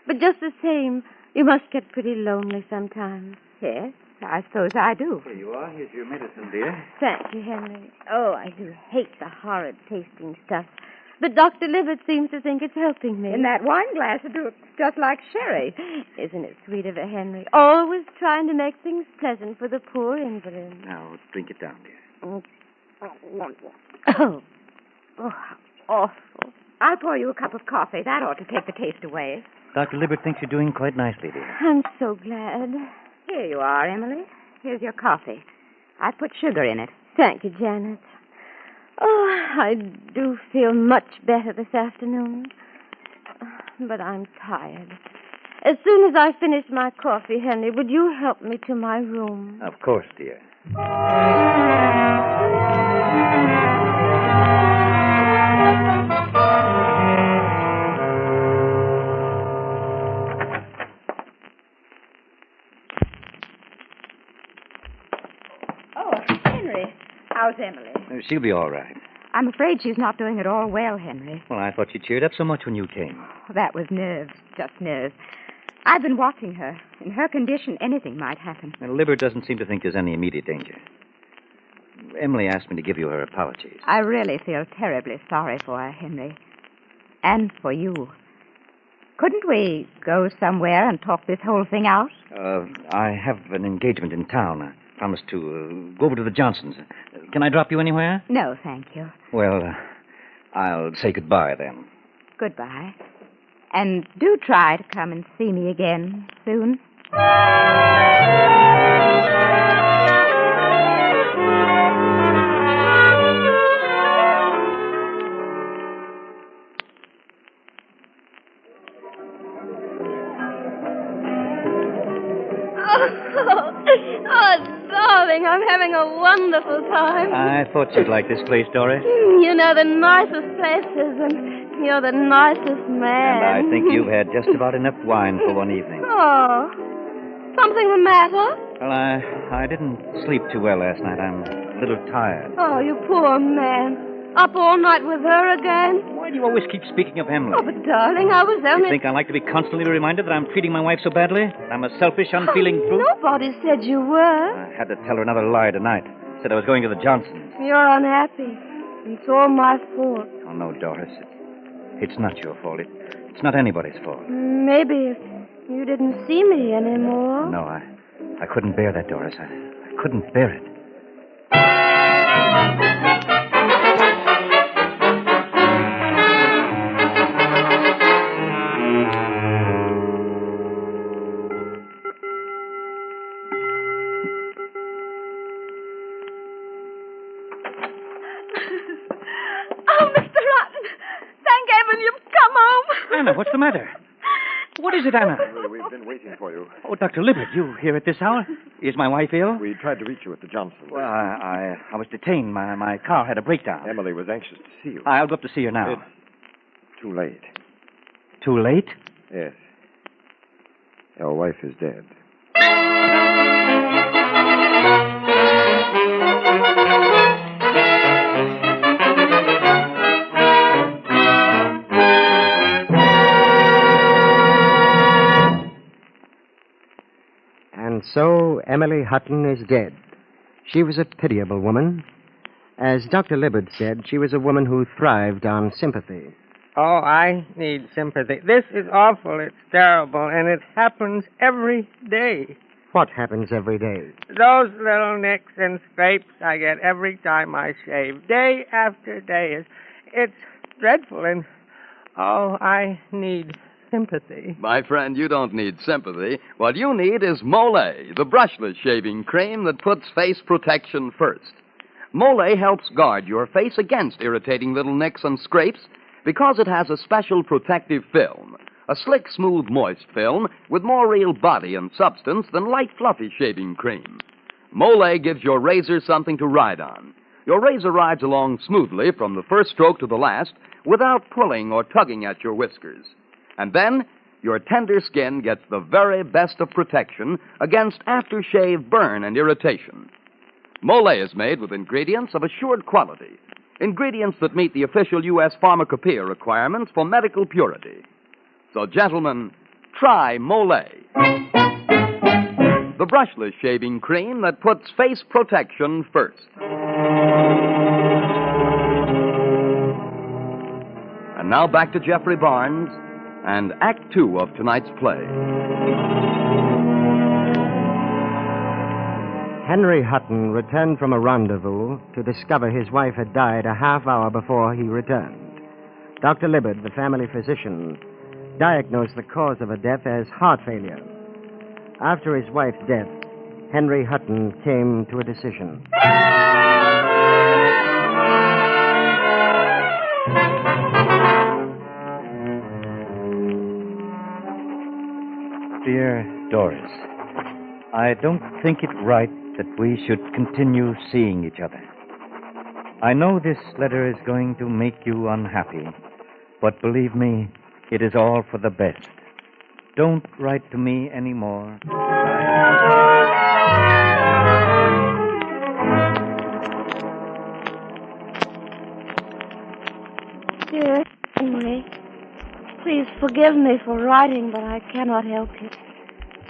But just the same, you must get pretty lonely sometimes. Yes, I suppose I do. Here you are. Here's your medicine, dear. Thank you, Henry. Oh, I do hate the horrid tasting stuff. But Dr. Libet seems to think it's helping me. In that wine glass, it looks just like sherry. Isn't it sweet of her, Henry? Always trying to make things pleasant for the poor invalid. Now, drink it down, dear. Oh, how awful. I'll pour you a cup of coffee. That ought to take the taste away. Dr. Libet thinks you're doing quite nicely, dear. I'm so glad. Here you are, Emily. Here's your coffee. I put sugar in it. Thank you, Janet. Oh, I do feel much better this afternoon. But I'm tired. As soon as I finish my coffee, Henry, would you help me to my room? Of course, dear. Oh, Henry. How's Emily? She'll be all right. I'm afraid she's not doing at all well, Henry. Well, I thought she cheered up so much when you came. That was nerves, just nerves. I've been watching her. In her condition, anything might happen. Well, Libet doesn't seem to think there's any immediate danger. Emily asked me to give you her apologies. I really feel terribly sorry for her, Henry. And for you. Couldn't we go somewhere and talk this whole thing out? I have an engagement in town. I promised to go over to the Johnsons. Can I drop you anywhere? No, thank you. Well, I'll say goodbye then. Goodbye. And do try to come and see me again soon. Oh, darling, I'm having a wonderful time. I thought you'd like this place, Doris. You know, the nicest places, and you're the nicest man. And I think you've had just about enough wine for one evening. Oh, something the matter? Well, I didn't sleep too well last night. I'm a little tired. Oh, you poor man. Up all night with her again? Why do you always keep speaking of Emily? Oh, but darling, I was You only... think I like to be constantly reminded that I'm treating my wife so badly? I'm a selfish, unfeeling brute? Nobody said you were. I had to tell her another lie tonight. Said I was going to the Johnsons. You're unhappy. It's all my fault. Oh, no, Doris. It's not your fault. It's not anybody's fault. Maybe if you didn't see me anymore. No, I couldn't bear that, Doris. I couldn't bear it. Anna, what's the matter? What is it, Anna? We've been waiting for you. Oh, Dr. Libbert, you here at this hour? Is my wife ill? We tried to reach you at the Johnsons. Well, I was detained. My car had a breakdown. Emily was anxious to see you. I'll go up to see her now. It's too late. Too late? Yes. Your wife is dead. And so Emily Hutton is dead. She was a pitiable woman. As Dr. Libbert said, she was a woman who thrived on sympathy. Oh, I need sympathy. This is awful. It's terrible, and it happens every day. What happens every day? Those little nicks and scrapes I get every time I shave, day after day. It's dreadful, and oh, I need sympathy. My friend, you don't need sympathy. What you need is Mole, the brushless shaving cream that puts face protection first. Mole helps guard your face against irritating little nicks and scrapes because it has a special protective film, a slick, smooth, moist film with more real body and substance than light, fluffy shaving cream. Mole gives your razor something to ride on. Your razor rides along smoothly from the first stroke to the last without pulling or tugging at your whiskers. And then, your tender skin gets the very best of protection against aftershave burn and irritation. Mole is made with ingredients of assured quality, ingredients that meet the official U.S. pharmacopoeia requirements for medical purity. So, gentlemen, try Mole, the brushless shaving cream that puts face protection first. And now back to Jeffrey Barnes and Act 2 of tonight's play. Henry Hutton returned from a rendezvous to discover his wife had died a half hour before he returned. Dr. Libbert, the family physician, diagnosed the cause of her death as heart failure. After his wife's death, Henry Hutton came to a decision. Dear Doris, I don't think it right that we should continue seeing each other. I know this letter is going to make you unhappy, but believe me, it is all for the best. Don't write to me anymore. Dear Henry, please forgive me for writing, but I cannot help it.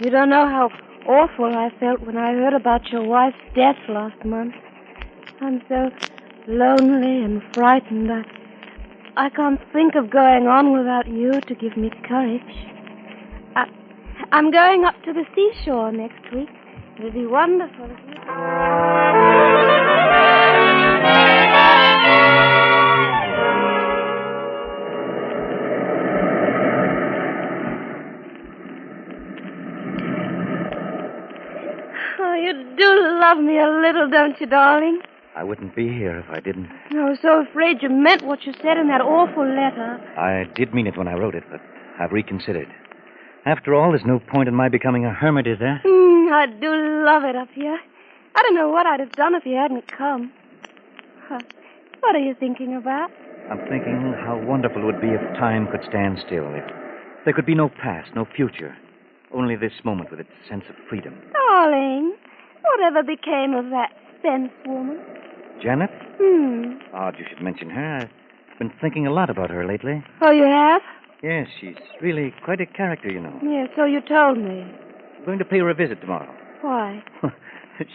You don't know how awful I felt when I heard about your wife's death last month. I'm so lonely and frightened. I can't think of going on without you to give me courage. I'm going up to the seashore next week. It'll be wonderful. Oh, you do love me a little, don't you, darling? I wouldn't be here if I didn't. I was so afraid you meant what you said in that awful letter. I did mean it when I wrote it, but I've reconsidered. After all, there's no point in my becoming a hermit, is there? I do love it up here. I don't know what I'd have done if you hadn't come. What are you thinking about? I'm thinking how wonderful it would be if time could stand still. If there could be no past, no future. Only this moment with its sense of freedom. Darling, whatever became of that Spence woman? Janet? Hmm. Odd you should mention her. I've been thinking a lot about her lately. Oh, you have? Yes, she's really quite a character, you know. Yes, so you told me. I'm going to pay her a visit tomorrow. Why?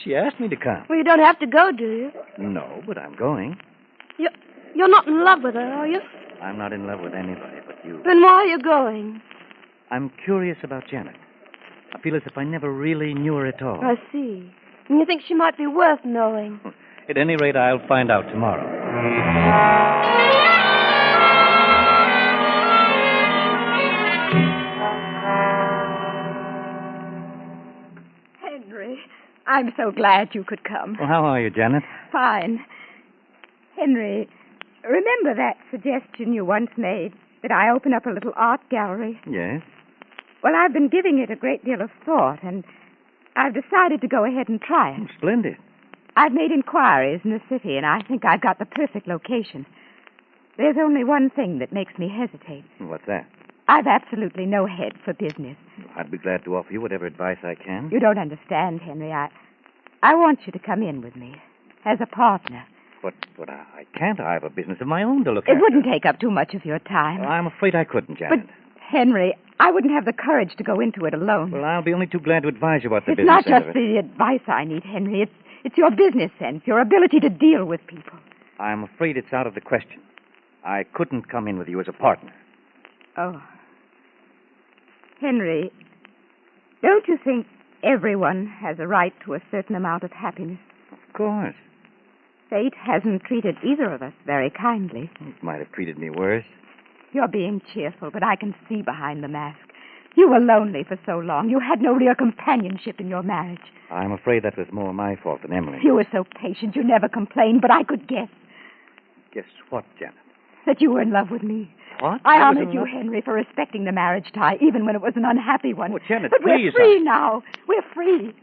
She asked me to come. Well, you don't have to go, do you? No, but I'm going. You're not in love with her, are you? I'm not in love with anybody but you. Then why are you going? I'm curious about Janet. I feel as if I never really knew her at all. I see. And you think she might be worth knowing? At any rate, I'll find out tomorrow. Henry, I'm so glad you could come. Well, how are you, Janet? Fine. Henry, remember that suggestion you once made that I open up a little art gallery? Yes? Well, I've been giving it a great deal of thought, and I've decided to go ahead and try it. Splendid. I've made inquiries in the city, and I think I've got the perfect location. There's only one thing that makes me hesitate. What's that? I've absolutely no head for business. I'd be glad to offer you whatever advice I can. You don't understand, Henry. I want you to come in with me as a partner. But I can't. I have a business of my own to look after. It wouldn't take up too much of your time. I'm afraid I couldn't, Janet. But, Henry, I wouldn't have the courage to go into it alone. Well, I'll be only too glad to advise you about the It's business not end just of it. the advice I need, Henry. It's your business sense, your ability to deal with people. I'm afraid it's out of the question. I couldn't come in with you as a partner. Oh. Henry, don't you think everyone has a right to a certain amount of happiness? Of course. Fate hasn't treated either of us very kindly. It might have treated me worse. You're being cheerful, but I can see behind the mask. You were lonely for so long. You had no real companionship in your marriage. I'm afraid that was more my fault than Emily's. You were so patient. You never complained, but I could guess. Guess what, Janet? That you were in love with me. What? I was honored in you, love- Henry, for respecting the marriage tie, even when it was an unhappy one. Oh, Janet, but please. we're free now. We're free.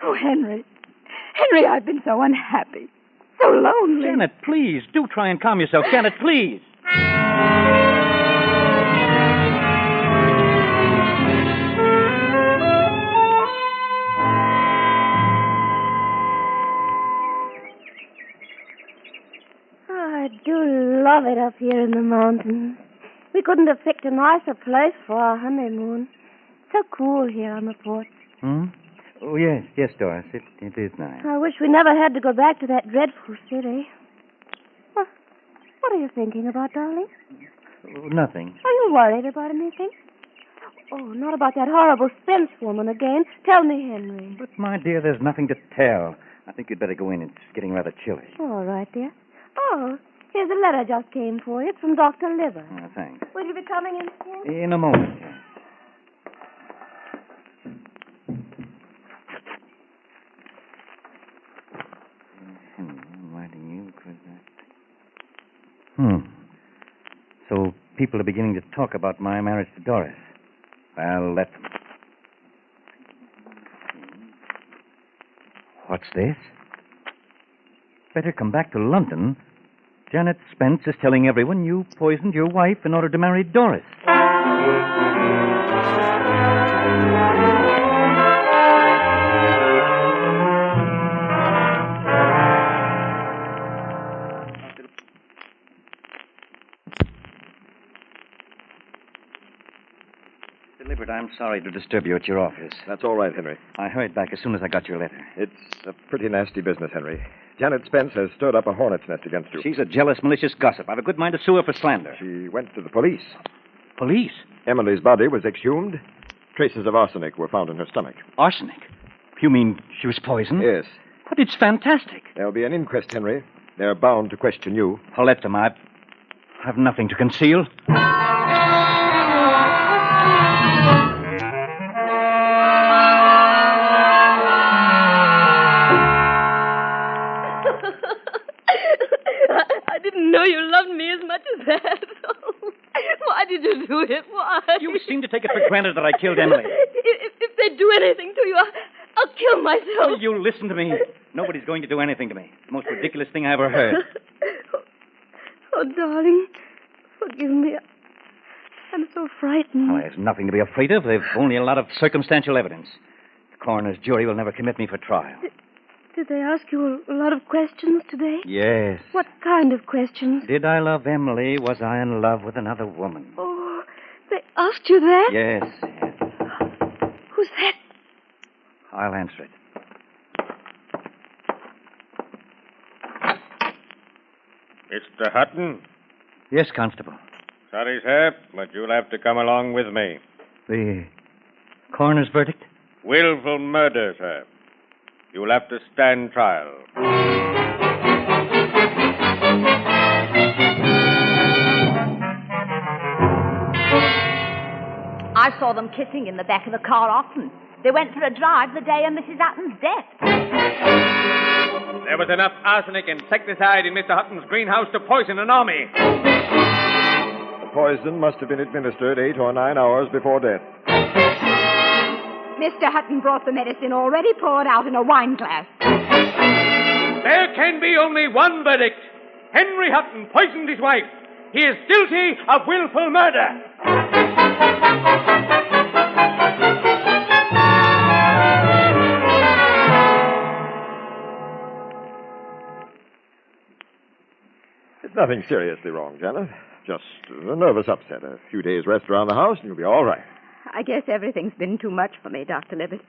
Oh, Henry. Henry, I've been so unhappy. So lonely. Janet, please, do try and calm yourself. Janet, please. I do love it up here in the mountains. We couldn't have picked a nicer place for our honeymoon. So cool here on the porch. Hmm? Oh, yes, Doris. It is nice. I wish we never had to go back to that dreadful city. What are you thinking about, darling? Oh, nothing. Are you worried about anything? Oh, not about that horrible Spence woman again. Tell me, Henry. But, my dear, there's nothing to tell. I think you'd better go in. It's getting rather chilly. All right, dear. Oh, here's a letter just came for you. It's from Dr. Liver. Oh, thanks. Will you be coming in soon? In a moment. So people are beginning to talk about my marriage to Doris. I'll let them. What's this? Better come back to London. Janet Spence is telling everyone you poisoned your wife in order to marry Doris. Delivered. I'm sorry to disturb you at your office. That's all right, Henry. I hurried back as soon as I got your letter. It's a pretty nasty business, Henry. Janet Spence has stirred up a hornet's nest against you. She's a jealous, malicious gossip. I've a good mind to sue her for slander. She went to the police. Police? Emily's body was exhumed. Traces of arsenic were found in her stomach. Arsenic? You mean she was poisoned? Yes. But it's fantastic. There'll be an inquest, Henry. They're bound to question you. I'll let them. I've nothing to conceal. I didn't know you loved me as much as that. Why did you do it? Why? You seem to take it for granted that I killed Emily. If they do anything to you, I'll kill myself. Will you listen to me? Nobody's going to do anything to me. It's the most ridiculous thing I ever heard. Oh, darling, forgive me. I'm so frightened. Oh, there's nothing to be afraid of. There's only a lot of circumstantial evidence. The coroner's jury will never commit me for trial. Did they ask you a lot of questions today? Yes. What kind of questions? Did I love Emily? Was I in love with another woman? Oh, they asked you that? Yes. Who's that? I'll answer it. Mr. Hutton? Yes, Constable. Sorry, sir, but you'll have to come along with me. The coroner's verdict? Willful murder, sir. You'll have to stand trial. I saw them kissing in the back of the car often. They went for a drive the day of Mrs. Hutton's death. There was enough arsenic insecticide in Mr. Hutton's greenhouse to poison an army. The poison must have been administered 8 or 9 hours before death. Mr. Hutton brought the medicine already poured out in a wine glass. There can be only one verdict. Henry Hutton poisoned his wife. He is guilty of willful murder. It's nothing seriously wrong, Janet. Just a nervous upset. A few days rest around the house and you'll be all right. I guess everything's been too much for me, Dr. Libbert.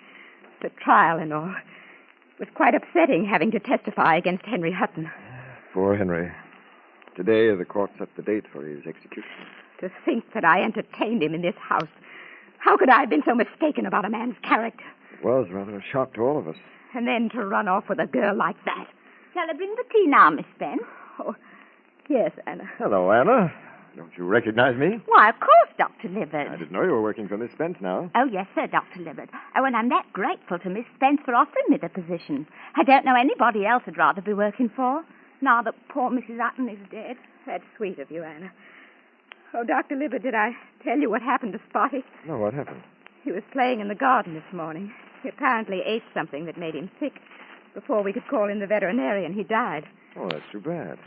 The trial and all. It was quite upsetting having to testify against Henry Hutton. Poor Henry. Today, the court set the date for his execution. To think that I entertained him in this house. How could I have been so mistaken about a man's character? It was rather a shock to all of us. And then to run off with a girl like that. Shall I bring the tea now, Miss Spence? Oh, yes, Anna. Hello, Anna. Don't you recognize me? Why, of course, Dr. Libbert. I didn't know you were working for Miss Spence now. Oh, yes, sir, Dr. Libbert. Oh, and I'm that grateful to Miss Spence for offering me the position. I don't know anybody else I'd rather be working for, now that poor Mrs. Hutton is dead. That's sweet of you, Anna. Oh, Dr. Libbert, did I tell you what happened to Spotty? No, what happened? He was playing in the garden this morning. He apparently ate something that made him sick. Before we could call in the veterinarian, he died. Oh, that's too bad.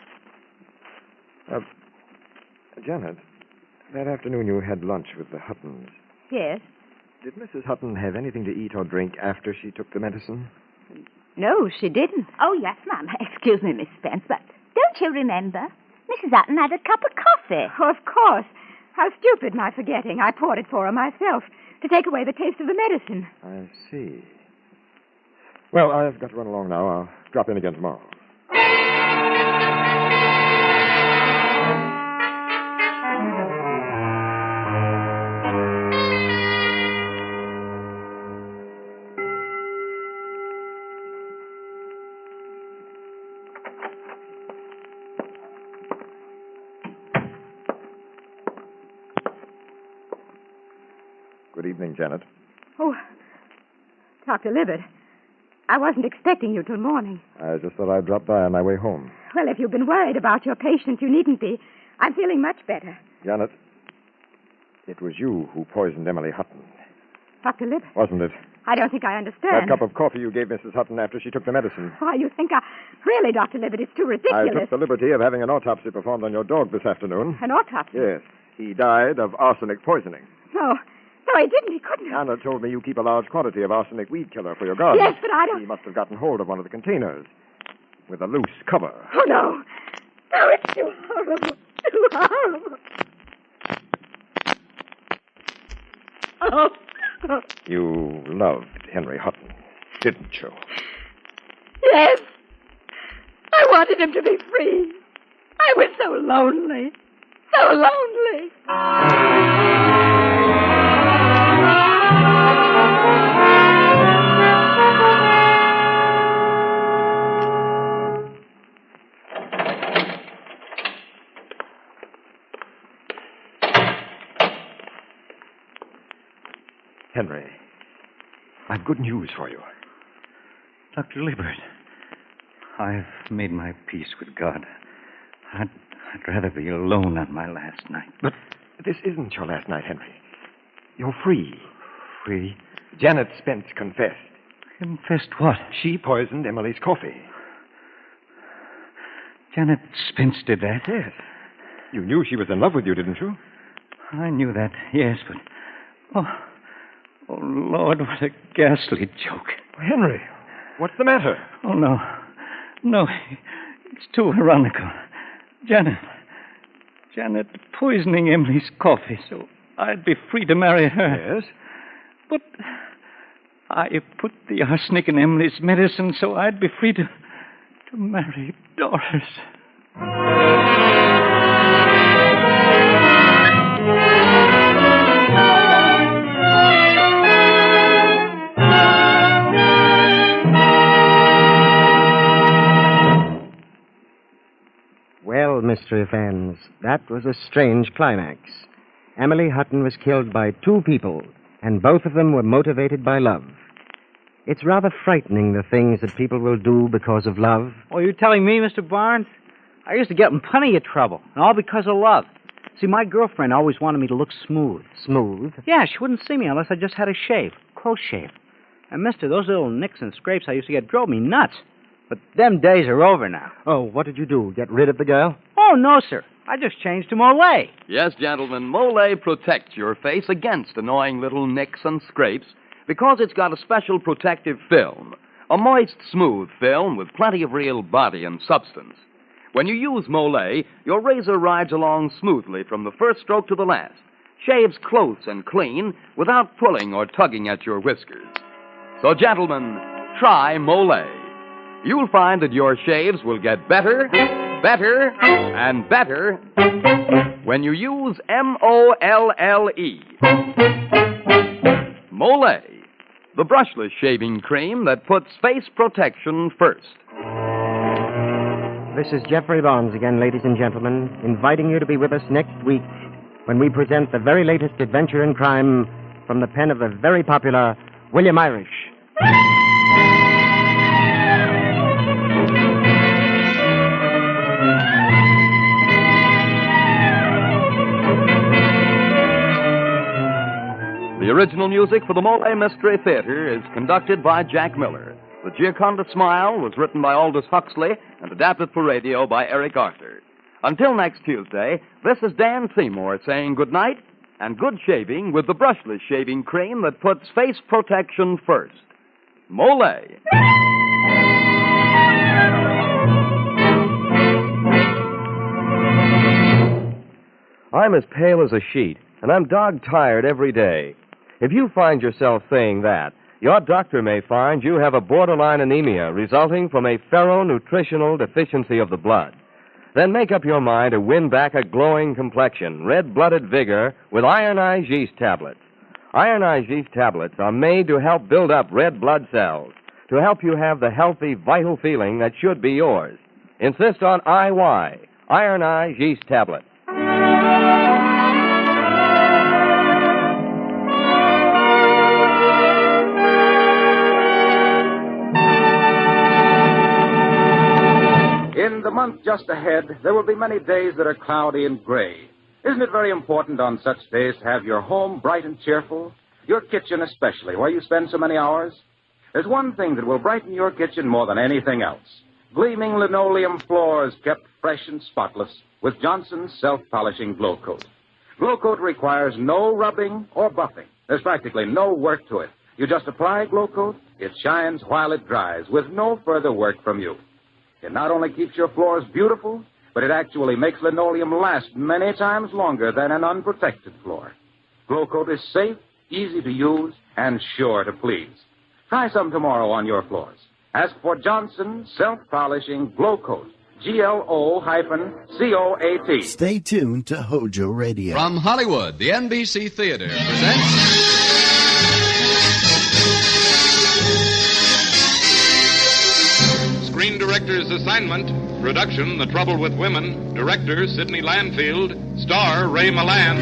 Janet, that afternoon you had lunch with the Huttons. Yes? Did Mrs. Hutton have anything to eat or drink after she took the medicine? No, she didn't. Oh, yes, ma'am. Excuse me, Miss Spence, but don't you remember? Mrs. Hutton had a cup of coffee. Oh, of course. How stupid my forgetting. I poured it for her myself to take away the taste of the medicine. I see. Well, I've got to run along now. I'll drop in again tomorrow. Good evening, Janet. Oh, Dr. Libbert, I wasn't expecting you till morning. I just thought I'd drop by on my way home. Well, if you've been worried about your patient, you needn't be. I'm feeling much better. Janet, it was you who poisoned Emily Hutton. Dr. Libbert? Wasn't it? I don't think I understand. That cup of coffee you gave Mrs. Hutton after she took the medicine. Why, you think I... Really, Dr. Libbert, it's too ridiculous. I took the liberty of having an autopsy performed on your dog this afternoon. An autopsy? Yes. He died of arsenic poisoning. No, he didn't. He couldn't have. Anna told me you keep a large quantity of arsenic weed killer for your garden. Yes, but I don't... He must have gotten hold of one of the containers with a loose cover. Oh, no. No, it's too horrible. Too horrible. Oh. You loved Henry Hutton, didn't you? Yes. I wanted him to be free. I was so lonely. So lonely. Henry, I've good news for you. Dr. Libbert, I've made my peace with God. I'd rather be alone on my last night. But this isn't your last night, Henry. You're free. Free? Janet Spence confessed. Confessed what? She poisoned Emily's coffee. Janet Spence did that? Yes. You knew she was in love with you, didn't you? I knew that, yes, but... Oh, Lord, what a ghastly joke. Henry, What's the matter? Oh, no. No, it's too ironical. Janet poisoning Emily's coffee so I'd be free to marry her. Yes? But I put the arsenic in Emily's medicine so I'd be free to marry Doris. Well, mystery fans, that was a strange climax. Emily Hutton was killed by two people, and both of them were motivated by love. It's rather frightening, the things that people will do because of love. Oh, you're telling me, Mr. Barnes? I used to get in plenty of trouble, and all because of love. See, my girlfriend always wanted me to look smooth. Smooth? Yeah, she wouldn't see me unless I just had a shave, close shave. And, mister, those little nicks and scrapes I used to get drove me nuts. But them days are over now. Oh, what did you do? Get rid of the girl? Oh, no, sir. I just changed to Mole. Yes, gentlemen, Mole protects your face against annoying little nicks and scrapes because it's got a special protective film, a moist, smooth film with plenty of real body and substance. When you use Mole, your razor rides along smoothly from the first stroke to the last, shaves close and clean without pulling or tugging at your whiskers. So, gentlemen, try Mole. You'll find that your shaves will get better, better, and better when you use M-O-L-L-E. Mole, the brushless shaving cream that puts face protection first. This is Jeffrey Barnes again, ladies and gentlemen, inviting you to be with us next week when we present the very latest adventure in crime from the pen of the very popular William Irish. The original music for the Mole Mystery Theater is conducted by Jack Miller. The Gioconda Smile was written by Aldous Huxley and adapted for radio by Eric Arthur. Until next Tuesday, this is Dan Seymour saying good night and good shaving with the brushless shaving cream that puts face protection first. Mole. I'm as pale as a sheet, and I'm dog-tired every day. If you find yourself saying that, your doctor may find you have a borderline anemia resulting from a ferronutritional deficiency of the blood. Then make up your mind to win back a glowing complexion, red-blooded vigor with ironized yeast tablets. Ironized yeast tablets are made to help build up red blood cells, to help you have the healthy, vital feeling that should be yours. Insist on IY, ironized yeast tablets. In the month just ahead, there will be many days that are cloudy and gray. Isn't it very important on such days to have your home bright and cheerful? Your kitchen especially, where you spend so many hours? There's one thing that will brighten your kitchen more than anything else. Gleaming linoleum floors kept fresh and spotless with Johnson's self-polishing Glow Coat. Glow Coat requires no rubbing or buffing. There's practically no work to it. You just apply Glow Coat, it shines while it dries with no further work from you. It not only keeps your floors beautiful, but it actually makes linoleum last many times longer than an unprotected floor. Glow Coat is safe, easy to use, and sure to please. Try some tomorrow on your floors. Ask for Johnson's Self-Polishing Glow Coat. GLO-COAT. Stay tuned to HOJO Radio. From Hollywood, the NBC Theater presents... Screen Director's Assignment. Production, The Trouble with Women. Director, Sidney Landfield. Star, Ray Milland.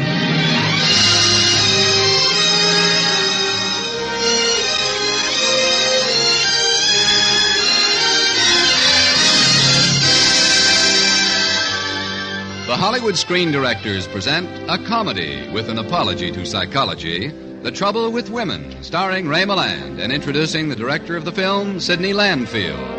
The Hollywood Screen Directors present a comedy with an apology to psychology, The Trouble with Women, starring Ray Milland and introducing the director of the film, Sidney Landfield.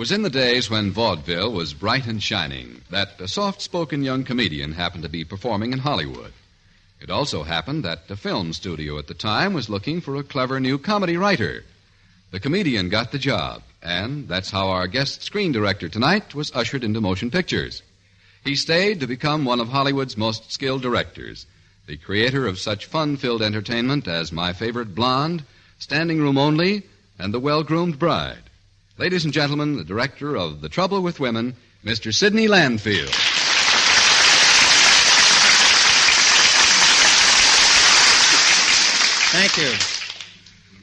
was in the days when vaudeville was bright and shining that a soft-spoken young comedian happened to be performing in Hollywood. It also happened that the film studio at the time was looking for a clever new comedy writer. The comedian got the job, and that's how our guest screen director tonight was ushered into motion pictures. He stayed to become one of Hollywood's most skilled directors, the creator of such fun-filled entertainment as My Favorite Blonde, Standing Room Only, and The Well-Groomed Bride. Ladies and gentlemen, the director of The Trouble with Women, Mr. Sidney Landfield. Thank you.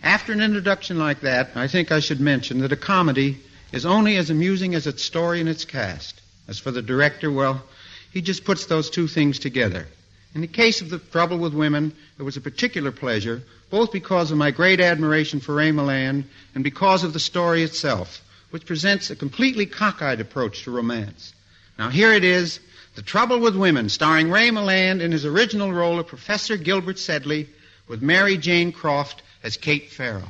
After an introduction like that, I think I should mention that a comedy is only as amusing as its story and its cast. As for the director, well, he just puts those two things together. In the case of The Trouble with Women, it was a particular pleasure, both because of my great admiration for Ray Milland and because of the story itself, which presents a completely cockeyed approach to romance. Now, here it is, The Trouble with Women, starring Ray Milland in his original role of Professor Gilbert Sedley, with Mary Jane Croft as Kate Farrell.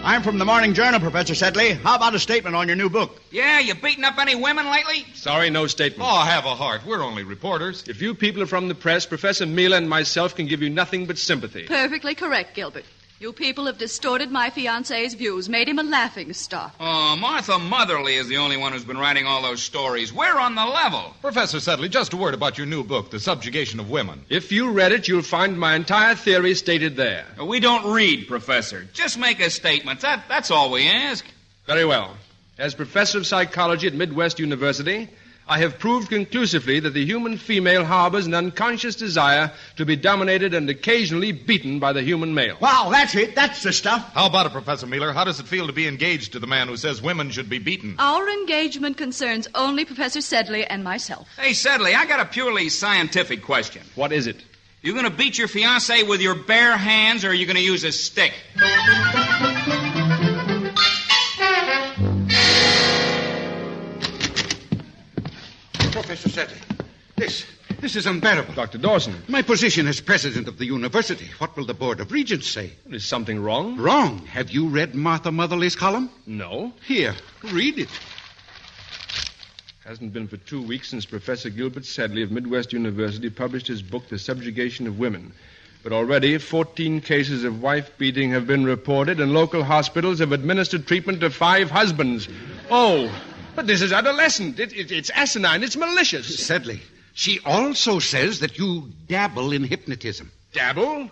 I'm from the Morning Journal, Professor Sedley. How about a statement on your new book? Yeah, you beating up any women lately? Sorry, no statement. Oh, have a heart. We're only reporters. If you people are from the press, Professor Mila and myself can give you nothing but sympathy. Perfectly correct, Gilbert. You people have distorted my fiancé's views, made him a laughing stock. Oh, Martha Motherly is the only one who's been writing all those stories. We're on the level. Professor Sedley, just a word about your new book, The Subjugation of Women. If you read it, you'll find my entire theory stated there. We don't read, Professor. Just make a statement. That's all we ask. Very well. As professor of psychology at Midwest University, I have proved conclusively that the human female harbors an unconscious desire to be dominated and occasionally beaten by the human male. Wow, that's it. That's the stuff. How about it, Professor Miller? How does it feel to be engaged to the man who says women should be beaten? Our engagement concerns only Professor Sedley and myself. Hey, Sedley, I got a purely scientific question. What is it? You going to beat your fiancée with your bare hands, or are you going to use a stick? Professor Sedley, this is unbearable. Dr. Dawson. My position as president of the university. What will the Board of Regents say? Is something wrong? Wrong. Have you read Martha Motherly's column? No. Here, read it. Hasn't been for 2 weeks since Professor Gilbert Sedley of Midwest University published his book, The Subjugation of Women. But already 14 cases of wife-beating have been reported, and local hospitals have administered treatment to 5 husbands. Oh, but this is adolescent. It's asinine. It's malicious. Sedley, she also says that you dabble in hypnotism. Dabble?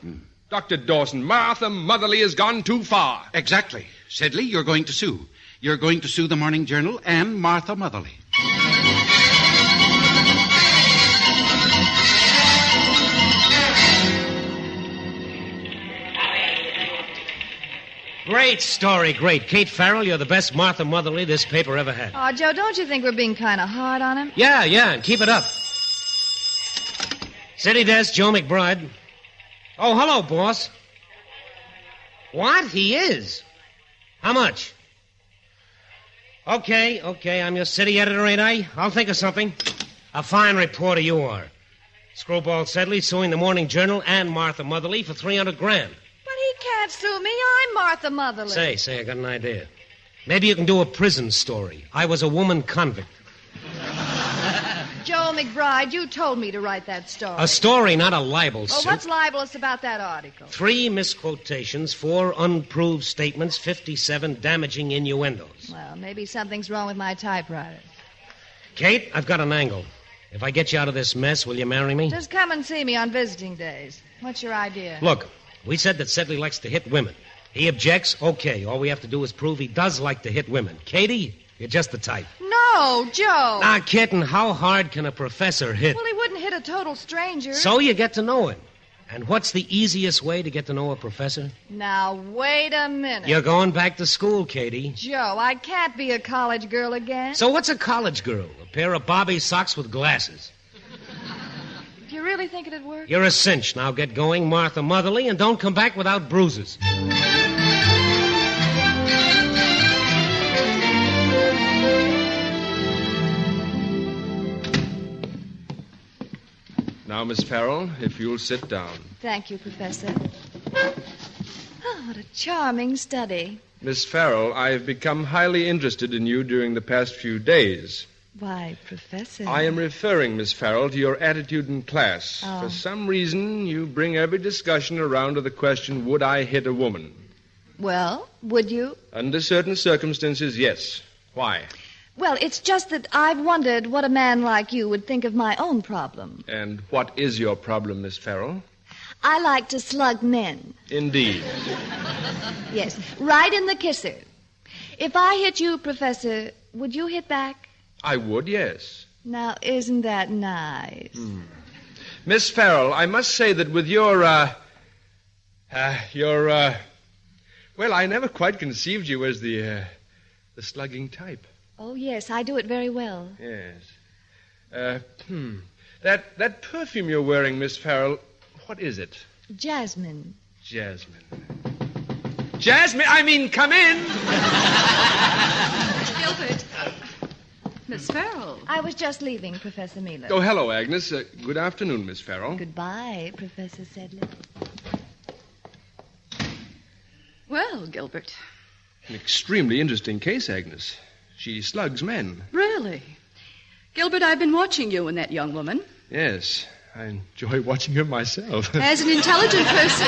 Dr. Dawson, Martha Motherly has gone too far. Exactly. Sedley, you're going to sue. You're going to sue the Morning Journal and Martha Motherly. Great story, great. Kate Farrell, you're the best Martha Motherly this paper ever had. Oh, Joe, don't you think we're being kind of hard on him? Yeah, and keep it up. City desk, Joe McBride. Oh, hello, boss. What? He is? How much? Okay, I'm your city editor, ain't I? I'll think of something. A fine reporter you are. Screwball Sedley suing the Morning Journal and Martha Motherly for $300,000. But he can't sue me. I'm Martha Motherly. Say, I got an idea. Maybe you can do a prison story. I was a woman convict. Joe McBride, you told me to write that story. A story, not a libel Oh, suit. what's libelous about that article? 3 misquotations, 4 unproved statements, 57 damaging innuendos. Well, maybe something's wrong with my typewriter. Kate, I've got an angle. If I get you out of this mess, will you marry me? Just come and see me on visiting days. What's your idea? Look, we said that Sedley likes to hit women. He objects, okay. All we have to do is prove he does like to hit women. Katie, you're just the type. No, Joe. Now, kitten, how hard can a professor hit? Well, he wouldn't hit a total stranger. So you get to know him. And what's the easiest way to get to know a professor? Now, wait a minute. You're going back to school, Katie. Joe, I can't be a college girl again. So what's a college girl? A pair of Bobby socks with glasses. Do you really think it'd work? You're a cinch. Now get going, Martha Motherly, and don't come back without bruises. Now, Miss Farrell, if you'll sit down. Thank you, Professor. Oh, what a charming study. Miss Farrell, I have become highly interested in you during the past few days. Why, Professor? I am referring, Miss Farrell, to your attitude in class. Oh. For some reason, you bring every discussion around to the question, would I hit a woman? Well, would you? Under certain circumstances, yes. Why? Well, it's just that I've wondered what a man like you would think of my own problem. And what is your problem, Miss Farrell? I like to slug men. Indeed. Yes, right in the kisser. If I hit you, Professor, would you hit back? I would, yes. Now, isn't that nice? Miss Farrell, I must say that with your, well, I never quite conceived you as the slugging type. Oh, yes, I do it very well. Yes. That perfume you're wearing, Miss Farrell, what is it? Jasmine. Jasmine, I mean, come in! Gilbert. Miss Farrell. I was just leaving, Professor Miller. Oh, hello, Agnes. Good afternoon, Miss Farrell. Goodbye, Professor Sedley. Well, Gilbert. An extremely interesting case, Agnes. She slugs men. Really? Gilbert, I've been watching you and that young woman. Yes, I enjoy watching her myself. As an intelligent person,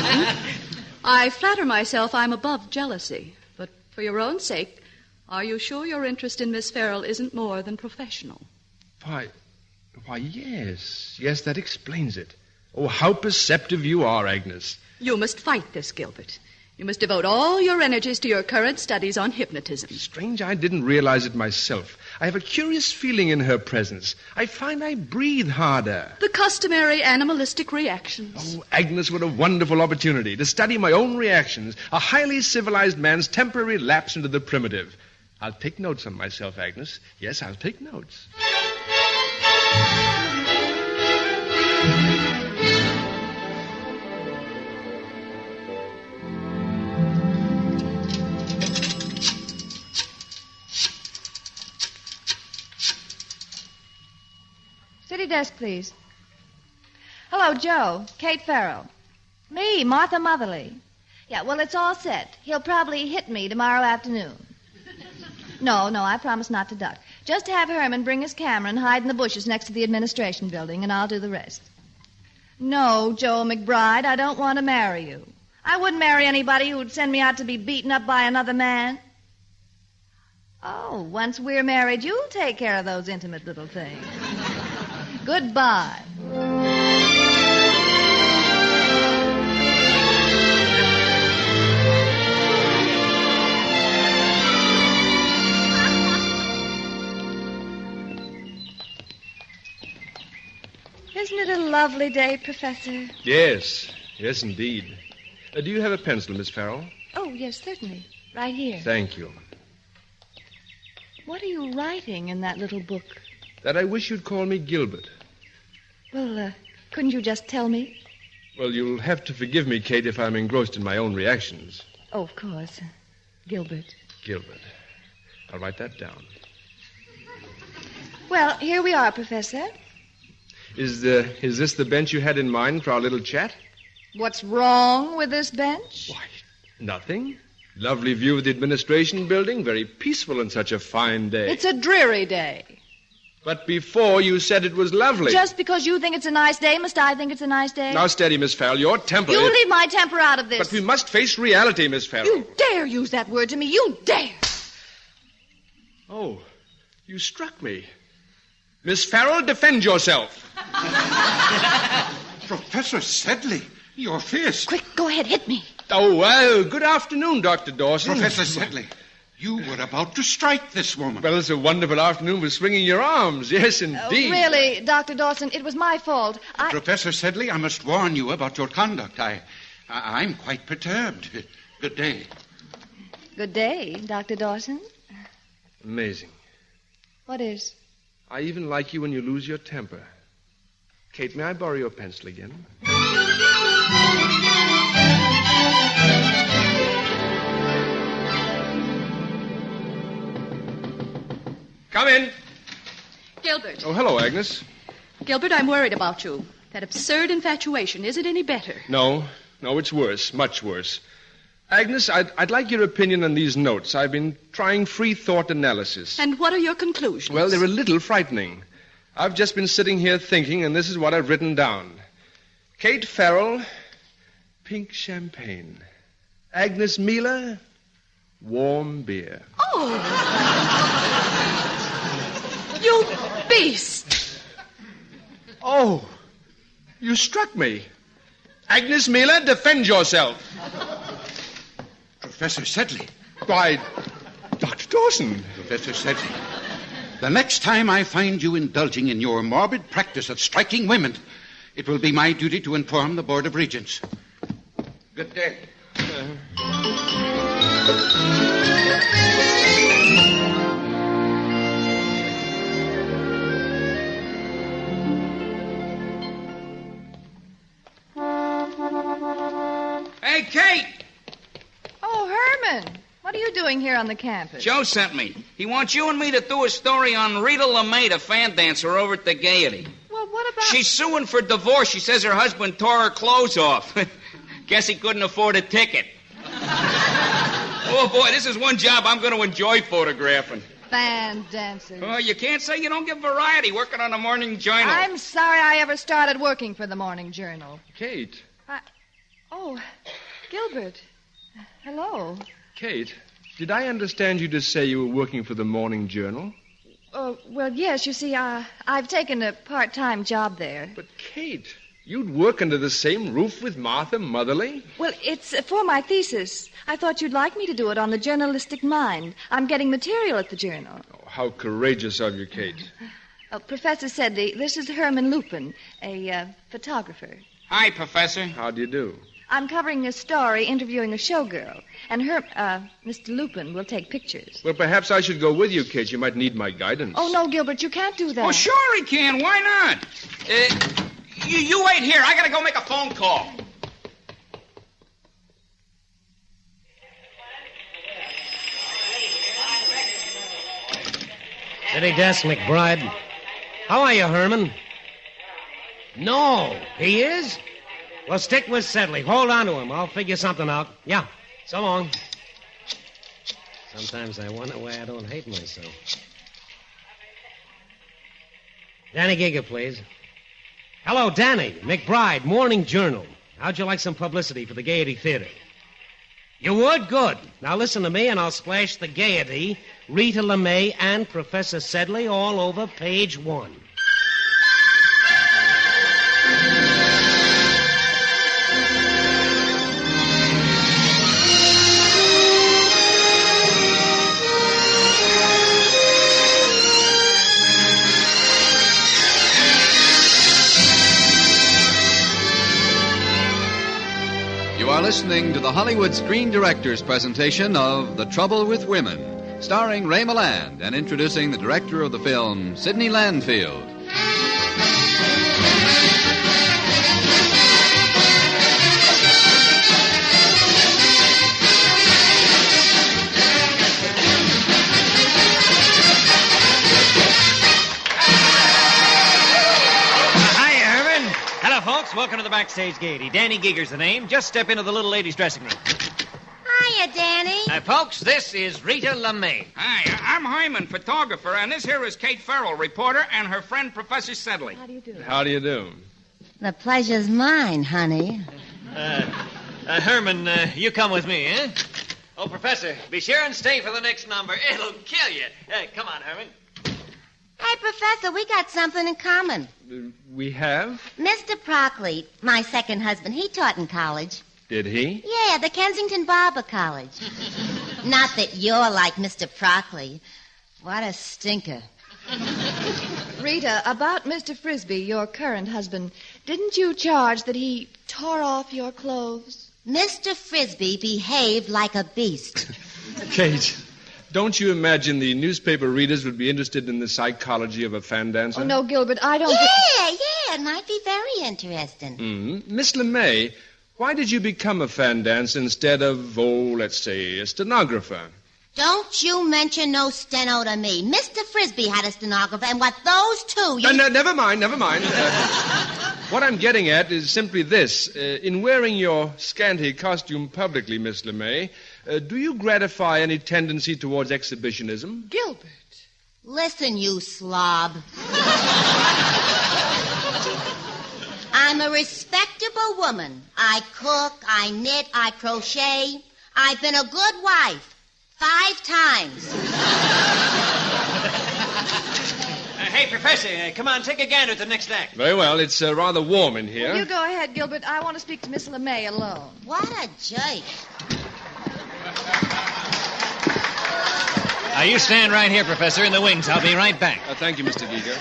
I flatter myself I'm above jealousy. But for your own sake, are you sure your interest in Miss Farrell isn't more than professional? Why, yes. Yes, that explains it. Oh, how perceptive you are, Agnes. You must fight this, Gilbert. You must devote all your energies to your current studies on hypnotism. Strange I didn't realize it myself. I have a curious feeling in her presence. I find I breathe harder. The customary animalistic reactions. Oh, Agnes, what a wonderful opportunity to study my own reactions. A highly civilized man's temporary lapse into the primitive. I'll take notes on myself, Agnes. Yes, I'll take notes. City desk, please. Hello, Joe. Kate Farrell. Me, Martha Motherly. Yeah, well, it's all set. He'll probably hit me tomorrow afternoon. No, I promise not to duck. Just have Herman bring his camera and hide in the bushes next to the administration building, and I'll do the rest. No, Joe McBride, I don't want to marry you. I wouldn't marry anybody who would send me out to be beaten up by another man. Oh, once we're married, you'll take care of those intimate little things. Goodbye. Isn't it a lovely day, Professor? Yes, indeed. Do you have a pencil, Miss Farrell? Oh, yes, certainly. Right here. Thank you. What are you writing in that little book? That I wish you'd call me Gilbert. Well, couldn't you just tell me? Well, you'll have to forgive me, Kate, if I'm engrossed in my own reactions. Oh, of course. Gilbert. Gilbert. I'll write that down. Well, here we are, Professor. Is this the bench you had in mind for our little chat? What's wrong with this bench? Why, nothing. Lovely view of the administration building. Very peaceful on such a fine day. It's a dreary day. But before you said it was lovely. Just because you think it's a nice day, must I think it's a nice day? Now, steady, Miss Farrell. Your temper... You leave my temper out of this. But we must face reality, Miss Farrell. You dare use that word to me. You dare. Oh, you struck me. Miss Farrell, defend yourself. Professor Sedley, you're fierce. Quick, go ahead, hit me. Oh, well, good afternoon, Dr. Dawson. Professor Sedley, you were about to strike this woman. Well, it's a wonderful afternoon for swinging your arms. Yes, indeed. Really, Dr. Dawson, it was my fault. Professor Sedley, I must warn you about your conduct. I'm quite perturbed. Good day. Good day, Dr. Dawson. Amazing. What is? I even like you when you lose your temper. Kate, may I borrow your pencil again? Come in. Gilbert. Oh, hello, Agnes. Gilbert, I'm worried about you. That absurd infatuation, is it any better? No, it's worse, much worse. Agnes, I'd like your opinion on these notes. I've been trying free thought analysis. And what are your conclusions? Well, they're a little frightening. I've just been sitting here thinking, and this is what I've written down. Kate Farrell, pink champagne. Agnes Miller, warm beer. Oh! You beast! Oh, you struck me. Agnes Miller, defend yourself. Professor Sedley. Why, Dr. Dawson. Professor Sedley, the next time I find you indulging in your morbid practice of striking women, it will be my duty to inform the Board of Regents. Good day. Hey, Kate! Oh, Herman. What are you doing here on the campus? Joe sent me. He wants you and me to do a story on Rita LeMay, the fan dancer over at the Gaiety. Well, what about... She's suing for divorce. She says her husband tore her clothes off. Guess he couldn't afford a ticket. Oh, boy, this is one job I'm going to enjoy photographing. Fan dancers. Oh, you can't say you don't get variety working on the Morning Journal. I'm sorry I ever started working for the Morning Journal. Kate. Oh, Gilbert. Hello. Kate, did I understand you to say you were working for the Morning Journal? Well, yes. You see, I've taken a part-time job there. But, Kate, you'd work under the same roof with Martha Motherly? Well, it's for my thesis. I thought you'd like me to do it on the journalistic mind. I'm getting material at the Journal. Oh, how courageous of you, Kate. Professor Sedley, this is Herman Lupin, a photographer. Hi, Professor. How do you do? I'm covering a story interviewing a showgirl, and Mr. Lupin will take pictures. Well, perhaps I should go with you, Kate. You might need my guidance. Oh, no, Gilbert, you can't do that. Oh, sure he can. Why not? You wait here. I got to go make a phone call. City desk, McBride. How are you, Herman? No, he is? Well, stick with Sedley. Hold on to him. I'll figure something out. Yeah, so long. Sometimes I wonder why I don't hate myself. Danny Giger, please. Hello, Danny. McBride, Morning Journal. How'd you like some publicity for the Gaiety Theater? You would? Good. Now listen to me, and I'll splash the Gaiety, Rita LeMay, and Professor Sedley all over page 1. You are listening to the Hollywood Screen Directors presentation of The Trouble with Women, starring Ray Milland and introducing the director of the film, Sidney Landfield. Welcome to the Backstage Gaiety. Danny Giger's the name. Just step into the little lady's dressing room. Hiya, Danny. Folks, this is Rita LeMay. Hi, I'm Hyman, photographer, and this here is Kate Farrell, reporter, and her friend, Professor Sedley. How do you do? How do you do? The pleasure's mine, honey. Herman, you come with me, eh? Oh, Professor, be sure and stay for the next number. It'll kill you. Come on, Herman. Hey, Professor, we got something in common. We have? Mr. Prockley, my second husband, he taught in college. Did he? Yeah, the Kensington Barber College. Not that you're like Mr. Prockley. What a stinker. Rita, about Mr. Frisbee, your current husband, didn't you charge that he tore off your clothes? Mr. Frisbee behaved like a beast. Kate, don't you imagine the newspaper readers would be interested in the psychology of a fan dancer? Oh, no, Gilbert, I don't... Yeah, it might be very interesting. Miss LeMay, why did you become a fan dancer instead of, let's say, a stenographer? Don't you mention no steno to me. Mr. Frisbee had a stenographer, and what those two... Never mind. What I'm getting at is simply this. In wearing your scanty costume publicly, Miss LeMay, do you gratify any tendency towards exhibitionism? Gilbert. Listen, you slob. I'm a respectable woman. I cook, I knit, I crochet. I've been a good wife 5 times. Hey, Professor, come on, take a gander at the next act. Very well. It's rather warm in here. You go ahead, Gilbert. I want to speak to Miss LeMay alone. What a jerk. Now, you stand right here, Professor, in the wings. I'll be right back. Thank you, Mr. Giger.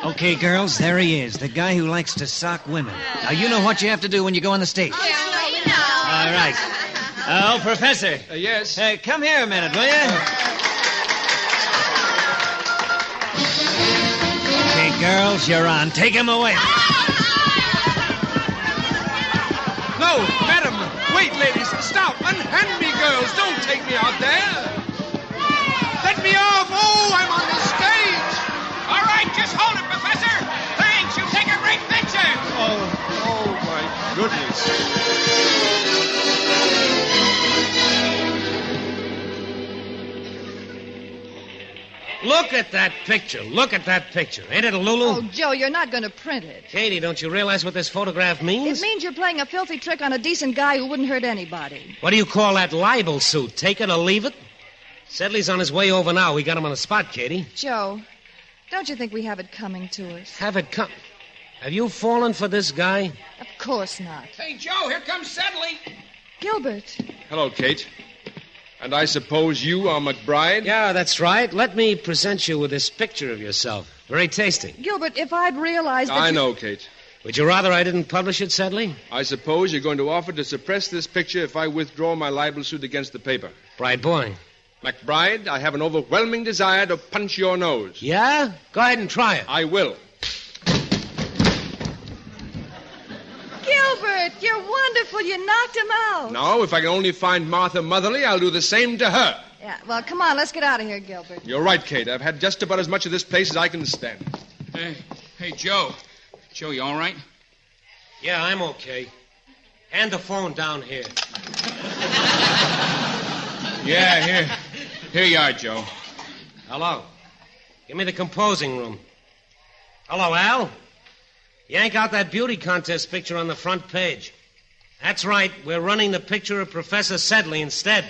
Okay, girls, there he is, the guy who likes to sock women. Now, you know what you have to do when you go on the stage. Oh, yeah, we know. All right. Oh, Professor. Yes? Come here a minute, will you? Okay, girls, you're on. Take him away. No, madam. Wait, ladies. Stop. Unhand me, girls. Don't take me out there. Let me off. Oh, I'm on the stage. All right, just hold it, Professor. Thanks. You take a great picture. Oh, my goodness. Look at that picture. Look at that picture. Ain't it a Lulu? Oh, Joe, you're not going to print it. Katie, don't you realize what this photograph means? It means you're playing a filthy trick on a decent guy who wouldn't hurt anybody. What do you call that libel suit? Take it or leave it? Sedley's on his way over now. We got him on the spot, Katie. Joe, don't you think we have it coming to us? Have it come. Have you fallen for this guy? Of course not. Hey, Joe, here comes Sedley. Gilbert. Hello, Kate. And I suppose you are McBride? Yeah, that's right. Let me present you with this picture of yourself. Very tasty. Gilbert, if I'd realized that I know, Kate. Would you rather I didn't publish it, Sedley? I suppose you're going to offer to suppress this picture if I withdraw my libel suit against the paper. Bright boy. McBride, I have an overwhelming desire to punch your nose. Yeah? Go ahead and try it. I will. Gilbert, you're wonderful. You knocked him out. Now, if I can only find Martha Motherly, I'll do the same to her. Yeah, well, come on. Let's get out of here, Gilbert. You're right, Kate. I've had just about as much of this place as I can stand. Hey, Joe. Joe, you all right? Yeah, I'm okay. Hand the phone down here. Yeah, here you are, Joe. Hello. Give me the composing room. Hello, Al. Yank out that beauty contest picture on the front page. That's right. We're running the picture of Professor Sedley instead.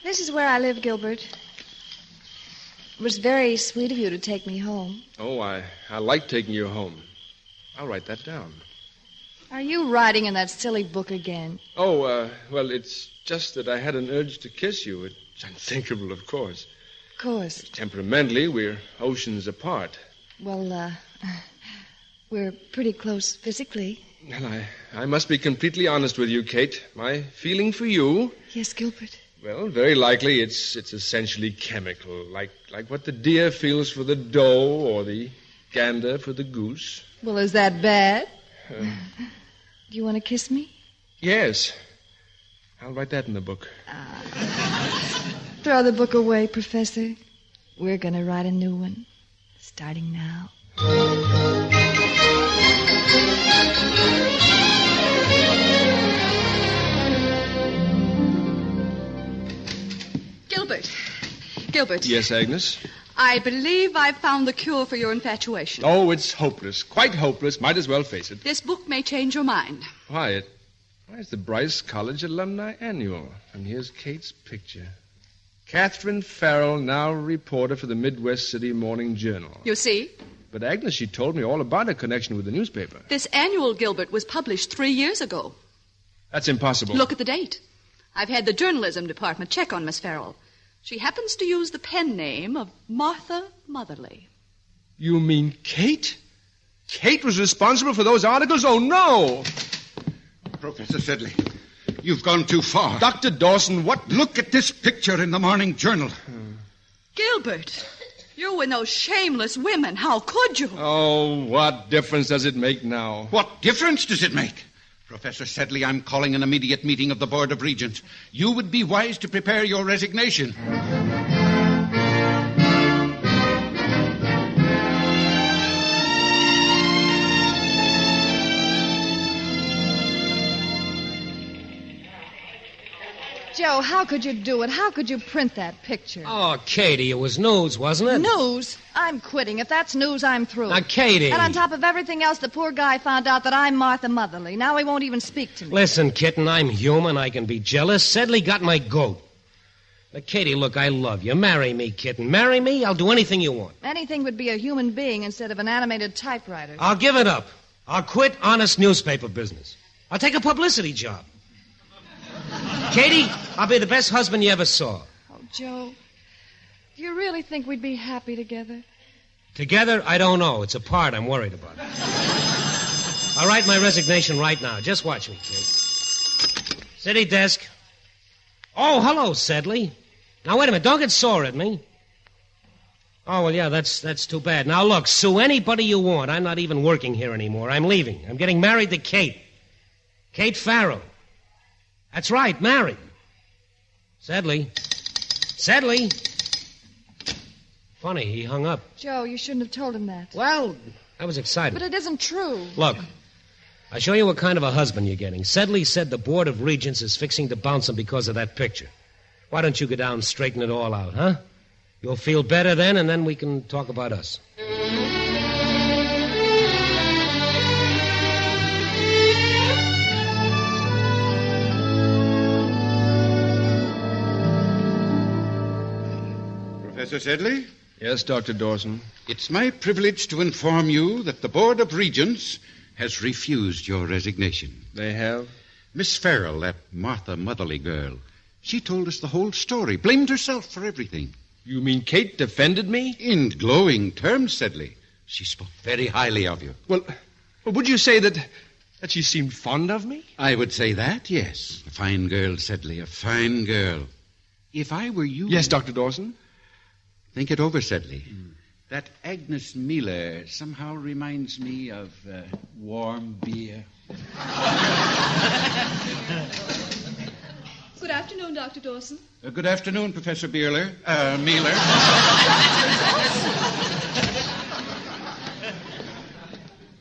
This is where I live, Gilbert. It was very sweet of you to take me home. Oh, I like taking you home. I'll write that down. Are you writing in that silly book again? Oh, well, it's just that I had an urge to kiss you. It's unthinkable, of course. Of course. Temperamentally, we're oceans apart. Well, we're pretty close physically. Well, I must be completely honest with you, Kate. My feeling for you... Yes, Gilbert. Well, very likely it's essentially chemical, like what the deer feels for the doe or the gander for the goose. Well, is that bad? Do you want to kiss me? Yes. I'll write that in the book. Throw the book away, Professor. We're going to write a new one, starting now. Gilbert. Yes, Agnes? I believe I've found the cure for your infatuation. Oh, it's hopeless. Quite hopeless. Might as well face it. This book may change your mind. Why, it's the Bryce College Alumni Annual. And here's Kate's picture. Catherine Farrell, now reporter for the Midwest City Morning Journal. You see? But Agnes, she told me all about her connection with the newspaper. This annual, Gilbert, was published 3 years ago. That's impossible. Look at the date. I've had the journalism department check on Miss Farrell. She happens to use the pen name of Martha Motherly. You mean Kate? Kate was responsible for those articles? Oh, no! Professor Sedley, you've gone too far. Dr. Dawson, what? Look at this picture in the Morning Journal. Gilbert, you were no shameless women. How could you? Oh, what difference does it make now? What difference does it make? Professor Sedley, I'm calling an immediate meeting of the Board of Regents. You would be wise to prepare your resignation. Joe, how could you do it? How could you print that picture? Oh, Katie, it was news, wasn't it? News? I'm quitting. If that's news, I'm through. Now, Katie. And on top of everything else, the poor guy found out that I'm Martha Motherly. Now he won't even speak to me. Listen, kitten, I'm human. I can be jealous. Sedley got my goat. But, Katie, look, I love you. Marry me, kitten. Marry me. I'll do anything you want. Anything would be a human being instead of an animated typewriter. I'll give it up. I'll quit honest newspaper business. I'll take a publicity job. Katie, I'll be the best husband you ever saw. Oh, Joe, do you really think we'd be happy together? Together, I don't know. It's apart I'm worried about. I'll write my resignation right now. Just watch me, kid. City desk. Oh, hello, Sedley. Now, wait a minute. Don't get sore at me. Oh, well, yeah, that's too bad. Now, look, sue anybody you want. I'm not even working here anymore. I'm leaving. I'm getting married to Kate. Kate Farrell. That's right, married. Sedley. Sedley. Funny, he hung up. Joe, you shouldn't have told him that. Well, I was excited. But it isn't true. Look, I'll show you what kind of a husband you're getting. Sedley said the Board of Regents is fixing to bounce him because of that picture. Why don't you go down and straighten it all out, huh? You'll feel better then, and then we can talk about us. Professor Sedley? Yes, Dr. Dawson. It's my privilege to inform you that the Board of Regents has refused your resignation. They have? Miss Farrell, that Martha Motherly girl, she told us the whole story, blamed herself for everything. You mean Kate defended me? In glowing terms, Sedley. She spoke very highly of you. Well, would you say that she seemed fond of me? I would say that, yes. A fine girl, Sedley, a fine girl. If I were you... Yes, Dr. Dawson? Think it over, Sedley. That Agnes Miller somehow reminds me of warm beer. Good afternoon, Dr. Dawson. Good afternoon, Professor Mealer.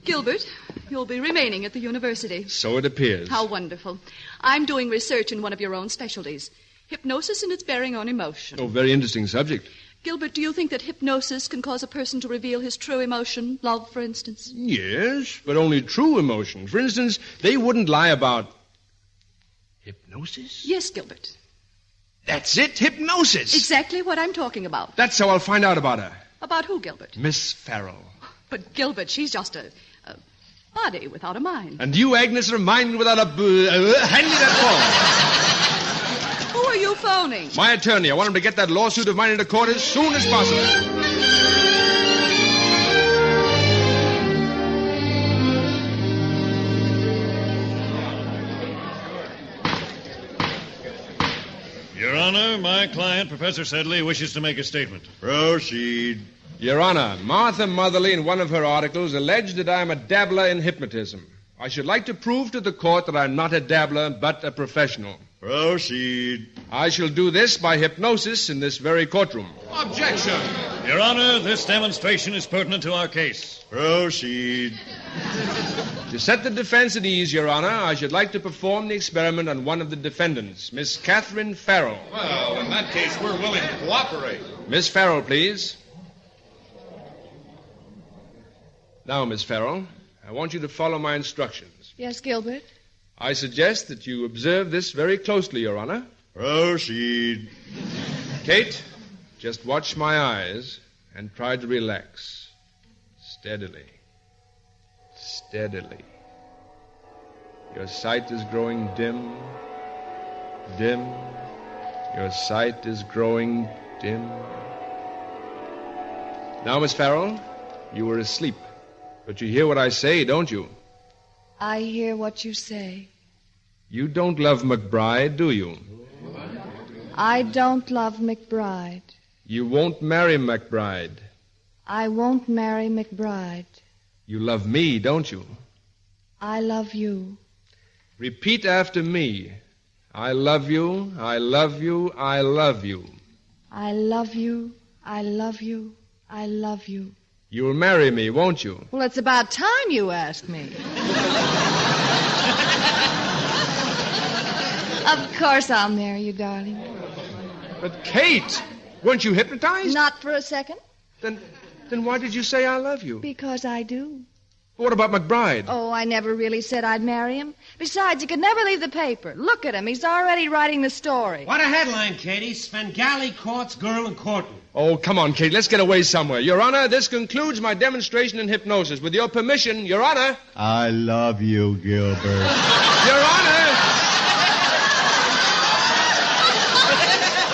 Gilbert, you'll be remaining at the university. So it appears. How wonderful. I'm doing research in one of your own specialties, hypnosis and its bearing on emotion. Oh, very interesting subject. Gilbert, do you think that hypnosis can cause a person to reveal his true emotion, love, for instance? Yes, but only true emotion. For instance, they wouldn't lie about hypnosis? Yes, Gilbert. That's it, hypnosis. Exactly what I'm talking about. That's how I'll find out about her. About who, Gilbert? Miss Farrell. But, Gilbert, she's just a body without a mind. And you, Agnes, are a mind without a... hand me that phone. Who are you phoning? My attorney. I want him to get that lawsuit of mine into court as soon as possible. Your Honor, my client, Professor Sedley, wishes to make a statement. Proceed. Your Honor, Martha Motherly, in one of her articles, alleged that I'm a dabbler in hypnotism. I should like to prove to the court that I'm not a dabbler, but a professional. Proceed. I shall do this by hypnosis in this very courtroom. Objection. Your Honor, this demonstration is pertinent to our case. Proceed. To set the defense at ease, Your Honor, I should like to perform the experiment on one of the defendants, Miss Catherine Farrell. Well, in that case, we're willing to cooperate. Miss Farrell, please. Now, Miss Farrell, I want you to follow my instructions. Yes, Gilbert? I suggest that you observe this very closely, Your Honor. Proceed. Kate, just watch my eyes and try to relax. Steadily. Steadily. Your sight is growing dim. Dim. Your sight is growing dim. Now, Miss Farrell, you were asleep. But you hear what I say, don't you? I hear what you say. You don't love McBride, do you? I don't love McBride. You won't marry McBride. I won't marry McBride. You love me, don't you? I love you. Repeat after me. I love you, I love you, I love you. I love you, I love you, I love you. You'll marry me, won't you? Well, it's about time you asked me. Of course I'll marry you, darling. But, Kate, weren't you hypnotized? Not for a second. Then why did you say I love you? Because I do. What about McBride? Oh, I never really said I'd marry him. Besides, he could never leave the paper. Look at him. He's already writing the story. What a headline, Katie. Svengali courts girl in courtroom. Oh, come on, Kate. Let's get away somewhere. Your Honor, this concludes my demonstration in hypnosis. With your permission, Your Honor. I love you, Gilbert. Your Honor.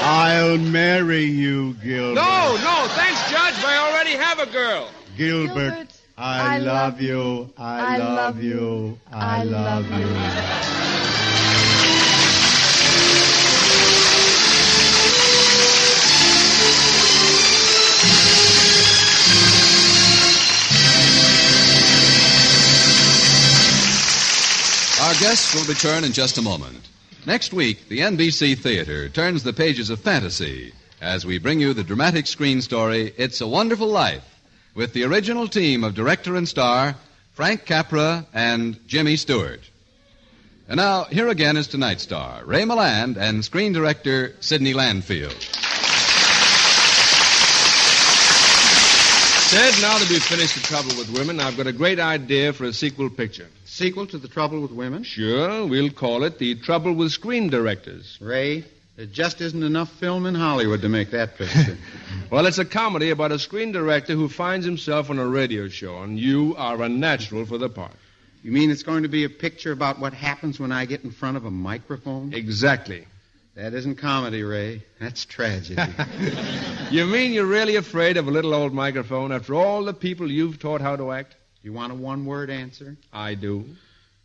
I'll marry you, Gilbert. No, thanks, Judge. I already have a girl. Gilbert, I love you. I love you. I love you. Our guests will return in just a moment. Next week, the NBC Theater turns the pages of fantasy as we bring you the dramatic screen story, It's a Wonderful Life, with the original team of director and star, Frank Capra and Jimmy Stewart. And now, here again is tonight's star, Ray Milland, and screen director, Sidney Landfield. Sid, now that we've finished The Trouble with Women, I've got a great idea for a sequel picture. Sequel to The Trouble with Women? Sure, we'll call it The Trouble with Screen Directors. Ray, there just isn't enough film in Hollywood to make that picture. Well, it's a comedy about a screen director who finds himself on a radio show, and you are a natural for the part. You mean it's going to be a picture about what happens when I get in front of a microphone? Exactly. That isn't comedy, Ray. That's tragedy. You mean you're really afraid of a little old microphone after all the people you've taught how to act? You want a one-word answer? I do.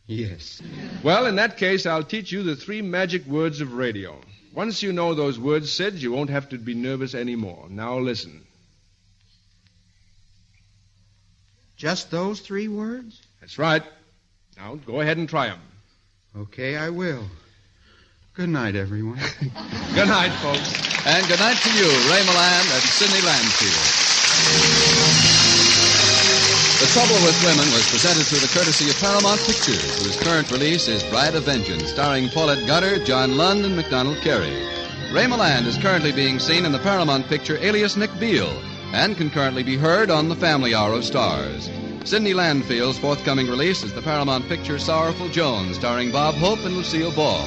Yes. Well, in that case, I'll teach you the 3 magic words of radio. Once you know those words, Sid, you won't have to be nervous anymore. Now listen. Just those 3 words? That's right. Now, go ahead and try them. Okay, I will. Good night, everyone. Good night, folks. And good night to you, Ray Milland and Sidney Landfield. The Trouble with Women was presented through the courtesy of Paramount Pictures, whose current release is Bride of Vengeance, starring Paulette Gutter, John Lund, and MacDonald Carey. Ray Milland is currently being seen in the Paramount picture Alias Nick Beale, and can currently be heard on the Family Hour of Stars. Sidney Landfield's forthcoming release is the Paramount picture Sorrowful Joan, starring Bob Hope and Lucille Ball.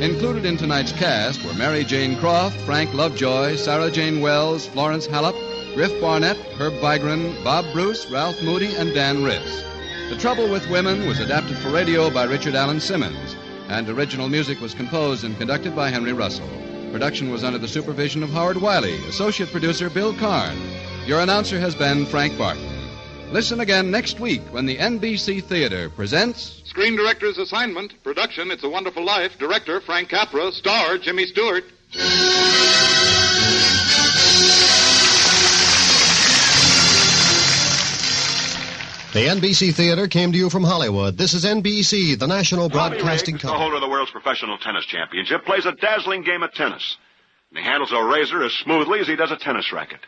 Included in tonight's cast were Mary Jane Croft, Frank Lovejoy, Sarah Jane Wells, Florence Hallop, Griff Barnett, Herb Vigran, Bob Bruce, Ralph Moody, and Dan Riss. The Trouble with Women was adapted for radio by Richard Allen Simmons, and original music was composed and conducted by Henry Russell. Production was under the supervision of Howard Wiley, associate producer Bill Karn. Your announcer has been Frank Barton. Listen again next week when the NBC Theater presents... Screen Director's Assignment. Production, It's a Wonderful Life. Director, Frank Capra. Star, Jimmy Stewart. The NBC Theater came to you from Hollywood. This is NBC, the national broadcasting company. The company. holder of the world's professional tennis championship plays a dazzling game of tennis. And he handles a razor as smoothly as he does a tennis racket.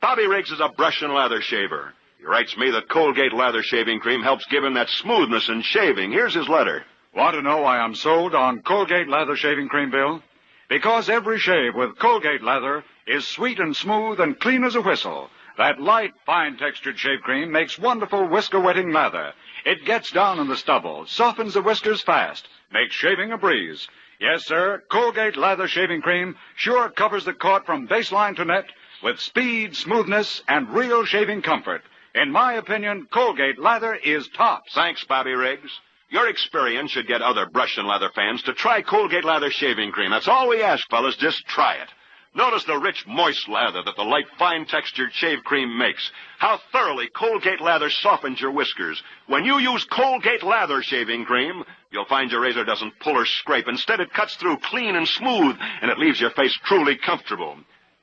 Bobby Riggs is a brush and lather shaver. He writes me that Colgate Lather Shaving Cream helps give him that smoothness in shaving. Here's his letter. Want to know why I'm sold on Colgate Lather Shaving Cream, Bill? Because every shave with Colgate Lather is sweet and smooth and clean as a whistle. That light, fine-textured shave cream makes wonderful whisker-wetting lather. It gets down in the stubble, softens the whiskers fast, makes shaving a breeze. Yes, sir, Colgate Lather Shaving Cream sure covers the court from baseline to net with speed, smoothness, and real shaving comfort. In my opinion, Colgate Lather is tops. Thanks, Bobby Riggs. Your experience should get other brush and leather fans to try Colgate Lather Shaving Cream. That's all we ask, fellas. Just try it. Notice the rich, moist lather that the light, fine-textured shave cream makes. How thoroughly Colgate Lather softens your whiskers. When you use Colgate Lather Shaving Cream, you'll find your razor doesn't pull or scrape. Instead, it cuts through clean and smooth, and it leaves your face truly comfortable.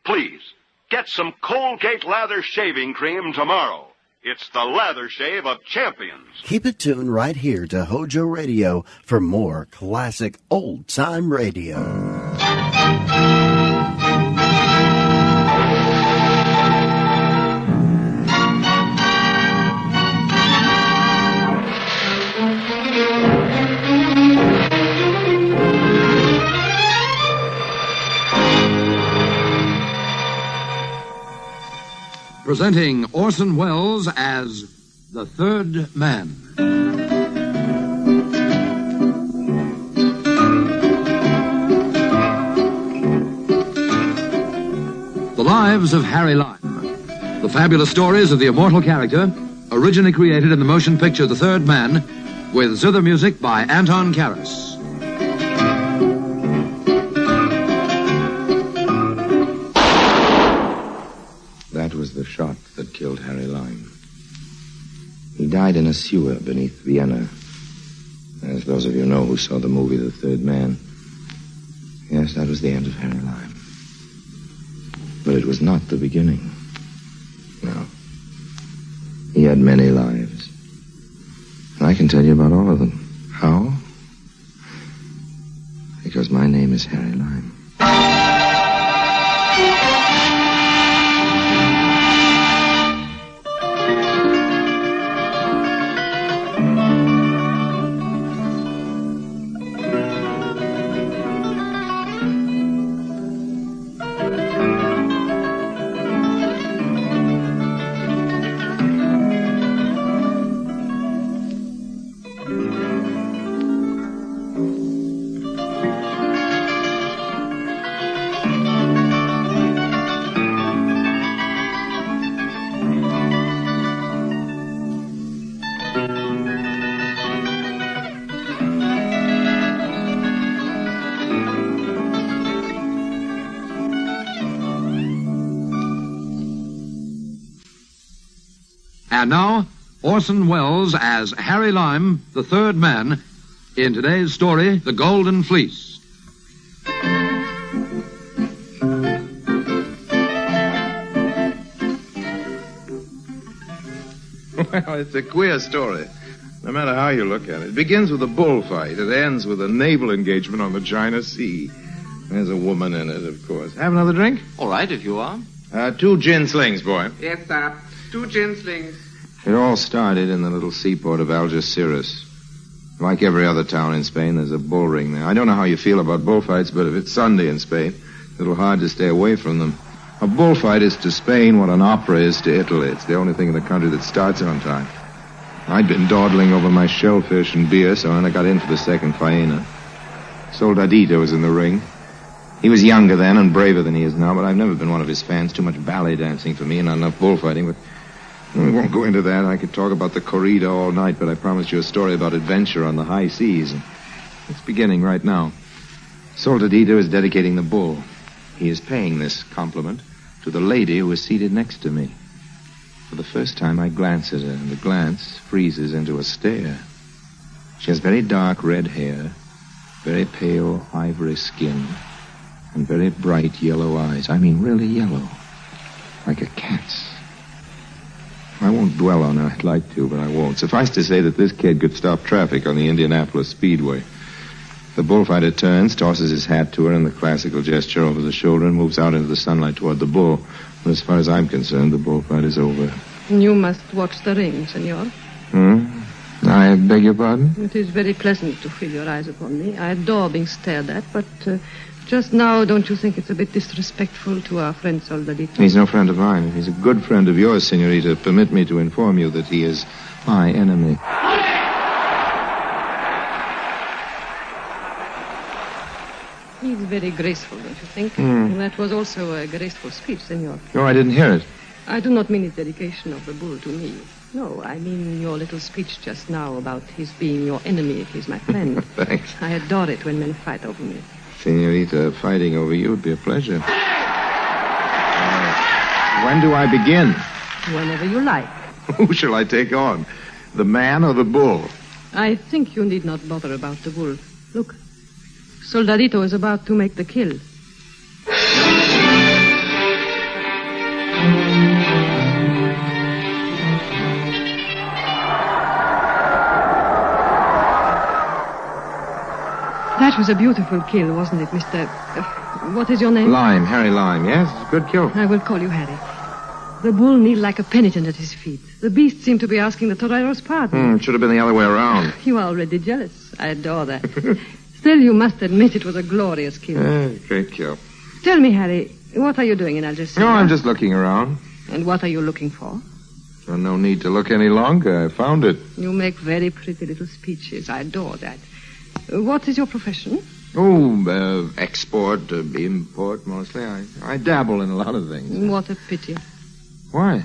Please, get some Colgate Lather Shaving Cream tomorrow. It's the lather shave of champions. Keep it tuned right here to HOJO Radio for more classic old-time radio. Presenting Orson Welles as the Third Man. The Lives of Harry Lime. The fabulous stories of the immortal character, originally created in the motion picture The Third Man, with zither music by Anton Karas. That was the shot that killed Harry Lime. He died in a sewer beneath Vienna. As those of you know who saw the movie The Third Man. Yes, that was the end of Harry Lime. But it was not the beginning. No. He had many lives. And I can tell you about all of them. How? Because my name is Harry Lime. And now, Orson Welles as Harry Lime, the Third Man, in today's story, The Golden Fleece. Well, it's a queer story, no matter how you look at it. It begins with a bullfight. It ends with a naval engagement on the China Sea. There's a woman in it, of course. Have another drink? All right, if you are. 2 gin slings, boy. Yes, sir. 2 gin slings. It all started in the little seaport of Algeciras. Like every other town in Spain, there's a bull ring there. I don't know how you feel about bullfights, but if it's Sunday in Spain, it's a little hard to stay away from them. A bullfight is to Spain what an opera is to Italy. It's the only thing in the country that starts on time. I'd been dawdling over my shellfish and beer, so when I got in for the second faena, Soldadito was in the ring. He was younger then and braver than he is now, but I've never been one of his fans. Too much ballet dancing for me and not enough bullfighting, but we won't go into that. I could talk about the corrida all night, but I promised you a story about adventure on the high seas. It's beginning right now. Soldadito is dedicating the bull. He is paying this compliment to the lady who is seated next to me. For the first time, I glance at her, and the glance freezes into a stare. She has very dark red hair, very pale ivory skin, and very bright yellow eyes. I mean, really yellow, like a cat's. I won't dwell on it. I'd like to, but I won't. Suffice to say that this kid could stop traffic on the Indianapolis Speedway. The bullfighter turns, tosses his hat to her in the classical gesture over the shoulder, and moves out into the sunlight toward the bull. But as far as I'm concerned, the bullfight is over. You must watch the ring, senor. I beg your pardon? It is very pleasant to feel your eyes upon me. I adore being stared at, but just now, don't you think it's a bit disrespectful to our friend Soldadito? He's no friend of mine. He's a good friend of yours, senorita. Permit me to inform you that he is my enemy. He's very graceful, don't you think? That was also a graceful speech, senor. No, I didn't hear it. I do not mean his dedication of the bull to me. No, I mean your little speech just now about his being your enemy if he's my friend. Thanks. I adore it when men fight over me. Senorita, fighting over you would be a pleasure. When do I begin? Whenever you like. Who shall I take on? The man or the bull? I think you need not bother about the bull. Look, Soldadito is about to make the kill. That was a beautiful kill, wasn't it, Mr. What is your name? Lime, Harry Lime. Yes, it's a good kill. I will call you Harry. The bull kneeled like a penitent at his feet. The beast seemed to be asking the torero's pardon. It should have been the other way around. You are already jealous. I adore that. Still, you must admit it was a glorious kill. Great kill. Tell me, Harry, what are you doing in Algeciras? No, I'm just looking around. And what are you looking for? Well, no need to look any longer. I found it. You make very pretty little speeches. I adore that. What is your profession? Oh, export, import, mostly. I dabble in a lot of things. What a pity. Why?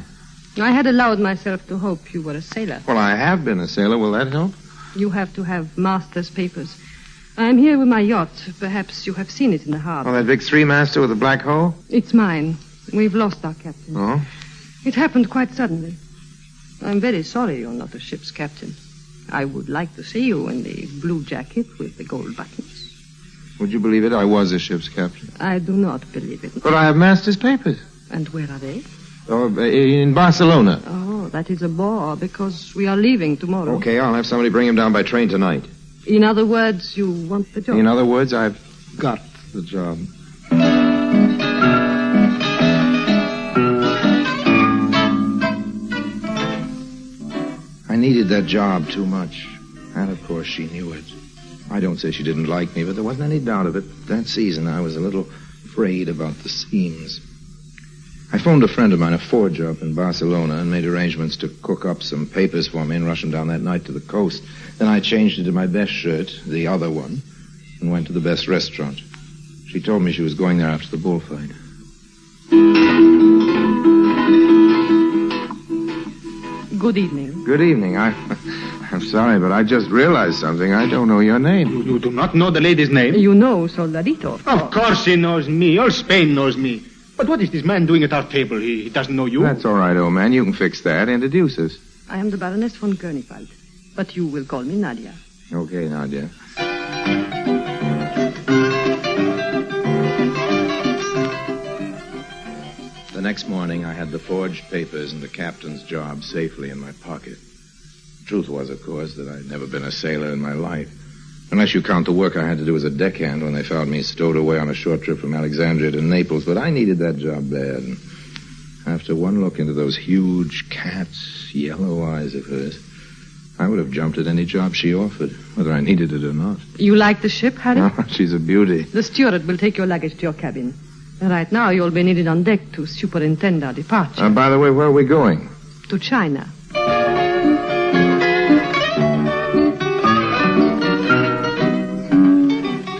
I had allowed myself to hope you were a sailor. Well, I have been a sailor. Will that help? You have to have master's papers. I'm here with my yacht. Perhaps you have seen it in the harbor. Oh, that big three-master with a black hull? It's mine. We've lost our captain. Oh? It happened quite suddenly. I'm very sorry you're not a ship's captain. I would like to see you in the blue jacket with the gold buttons. Would you believe it? I was a ship's captain. I do not believe it. But I have master's papers. And where are they? Oh, in Barcelona. Oh, that is a bore, because we are leaving tomorrow. Okay, I'll have somebody bring him down by train tonight. In other words, you want the job? In other words, I've got the job. I needed that job too much. And, of course, she knew it. I don't say she didn't like me, but there wasn't any doubt of it. That season, I was a little afraid about the seams. I phoned a friend of mine, a forger up in Barcelona, and made arrangements to cook up some papers for me and rush them down that night to the coast. Then I changed into my best shirt, the other one, and went to the best restaurant. She told me she was going there after the bullfight. Good evening. Good evening. I'm sorry, but I just realized something. I don't know your name. You do not know the lady's name? You know Soldadito. Of course he knows me. All Spain knows me. But what is this man doing at our table? He doesn't know you. That's all right, old man. You can fix that. Introduce us. I am the Baroness von Gurnifeld. But you will call me Nadia. Okay, Nadia. The next morning, I had the forged papers and the captain's job safely in my pocket. The truth was, of course, that I'd never been a sailor in my life. Unless you count the work I had to do as a deckhand when they found me stowed away on a short trip from Alexandria to Naples. But I needed that job bad. And after one look into those huge cat's yellow eyes of hers, I would have jumped at any job she offered, whether I needed it or not. You like the ship, Harry? Oh, she's a beauty. The steward will take your luggage to your cabin. Right now, you'll be needed on deck to superintend our departure. By the way, where are we going? To China.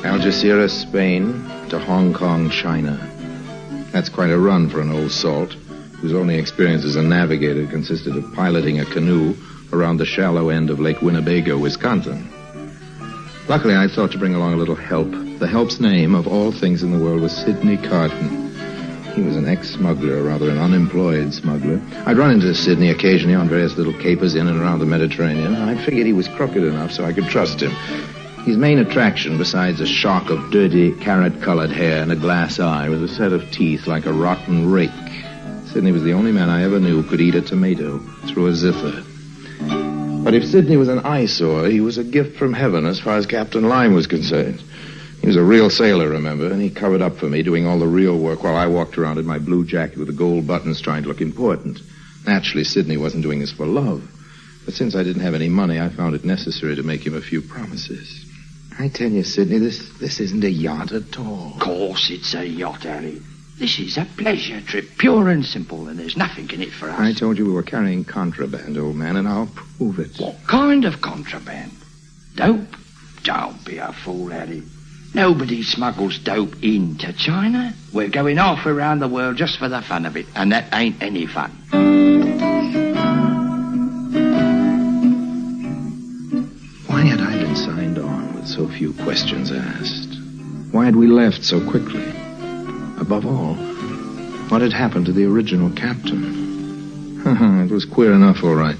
Algeciras, Spain, to Hong Kong, China. That's quite a run for an old salt, whose only experience as a navigator consisted of piloting a canoe around the shallow end of Lake Winnebago, Wisconsin. Luckily, I thought to bring along a little help. The help's name, of all things in the world, was Sidney Carton. He was an ex-smuggler, or rather an unemployed smuggler. I'd run into Sidney occasionally on various little capers in and around the Mediterranean. I figured he was crooked enough so I could trust him. His main attraction, besides a shock of dirty, carrot-colored hair and a glass eye, was a set of teeth like a rotten rake. Sidney was the only man I ever knew who could eat a tomato through a zither. But if Sidney was an eyesore, he was a gift from heaven as far as Captain Lime was concerned. He was a real sailor, remember, and he covered up for me, doing all the real work while I walked around in my blue jacket with the gold buttons trying to look important. Naturally, Sidney wasn't doing this for love. But since I didn't have any money, I found it necessary to make him a few promises. I tell you, Sidney, this isn't a yacht at all. Of course it's a yacht, Harry. This is a pleasure trip, pure and simple, and there's nothing in it for us. I told you we were carrying contraband, old man, and I'll prove it. What kind of contraband? Dope? Don't be a fool, Harry. Nobody smuggles dope into China. We're going half around the world just for the fun of it, and that ain't any fun. Why had I been signed on with so few questions asked? Why had we left so quickly? Above all, what had happened to the original captain? It was queer enough, all right.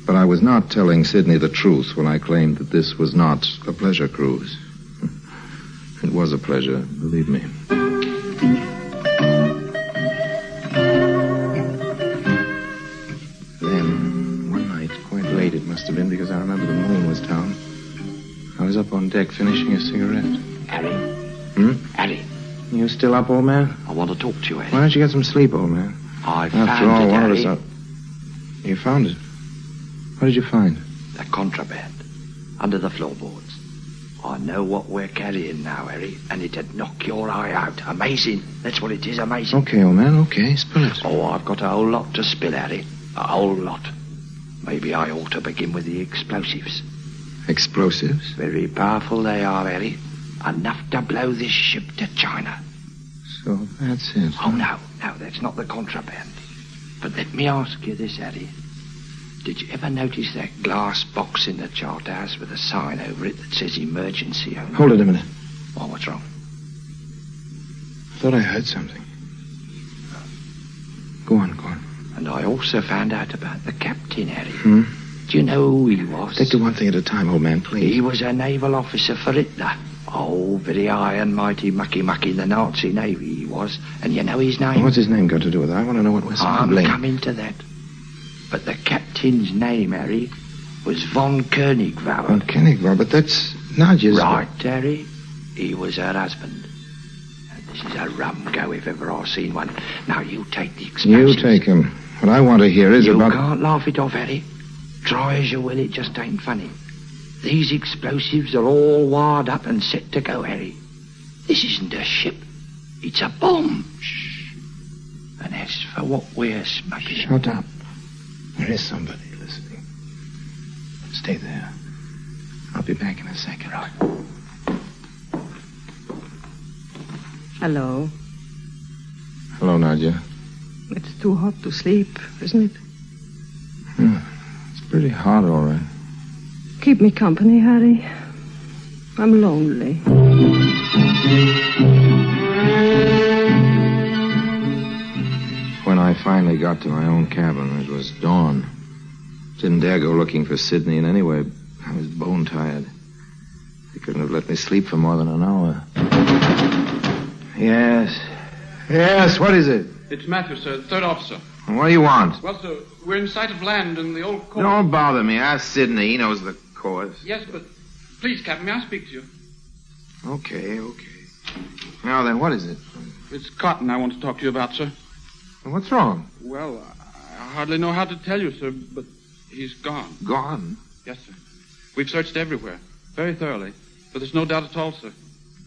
But I was not telling Sidney the truth when I claimed that this was not a pleasure cruise. It was a pleasure, believe me. Then, one night, quite late it must have been, because I remember the moon was down, I was up up on deck finishing a cigarette. Harry? Harry? You still up, old man? I want to talk to you, Harry. Why don't you get some sleep, old man? I After found all, it, one Harry. of us up. You found it? What did you find? The contraband. Under the floorboards. I know what we're carrying now, Harry, and it'd knock your eye out. Amazing. That's what it is, amazing. Okay, old man, okay. Spill it. Oh, I've got a whole lot to spill, Harry. A whole lot. Maybe I ought to begin with the explosives. Explosives? Very powerful they are, Harry. Enough to blow this ship to China. So that's it. Oh, no, that's not the contraband. But let me ask you this, Harry. Did you ever notice that glass box in the chart house with a sign over it that says emergency only? Hold it a minute. Oh, what's wrong? I thought I heard something. Go on. And I also found out about the captain, Harry. Hmm? Do you know who he was? Take it one thing at a time, old man, please. He was a naval officer for Hitler. Oh, very high and mighty mucky in the Nazi Navy he was. And you know his name? What's his name got to do with it? I want to know what we're smuggling. I'm coming to that. But the captain's name, Harry, was von Koenigwald. Von Koenigwald, but that's Nadia's... Right, Harry. He was her husband. And this is a rum go if ever I've seen one. Now, you take the explosives. You take him. What I want to hear is you about... You can't laugh it off, Harry. Try as you will, it just ain't funny. These explosives are all wired up and set to go, Harry. This isn't a ship. It's a bomb. Shh. And as for what we're smuggling... Shut up. There is somebody listening. Stay there. I'll be back in a second. Right. Hello. Hello, Nadia. It's too hot to sleep, isn't it? It's pretty hot, all right. Keep me company, Harry. I'm lonely. When I finally got to my own cabin, it was dawn. Didn't dare go looking for Sydney, and anyway, I was bone-tired. They couldn't have let me sleep for more than an hour. Yes, what is it? It's Matthew, sir, third officer. What do you want? Well, sir, we're in sight of land in the old court. Don't bother me. Ask Sydney. He knows the course. Yes, but please, Captain, may I speak to you? Okay. Now then, what is it? It's Cotton I want to talk to you about, sir. What's wrong? Well, I hardly know how to tell you, sir, but he's gone. Gone? Yes, sir. We've searched everywhere, very thoroughly, but there's no doubt at all, sir.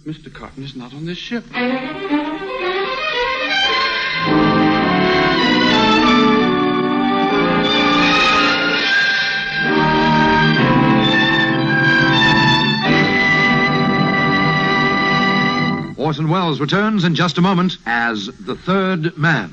Mr. Cotton is not on this ship. Orson Welles returns in just a moment as the third man.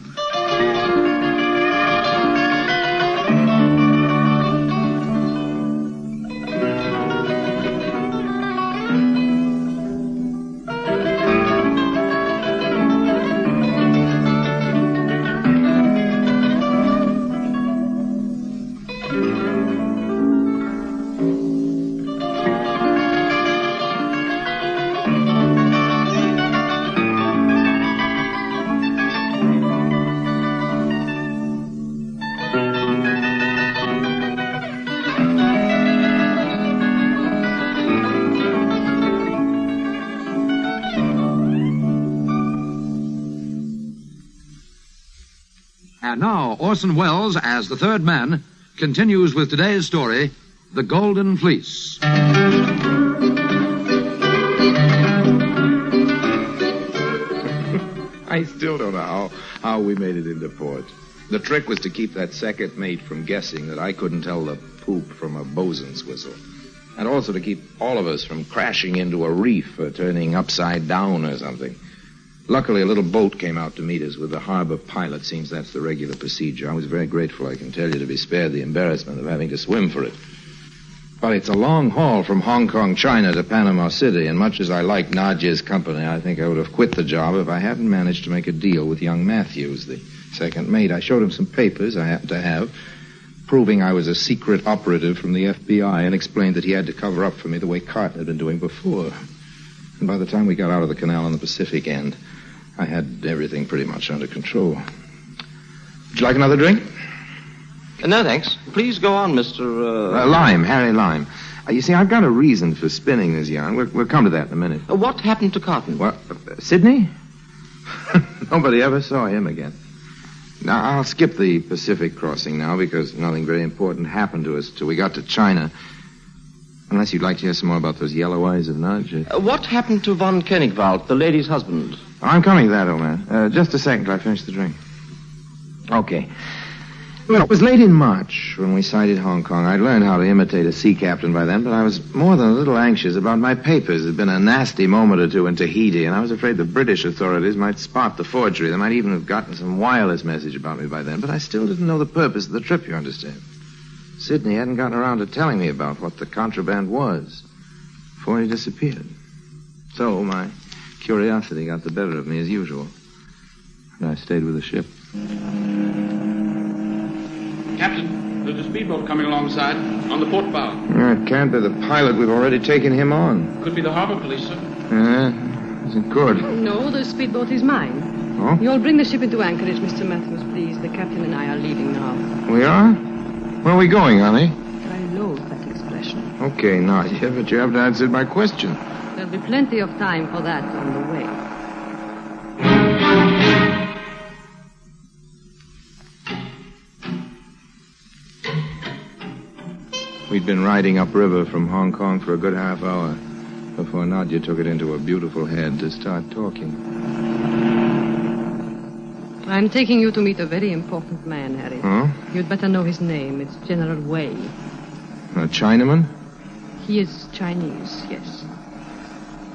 And now, Orson Welles, as the third man, continues with today's story, The Golden Fleece. I still don't know how we made it into port. The trick was to keep that second mate from guessing that I couldn't tell the poop from a bosun's whistle. And also to keep all of us from crashing into a reef or turning upside down or something. Luckily, a little boat came out to meet us with the harbor pilot. Seems that's the regular procedure. I was very grateful, I can tell you, to be spared the embarrassment of having to swim for it. But it's a long haul from Hong Kong, China to Panama City, and much as I like Nadia's company, I think I would have quit the job if I hadn't managed to make a deal with young Matthews, the second mate. I showed him some papers I happened to have, proving I was a secret operative from the FBI, and explained that he had to cover up for me the way Carton had been doing before. And by the time we got out of the canal on the Pacific end, I had everything pretty much under control. Would you like another drink? No, thanks. Please go on, Mr. Lime, Harry Lime. You see, I've got a reason for spinning this yarn. We'll come to that in a minute. What happened to Cotton? What? Sydney? Nobody ever saw him again. Now, I'll skip the Pacific crossing now because nothing very important happened to us till we got to China. Unless you'd like to hear some more about those yellow eyes of Nudge. What happened to von Koenigwald, the lady's husband? I'm coming to that, old man. Just a second till I finish the drink. Okay. Well, it was late in March when we sighted Hong Kong. I'd learned how to imitate a sea captain by then, but I was more than a little anxious about my papers. There'd been a nasty moment or two in Tahiti, and I was afraid the British authorities might spot the forgery. They might even have gotten some wireless message about me by then, but I still didn't know the purpose of the trip, you understand. Sydney hadn't gotten around to telling me about what the contraband was before he disappeared. So my curiosity got the better of me as usual, and I stayed with the ship. Captain, there's a speedboat coming alongside on the port bow. It can't be the pilot. We've already taken him on. Could be the harbor police, sir. Isn't good. No, the speedboat is mine. Oh? You'll bring the ship into anchorage, Mr. Matthews, please. The captain and I are leaving now. We are? Where are we going, honey? I loathe that expression. Okay, Nadia, but you haven't answered my question. There'll be plenty of time for that on the way. We'd been riding upriver from Hong Kong for a good half hour before Nadia took it into her beautiful head to start talking. I'm taking you to meet a very important man, Harry. Huh? You'd better know his name. It's General Wei. A Chinaman? He is Chinese, yes.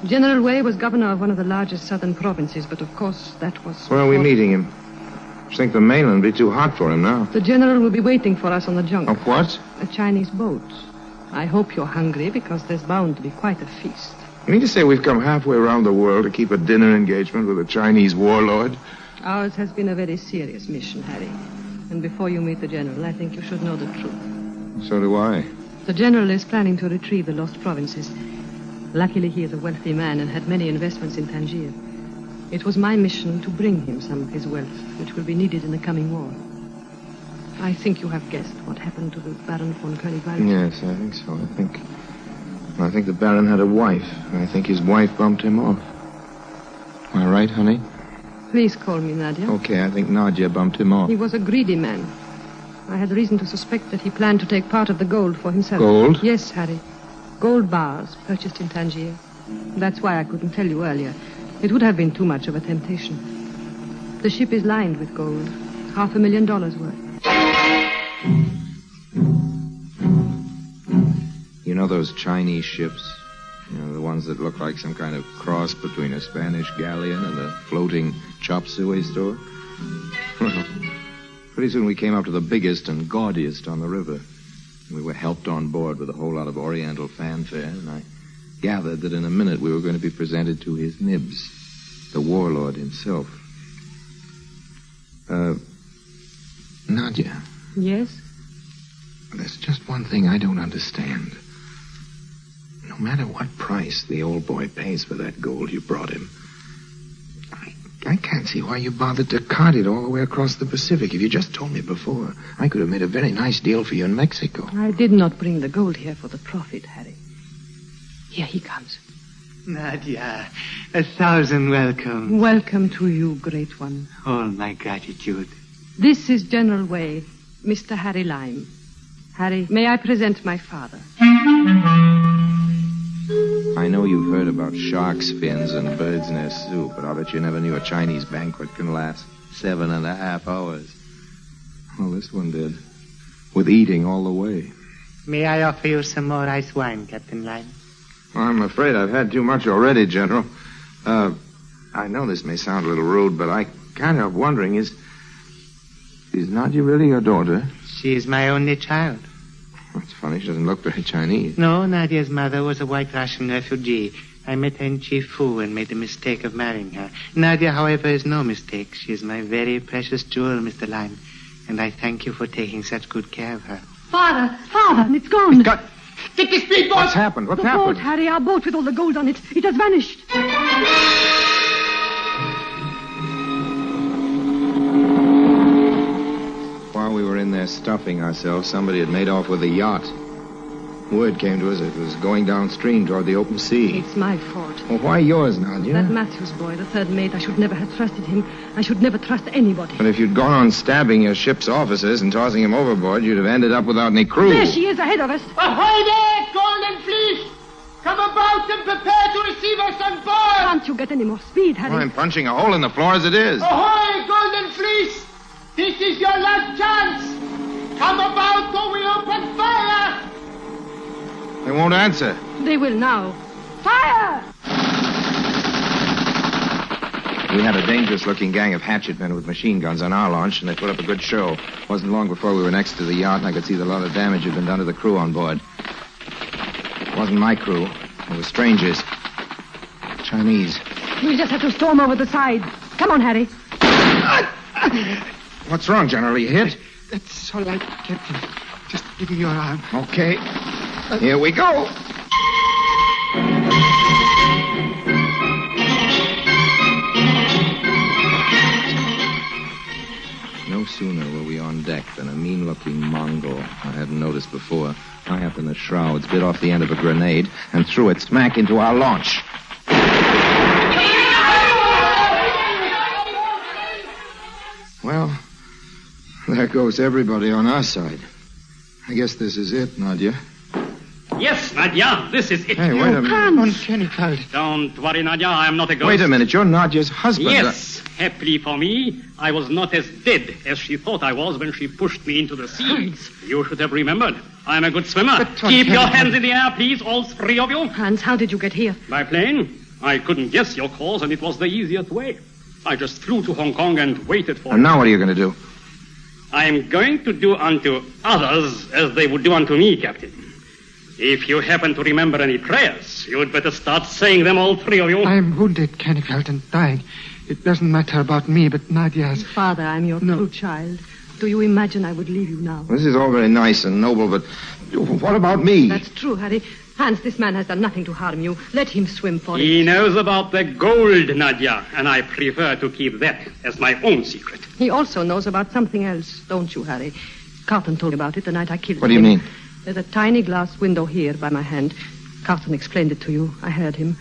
General Wei was governor of one of the largest southern provinces, but of course that was... Where are we meeting him? I think the mainland will be too hot for him now. The general will be waiting for us on the junk. Of what? A Chinese boat. I hope you're hungry, because there's bound to be quite a feast. You mean to say we've come halfway around the world to keep a dinner engagement with a Chinese warlord? Ours has been a very serious mission, Harry. And before you meet the general, I think you should know the truth. So do I. The general is planning to retrieve the lost provinces. Luckily, he is a wealthy man and had many investments in Tangier. It was my mission to bring him some of his wealth, which will be needed in the coming war. I think you have guessed what happened to the Baron von Koenigwald. Yes, I think so. I think the Baron had a wife, and I think his wife bumped him off. Am I right, honey? Please call me Nadia. Okay, I think Nadia bumped him off. He was a greedy man. I had reason to suspect that he planned to take part of the gold for himself. Gold? Yes, Harry. Gold bars purchased in Tangier. That's why I couldn't tell you earlier. It would have been too much of a temptation. The ship is lined with gold. $500,000 worth. You know those Chinese ships? You know, the ones that look like some kind of cross between a Spanish galleon and a floating chop suey store? Well, pretty soon we came up to the biggest and gaudiest on the river. We were helped on board with a whole lot of oriental fanfare, and I gathered that in a minute we were going to be presented to his nibs, the warlord himself. Nadia. Yes? There's just one thing I don't understand. No matter what price the old boy pays for that gold you brought him, I can't see why you bothered to cart it all the way across the Pacific. If you just told me before, I could have made a very nice deal for you in Mexico. I did not bring the gold here for the profit, Harry. Here he comes. Nadia, 1,000 welcome. Welcome to you, great one. All my gratitude. This is General Wei, Mr. Harry Lime. Harry, may I present my father? I know you've heard about shark's fins and bird's nest soup, but I'll bet you never knew a Chinese banquet can last 7.5 hours. Well, this one did. With eating all the way. May I offer you some more ice wine, Captain Lime? I'm afraid I've had too much already, General. I know this may sound a little rude, but I can't help wondering, is Nadia really your daughter? She is my only child. That's funny. She doesn't look very Chinese. No, Nadia's mother was a white Russian refugee. I met her in Chifu and made the mistake of marrying her. Nadia, however, is no mistake. She is my very precious jewel, Mr. Lime. And I thank you for taking such good care of her. Father, it's gone. Get the speedboat! What's happened? What's happened? The boat, Harry, our boat with all the gold on it. It has vanished. While we were in there stuffing ourselves, somebody had made off with a yacht. Word came to us it was going downstream toward the open sea. It's my fault. Well, why yours, Nadia? That Matthews boy, the third mate, I should never have trusted him. I should never trust anybody. But if you'd gone on stabbing your ship's officers and tossing him overboard, you'd have ended up without any crew. There she is ahead of us. Ahoy there, Golden Fleece! Come about and prepare to receive us on board! Can't you get any more speed, Harry? I'm punching a hole in the floor as it is. Ahoy, Golden Fleece! This is your last chance! Come about or we open fire! They won't answer. They will now. Fire! We had a dangerous-looking gang of hatchet men with machine guns on our launch, and they put up a good show. It wasn't long before we were next to the yacht, and I could see that a lot of damage had been done to the crew on board. It wasn't my crew. It was strangers. Chinese. We'll just have to storm over the side. Come on, Harry. What's wrong, General? Are you hit? That's all right, Captain. Just give me your arm. Okay. Here we go. No sooner were we on deck than a mean-looking Mongol I hadn't noticed before, high up in the shrouds, bit off the end of a grenade and threw it smack into our launch. Well, there goes everybody on our side. I guess this is it, Nadia. Yes, Nadia, this is it. Hey, wait a minute. Don't worry, Nadia, I am not a ghost. Wait a minute, you're Nadia's husband. Yes, happily for me, I was not as dead as she thought I was when she pushed me into the sea. You should have remembered. I'm a good swimmer. Keep your hands in the air, please, all three of you. Hans, how did you get here? By plane. I couldn't guess your course, and it was the easiest way. I just flew to Hong Kong and waited for And now what are you going to do? I'm going to do unto others as they would do unto me, Captain. If you happen to remember any prayers, you'd better start saying them, all three of you. I'm wounded, Chronicle, and dying. It doesn't matter about me, but Nadia's... Father, I'm your true child. Do you imagine I would leave you now? This is all very nice and noble, but what about me? That's true, Harry. Hans, this man has done nothing to harm you. Let him swim for it. He knows about the gold, Nadia, and I prefer to keep that as my own secret. He also knows about something else, don't you, Harry? Carton told me about it the night I killed him. What do you mean? There's a tiny glass window here by my hand. Carton explained it to you. I heard him.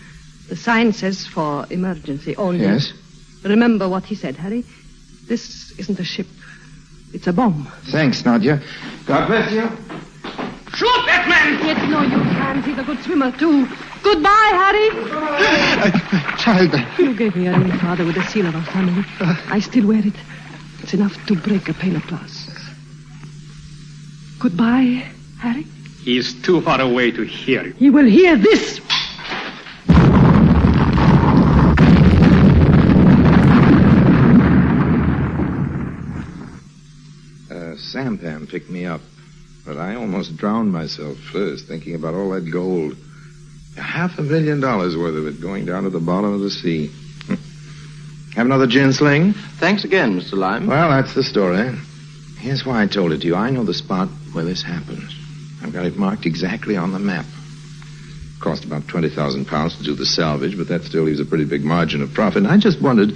The sign says for emergency only. Yes? Remember what he said, Harry. This isn't a ship. It's a bomb. Thanks, Nadia. God bless you. Shoot that man! It's no use, Hans. He's a good swimmer, too. Goodbye, Harry. Child. You gave me a ring, Father, with the seal of our family. I still wear it. It's enough to break a pane of glass. Goodbye, Harry. He's too far away to hear you. He will hear this. Sampan picked me up, but I almost drowned myself first, thinking about all that gold. $500,000 worth of it going down to the bottom of the sea. Have another gin sling? Thanks again, Mr. Lime. Well, that's the story. Here's why I told it to you. I know the spot where this happened. I've got it marked exactly on the map. Cost about £20,000 to do the salvage, but that still leaves a pretty big margin of profit. And I just wondered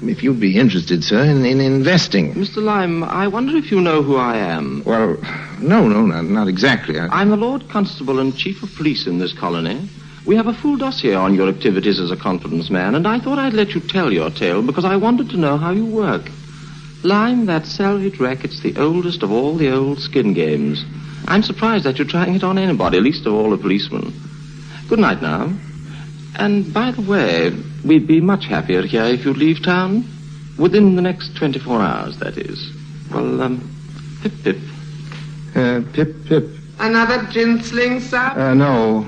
if you'd be interested, sir, in investing. Mr. Lime, I wonder if you know who I am. Well, no, not exactly. I'm the Lord Constable and Chief of Police in this colony. We have a full dossier on your activities as a confidence man, and I thought I'd let you tell your tale because I wanted to know how you work. Lime, that salvage racket's the oldest of all the old skin games. I'm surprised that you're trying it on anybody, least of all a policeman. Good night now. And by the way, we'd be much happier here if you'd leave town. Within the next 24 hours, that is. Well, pip-pip. Pip-pip. Another gin sling, sir? No.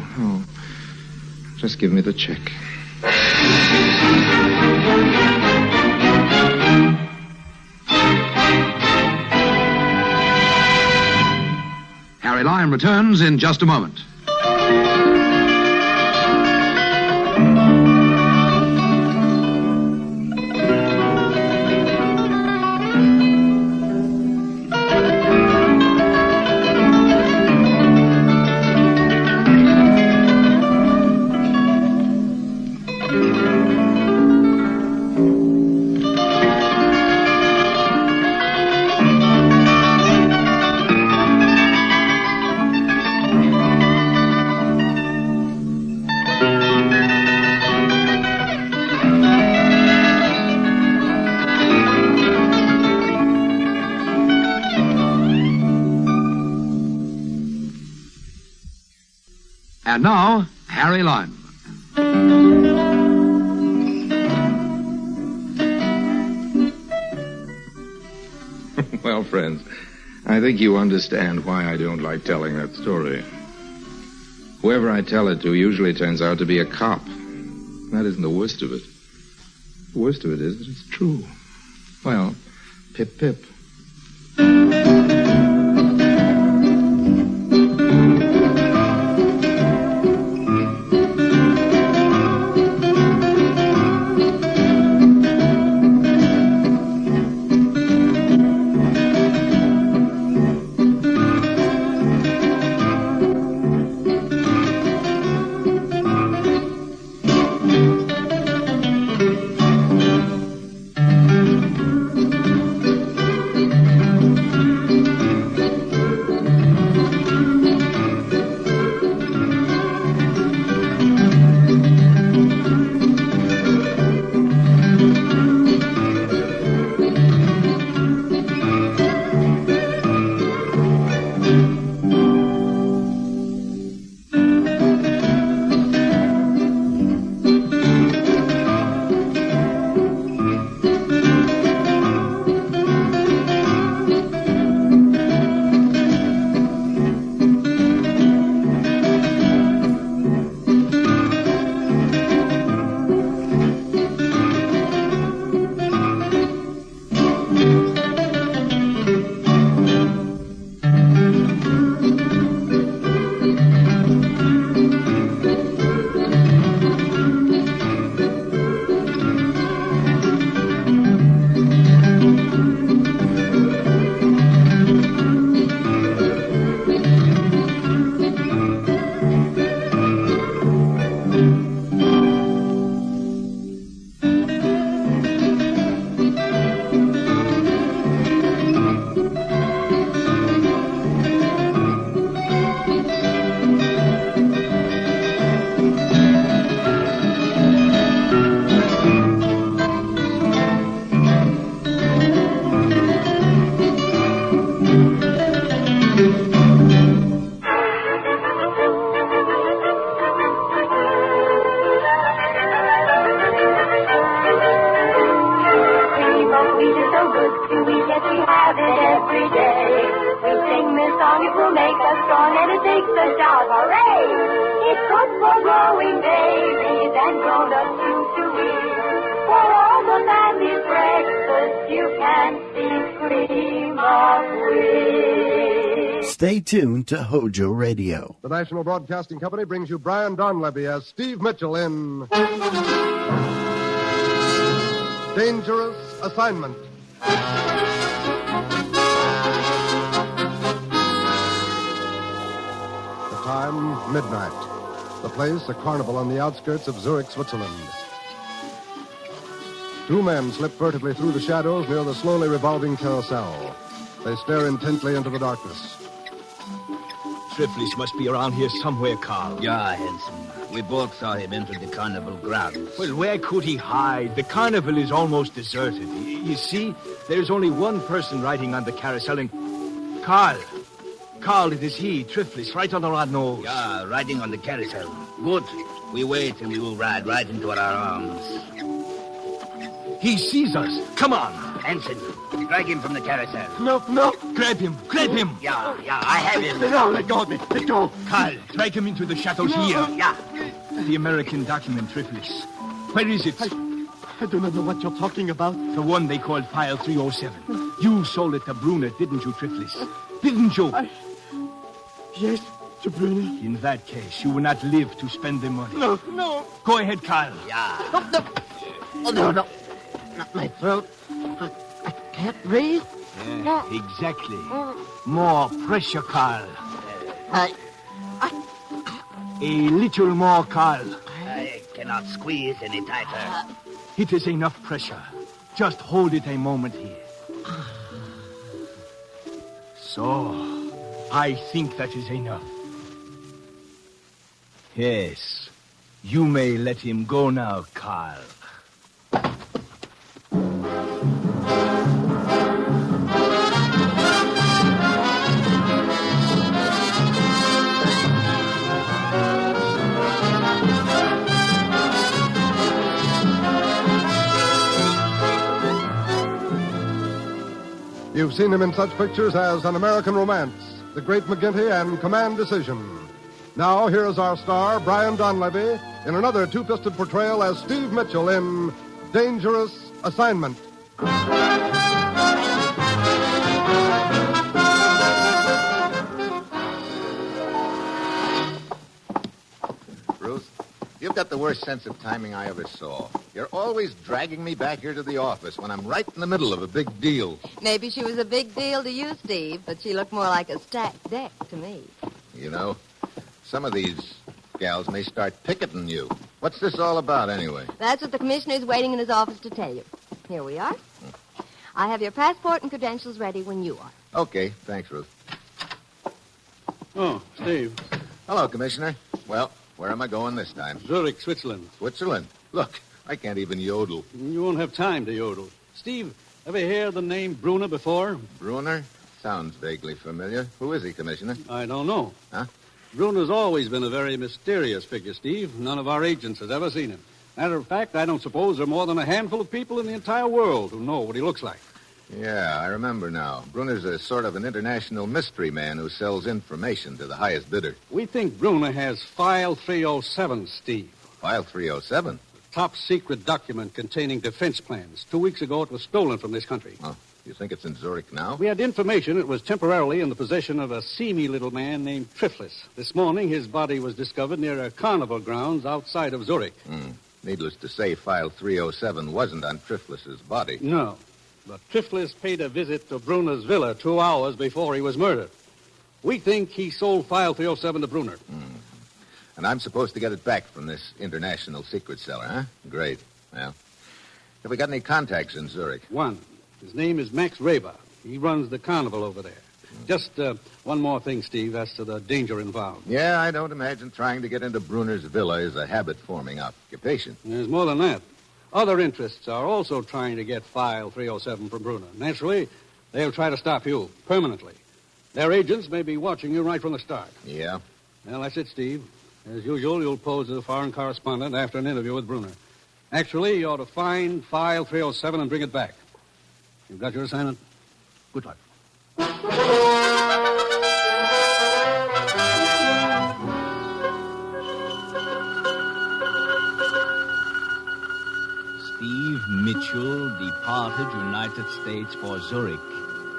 Just give me the check. Harry Lime returns in just a moment. And now, Harry Lime. Well, friends, I think you understand why I don't like telling that story. Whoever I tell it to usually turns out to be a cop. That isn't the worst of it. The worst of it is that it's true. Well, pip pip. Stay tuned to HOJO Radio. The National Broadcasting Company brings you Brian Donlevy as Steve Mitchell in Dangerous Assignment. The time, midnight. The place, a carnival on the outskirts of Zurich, Switzerland. Two men slip furtively through the shadows near the slowly revolving carousel. They stare intently into the darkness. Triflis must be around here somewhere, Carl. Yeah, Hanson. We both saw him enter the carnival grounds. Well, where could he hide? The carnival is almost deserted. You see, there's only one person riding on the carousel, and... Carl, it is he, Triflis, right under our nose. Yeah, riding on the carousel. Good. We wait and we will ride right into our arms. He sees us. Come on. Hanson, drag him from the carousel. No. Grab him. Yeah, I have him. Let go of me. Let go. Carl, drag him into the shadows here. Yeah. The American document, Triflis. Where is it? I do not know what you're talking about. The one they called File 307. You sold it to Brunner, didn't you, Triflis? Didn't you? Yes, to Brunner. In that case, you will not live to spend the money. No. Go ahead, Carl. Yeah. No. Not my throat. I can't breathe. Yeah, exactly. More pressure, Carl. A little more, Carl. I cannot squeeze any tighter. It is enough pressure. Just hold it a moment here. So, I think that is enough. Yes, you may let him go now, Carl. seen him in such pictures as An American Romance, The Great McGinty, and Command Decision. Now, here is our star, Brian Donlevy, in another two-fisted portrayal as Steve Mitchell in Dangerous Assignment. Ruth, you've got the worst sense of timing I ever saw. You're always dragging me back here to the office when I'm right in the middle of a big deal. Maybe she was a big deal to you, Steve, but she looked more like a stacked deck to me. You know, some of these gals may start picketing you. What's this all about, anyway? That's what the commissioner's waiting in his office to tell you. Here we are. I have your passport and credentials ready when you are. Okay, thanks, Ruth. Oh, Steve. Hello, Commissioner. Well, where am I going this time? Zurich, Switzerland. Switzerland? Look, I can't even yodel. You won't have time to yodel. Steve, ever hear the name Bruner before? Bruner? Sounds vaguely familiar. Who is he, Commissioner? I don't know. Huh? Bruner's always been a very mysterious figure, Steve. None of our agents has ever seen him. Matter of fact, I don't suppose there are more than a handful of people in the entire world who know what he looks like. Yeah, I remember now. Bruner's a sort of an international mystery man who sells information to the highest bidder. We think Bruner has File 307, Steve. File 307? Top secret document containing defense plans. 2 weeks ago, it was stolen from this country. Oh, you think it's in Zurich now? We had information it was temporarily in the possession of a seamy little man named Triflis. This morning, his body was discovered near a carnival grounds outside of Zurich. Needless to say, File 307 wasn't on Triflis's body. No, but Triflis paid a visit to Bruner's villa 2 hours before he was murdered. We think he sold File 307 to Bruner. And I'm supposed to get it back from this international secret seller, huh? Great. Well, have we got any contacts in Zurich? One. His name is Max Raber. He runs the carnival over there. Just one more thing, Steve, as to the danger involved. Yeah, I don't imagine trying to get into Bruner's villa is a habit-forming occupation. There's more than that. Other interests are also trying to get File 307 from Bruner. Naturally, they'll try to stop you permanently. Their agents may be watching you right from the start. Yeah? Well, that's it, Steve. As usual, you'll pose as a foreign correspondent after an interview with Bruner. Actually, you ought to find File 307 and bring it back. You've got your assignment. Good luck. Steve Mitchell departed United States for Zurich,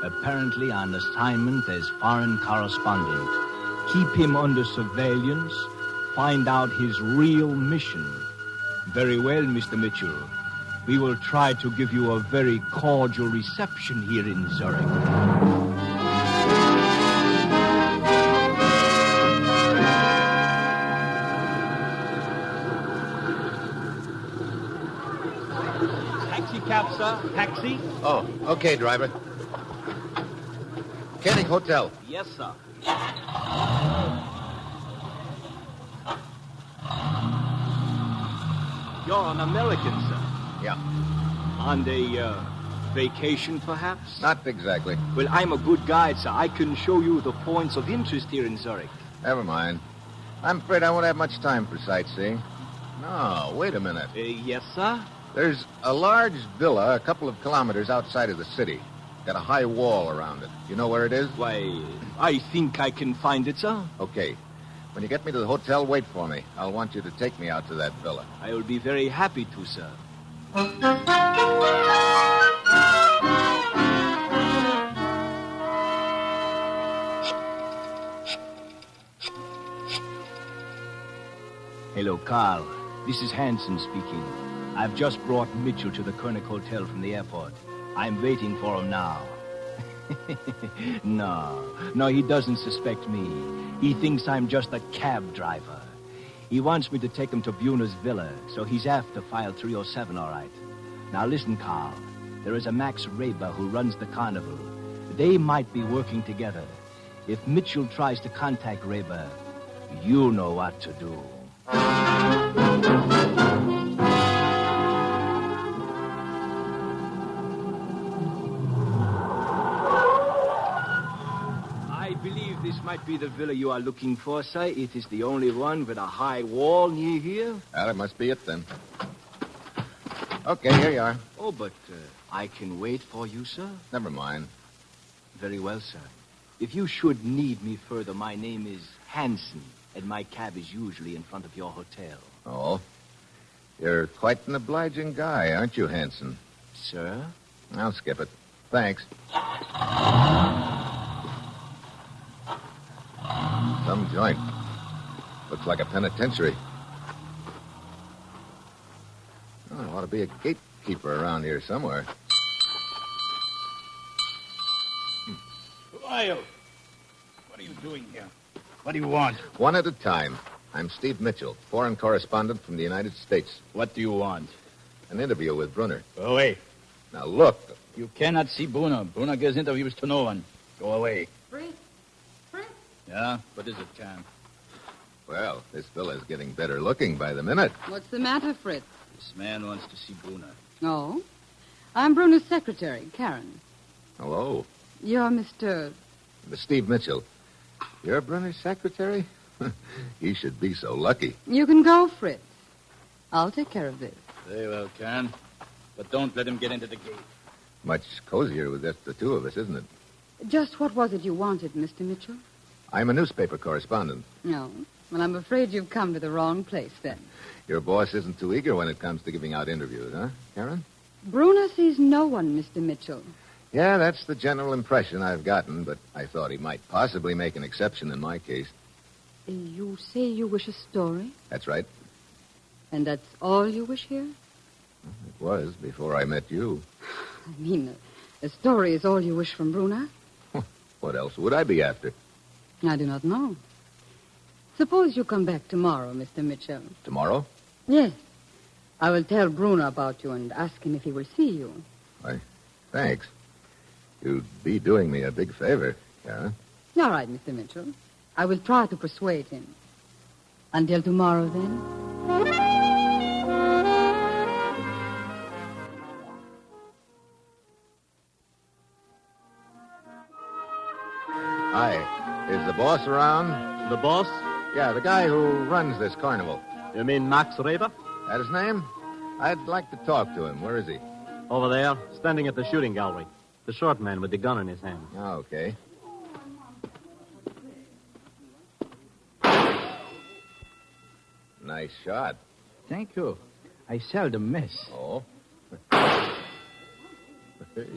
apparently on assignment as foreign correspondent. Keep him under surveillance. Find out his real mission. Very well, Mr. Mitchell. We will try to give you a very cordial reception here in Zurich. Taxi cab, sir. Taxi? Oh, okay, driver. Koenig Hotel. Yes, sir. You're an American, sir. Yeah. On a vacation, perhaps? Not exactly. Well, I'm a good guide, sir. I can show you the points of interest here in Zurich. Never mind. I'm afraid I won't have much time for sightseeing. No, wait a minute. Yes, sir? There's a large villa a couple of kilometers outside of the city. Got a high wall around it. You know where it is? Why, I think I can find it, sir. Okay. When you get me to the hotel, wait for me. I'll want you to take me out to that villa. I will be very happy to, sir. Hello, Carl. This is Hanson speaking. I've just brought Mitchell to the Chronicle Hotel from the airport. I'm waiting for him now. No, he doesn't suspect me. He thinks I'm just a cab driver. He wants me to take him to Bruner's villa, so he's after File 307, all right. Now listen, Carl. There is a Max Raber who runs the carnival. They might be working together. If Mitchell tries to contact Raber, you'll know what to do. I believe this might be the villa you are looking for, sir. It is the only one with a high wall near here. Well, that must be it, then. Okay, here you are. Oh, but I can wait for you, sir. Never mind. Very well, sir. If you should need me further, my name is Hanson, and my cab is usually in front of your hotel. Oh? You're quite an obliging guy, aren't you, Hanson? Sir? I'll skip it. Thanks. Some joint. Looks like a penitentiary. Oh, there ought to be a gatekeeper around here somewhere. Who are you? What are you doing here? What do you want? One at a time. I'm Steve Mitchell, foreign correspondent from the United States. What do you want? An interview with Brunner. Go away. Now, look. You cannot see Brunner. Brunner gives interviews to no one. Go away. Fritz? Fritz? Yeah? What is it, Cam? Well, this fella's getting better looking by the minute. What's the matter, Fritz? This man wants to see Brunner. Oh? I'm Bruner's secretary, Karen. Hello. You're Mr. Steve Mitchell. You're Brunner's secretary? He should be so lucky. You can go, Fritz. I'll take care of this. Very well, Karen. But don't let him get into the gate. Much cozier with just the two of us, isn't it? Just what was it you wanted, Mr. Mitchell? I'm a newspaper correspondent. No. Well, I'm afraid you've come to the wrong place, then. Your boss isn't too eager when it comes to giving out interviews, huh, Karen? Brunner sees no one, Mr. Mitchell. Yeah, that's the general impression I've gotten, but I thought he might possibly make an exception in my case. You say you wish a story? That's right. And that's all you wish here? It was before I met you. I mean, a story is all you wish from Brunner? What else would I be after? I do not know. Suppose you come back tomorrow, Mr. Mitchell. Tomorrow? Yes. I will tell Brunner about you and ask him if he will see you. Why, thanks. You'd be doing me a big favor, Karen. All right, Mr. Mitchell. I will try to persuade him. Until tomorrow, then. Hi. Is the boss around? The boss? Yeah, the guy who runs this carnival. You mean Max Reber? That his name? I'd like to talk to him. Where is he? Over there, standing at the shooting gallery. The short man with the gun in his hand. Oh, okay. Nice shot. Thank you. I seldom miss. Oh? Hey,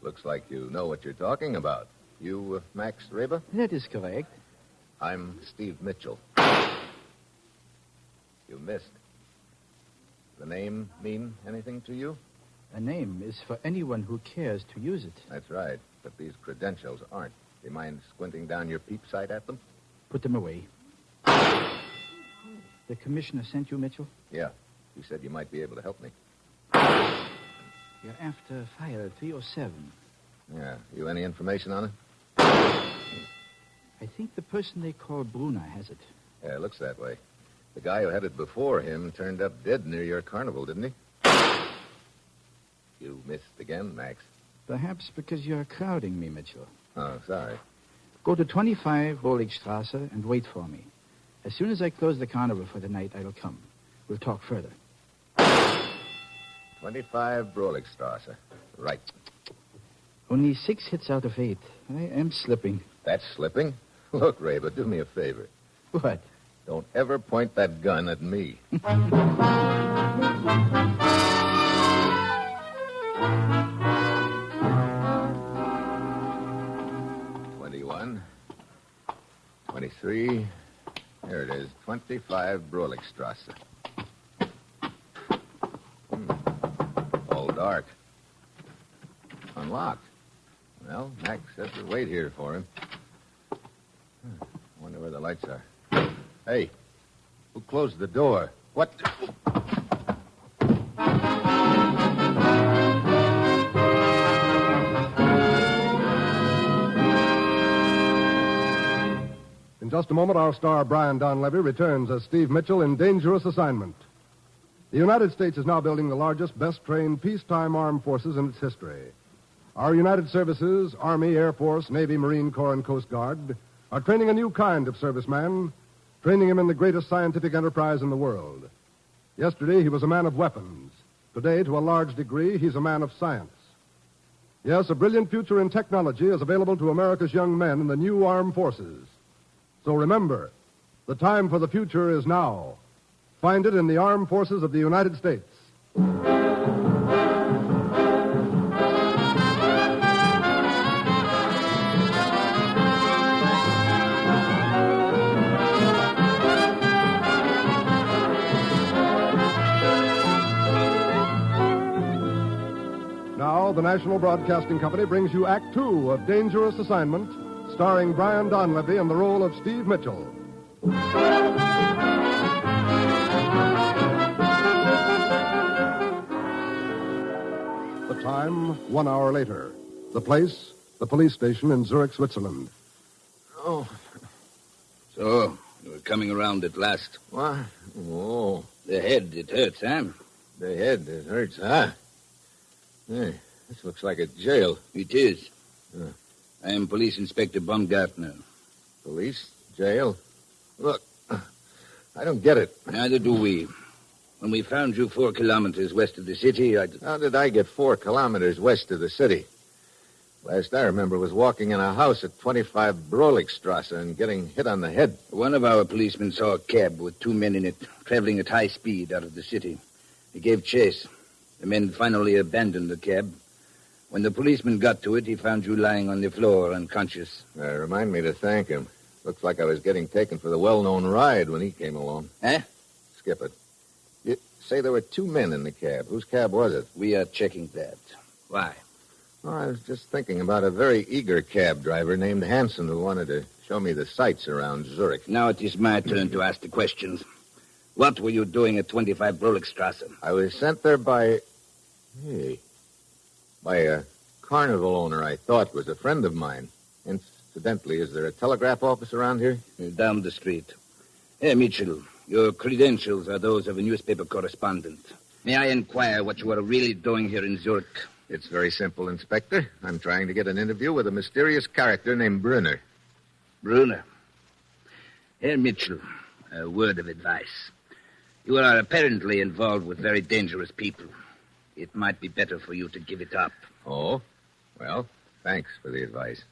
looks like you know what you're talking about. You, Max Reber? That is correct. I'm Steve Mitchell. You missed. The name mean anything to you? A name is for anyone who cares to use it. That's right, but these credentials aren't. Do you mind squinting down your peep sight at them? Put them away. The commissioner sent you, Mitchell? Yeah. He said you might be able to help me. You're after file 307. Yeah. You any information on it? I think the person they call Brunner has it. Yeah, it looks that way. The guy who had it before him turned up dead near your carnival, didn't he? You missed again, Max. Perhaps because you're crowding me, Mitchell. Oh, sorry. Go to 25 Roligstrasse and wait for me. As soon as I close the carnival for the night, I'll come. We'll talk further. 25 Roligstrasse. Right. Only 6 hits out of 8. I am slipping. That's slipping? Look, Raver, do me a favor. What? Don't ever point that gun at me. 21. 23. Here it is. 25 Broligstrasse. All dark. Unlocked. Well, Max has to wait here for him. Wonder where the lights are. Hey, who closed the door? What? In just a moment, our star, Brian Donlevy, returns as Steve Mitchell in Dangerous Assignment. The United States is now building the largest, best-trained peacetime armed forces in its history. Our United Services, Army, Air Force, Navy, Marine Corps, and Coast Guard, are training a new kind of serviceman, training him in the greatest scientific enterprise in the world. Yesterday, he was a man of weapons. Today, to a large degree, he's a man of science. Yes, a brilliant future in technology is available to America's young men in the new armed forces. So remember, the time for the future is now. Find it in the armed forces of the United States. Now, the National Broadcasting Company brings you Act Two of Dangerous Assignment, starring Brian Donlevy in the role of Steve Mitchell. The time, 1 hour later. The place, the police station in Zurich, Switzerland. Oh. So, you're coming around at last. What? Oh. The head, it hurts, huh? The head, it hurts, huh? Hey, this looks like a jail. It is. I am Police Inspector Baumgartner. Police? Jail? Look, I don't get it. Neither do we. When we found you 4 kilometers west of the city, How did I get 4 kilometers west of the city? Last I remember was walking in a house at 25 Brolikstrasse and getting hit on the head. One of our policemen saw a cab with 2 men in it, traveling at high speed out of the city. He gave chase. The men finally abandoned the cab. When the policeman got to it, he found you lying on the floor, unconscious. Remind me to thank him. Looks like I was getting taken for the well-known ride when he came along. Eh? Skip it. You say there were 2 men in the cab. Whose cab was it? We are checking that. Why? Oh, I was just thinking about a very eager cab driver named Hansen who wanted to show me the sights around Zurich. Now it is my turn to ask the questions. What were you doing at 25 Brolikstrasse? I was sent there by a carnival owner I thought was a friend of mine. Incidentally, is there a telegraph office around here? Down the street. Hey, Mitchell, your credentials are those of a newspaper correspondent. May I inquire what you are really doing here in Zurich? It's very simple, Inspector. I'm trying to get an interview with a mysterious character named Brunner. Brunner? Herr Mitchell, a word of advice. You are apparently involved with very dangerous people. It might be better for you to give it up. Oh? Well, thanks for the advice.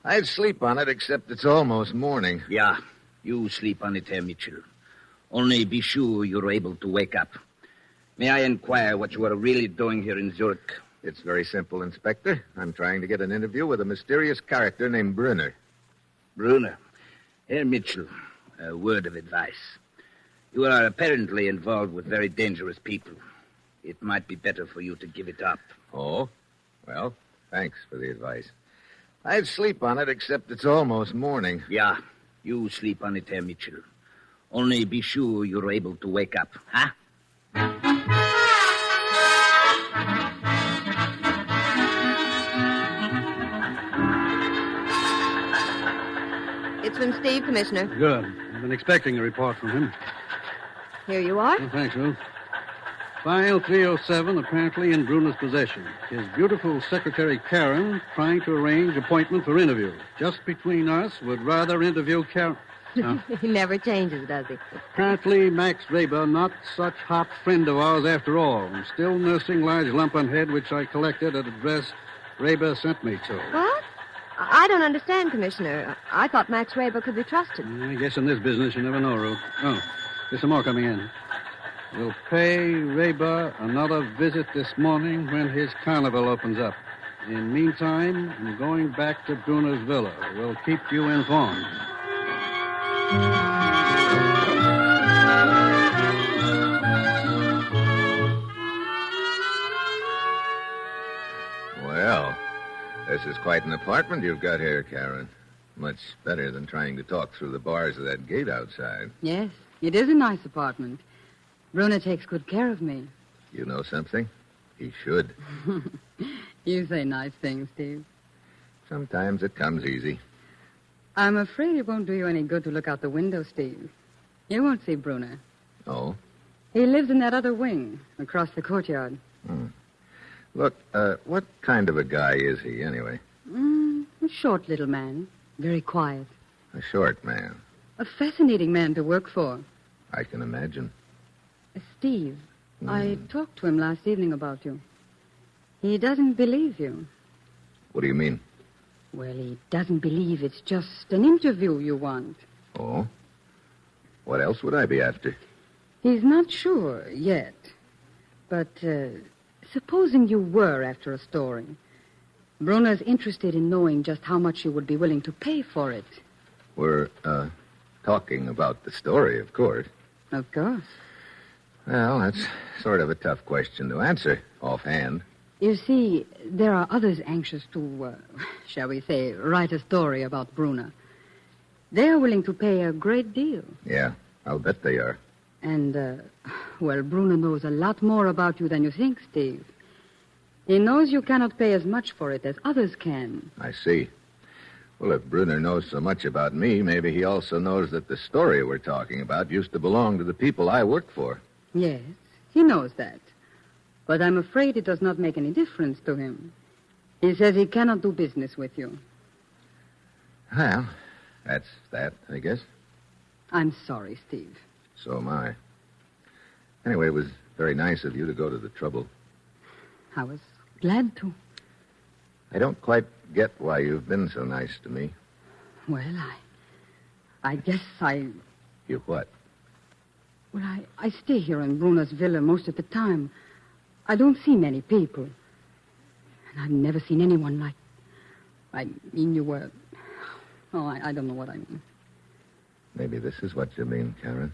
I'd sleep on it, except it's almost morning. Yeah, you sleep on it, Herr Mitchell. Only be sure you're able to wake up. May I inquire what you are really doing here in Zurich? It's very simple, Inspector. I'm trying to get an interview with a mysterious character named Brunner. Brunner? Herr Mitchell, a word of advice. You are apparently involved with very dangerous people. It might be better for you to give it up. Oh? Well, thanks for the advice. I'd sleep on it, except it's almost morning. Yeah, you sleep on it, Herr Mitchell. Only be sure you're able to wake up, huh? It's from Steve, Commissioner. Good. I've been expecting a report from him. Here you are. Oh, thanks, Ruth. File 307 apparently in Bruner's possession. His beautiful secretary, Karen, trying to arrange appointment for interview. Just between us, would rather interview Karen. He never changes, does he? Apparently, Max Raber, not such hot friend of ours after all. I'm still nursing large lump on head, which I collected at address Raber sent me to. What? I don't understand, Commissioner. I thought Max Raber could be trusted. I guess in this business you never know, Ruth. Oh, there's some more coming in. We'll pay Raber another visit this morning when his carnival opens up. In meantime, I'm going back to Bruner's villa. We'll keep you informed. Well, this is quite an apartment you've got here, Karen. Much better than trying to talk through the bars of that gate outside. Yes, it is a nice apartment. Brunner takes good care of me. You know something? He should. You say nice things, Steve. Sometimes it comes easy. I'm afraid it won't do you any good to look out the window, Steve. You won't see Brunner. Oh? He lives in that other wing, across the courtyard. Look, what kind of a guy is he, anyway? A short little man. Very quiet. A short man. A fascinating man to work for. I can imagine. Steve, I talked to him last evening about you. He doesn't believe you. What do you mean? Well, he doesn't believe it's just an interview you want. Oh? What else would I be after? He's not sure yet. But supposing you were after a story, Brunner's interested in knowing just how much you would be willing to pay for it. We're, talking about the story, of course. Of course. Well, that's sort of a tough question to answer offhand. You see, there are others anxious to, shall we say, write a story about Brunner. They are willing to pay a great deal. Yeah, I'll bet they are. And, well, Brunner knows a lot more about you than you think, Steve. He knows you cannot pay as much for it as others can. I see. Well, if Brunner knows so much about me, maybe he also knows that the story we're talking about used to belong to the people I work for. Yes, he knows that. But I'm afraid it does not make any difference to him. He says he cannot do business with you. Well, that's that, I guess. I'm sorry, Steve. So am I. Anyway, it was very nice of you to go to the trouble. I was glad to. I don't quite get why you've been so nice to me. Well, I guess I... You what? Well, I stay here in Brunner's villa most of the time. I don't see many people. And I've never seen anyone like... I mean, you were... Oh, I don't know what I mean. Maybe this is what you mean, Karen.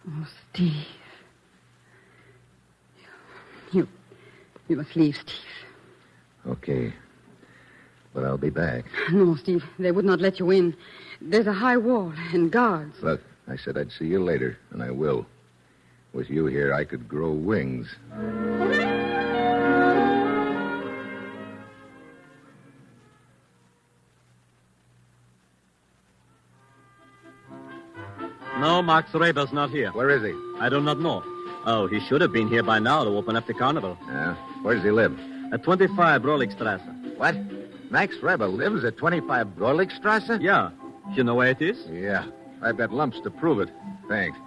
Oh, Steve. You must leave, Steve. Okay. But I'll be back. No, Steve, they would not let you in. There's a high wall and guards. Look, I said I'd see you later, and I will. With you here, I could grow wings. No, Max Reber's not here. Where is he? I do not know. Oh, he should have been here by now to open up the carnival. Yeah? Where does he live? At 25 Broligstrasse. What? Max Reber lives at 25 Broligstrasse? Yeah. You know where it is? Yeah. I've got lumps to prove it. Thanks.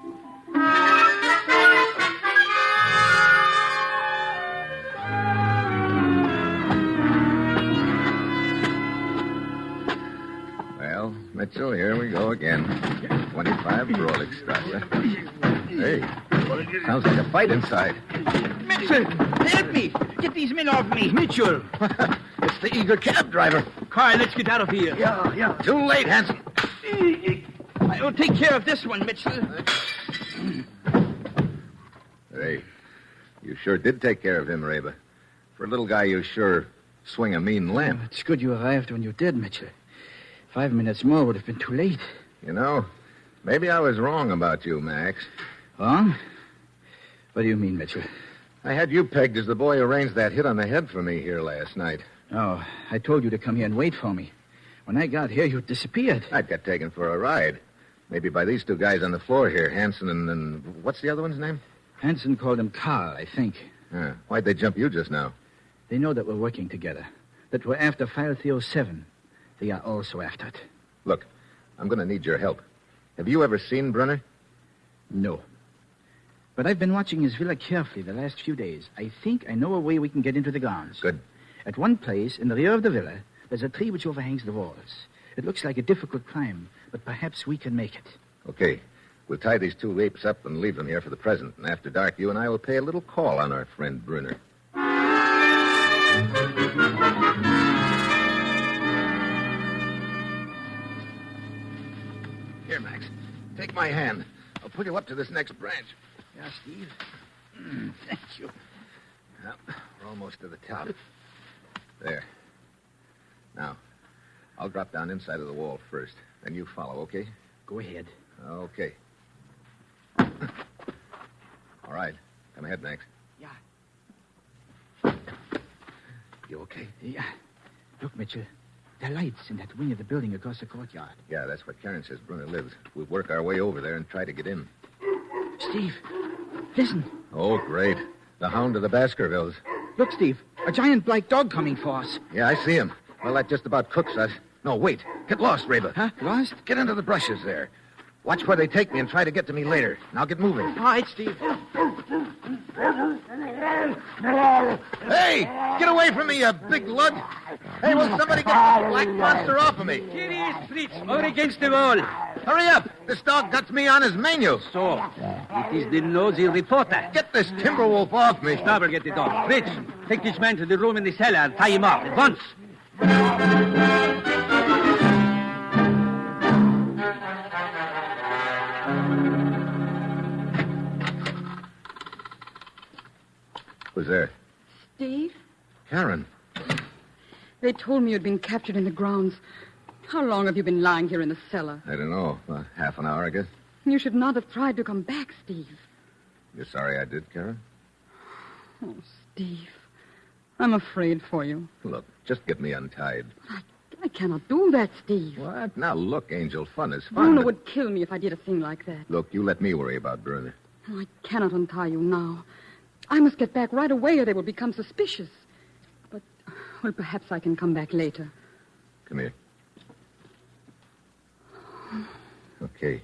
Well, Mitchell, here we go again. 25 Broligstrasse. Hey, sounds like a fight inside. Mitchell, help me. Get these men off me. Mitchell. It's the eager cab driver. Carl, let's get out of here. Yeah. Too late, Hanson. I will take care of this one, Mitchell. Hey, you sure did take care of him, Reba. For a little guy, you sure swing a mean lamp. It's good you arrived when you did, Mitchell. 5 minutes more would have been too late. You know, maybe I was wrong about you, Max. Wrong? What do you mean, Mitchell? I had you pegged as the boy who arranged that hit on the head for me here last night. Oh, I told you to come here and wait for me. When I got here, you disappeared. I got taken for a ride. Maybe by these two guys on the floor here, Hanson and what's the other one's name? Hanson called him Carl, I think. Why'd they jump you just now? They know that we're working together. That we're after file 307. They are also after it. Look, I'm going to need your help. Have you ever seen Brunner? No. But I've been watching his villa carefully the last few days. I think I know a way we can get into the grounds. Good. At one place, in the rear of the villa, there's a tree which overhangs the walls. It looks like a difficult climb, but perhaps we can make it. Okay. We'll tie these two apes up and leave them here for the present. And after dark, you and I will pay a little call on our friend Brunner. Here, Max. Take my hand. I'll pull you up to this next branch. Yeah, Steve. Thank you. Well, we're almost to the top. There. Now, I'll drop down inside of the wall first. Then you follow, okay? Go ahead. Okay. All right. Come ahead, Max. Yeah. You okay? Yeah. Look, Mitchell. There are lights in that wing of the building across the courtyard. Yeah, that's where Karen says Brunner lives. We'll work our way over there and try to get in. Steve, listen. Oh, great. The hound of the Baskervilles. Look, Steve. A giant black dog coming for us. Yeah, I see him. Well, that just about cooks us. No, wait. Get lost, Reba. Huh? Lost? Get into the brushes there. Watch where they take me and try to get to me later. Now get moving. All right, Steve. Hey, get away from me, you big lug. Hey, will somebody get the black monster off of me? Here he is, Fritz, over against the wall. Hurry up. This dog got me on his menu. So, it is the nosy reporter. Get this timber wolf off me. Stop or get the dog. Fritz, take this man to the room in the cellar and tie him up at once. Who's there? Steve? Karen. They told me you'd been captured in the grounds. How long have you been lying here in the cellar? I don't know. Half an hour, I guess. You should not have tried to come back, Steve. You're sorry I did, Karen? Oh, Steve. I'm afraid for you. Look, just get me untied. I cannot do that, Steve. What? Now, look, Angel, fun is fun. Bruno but- would kill me if I did a thing like that. Look, you let me worry about Bruno. Oh, I cannot untie you now. I must get back right away or they will become suspicious. But, well, perhaps I can come back later. Come here. Okay.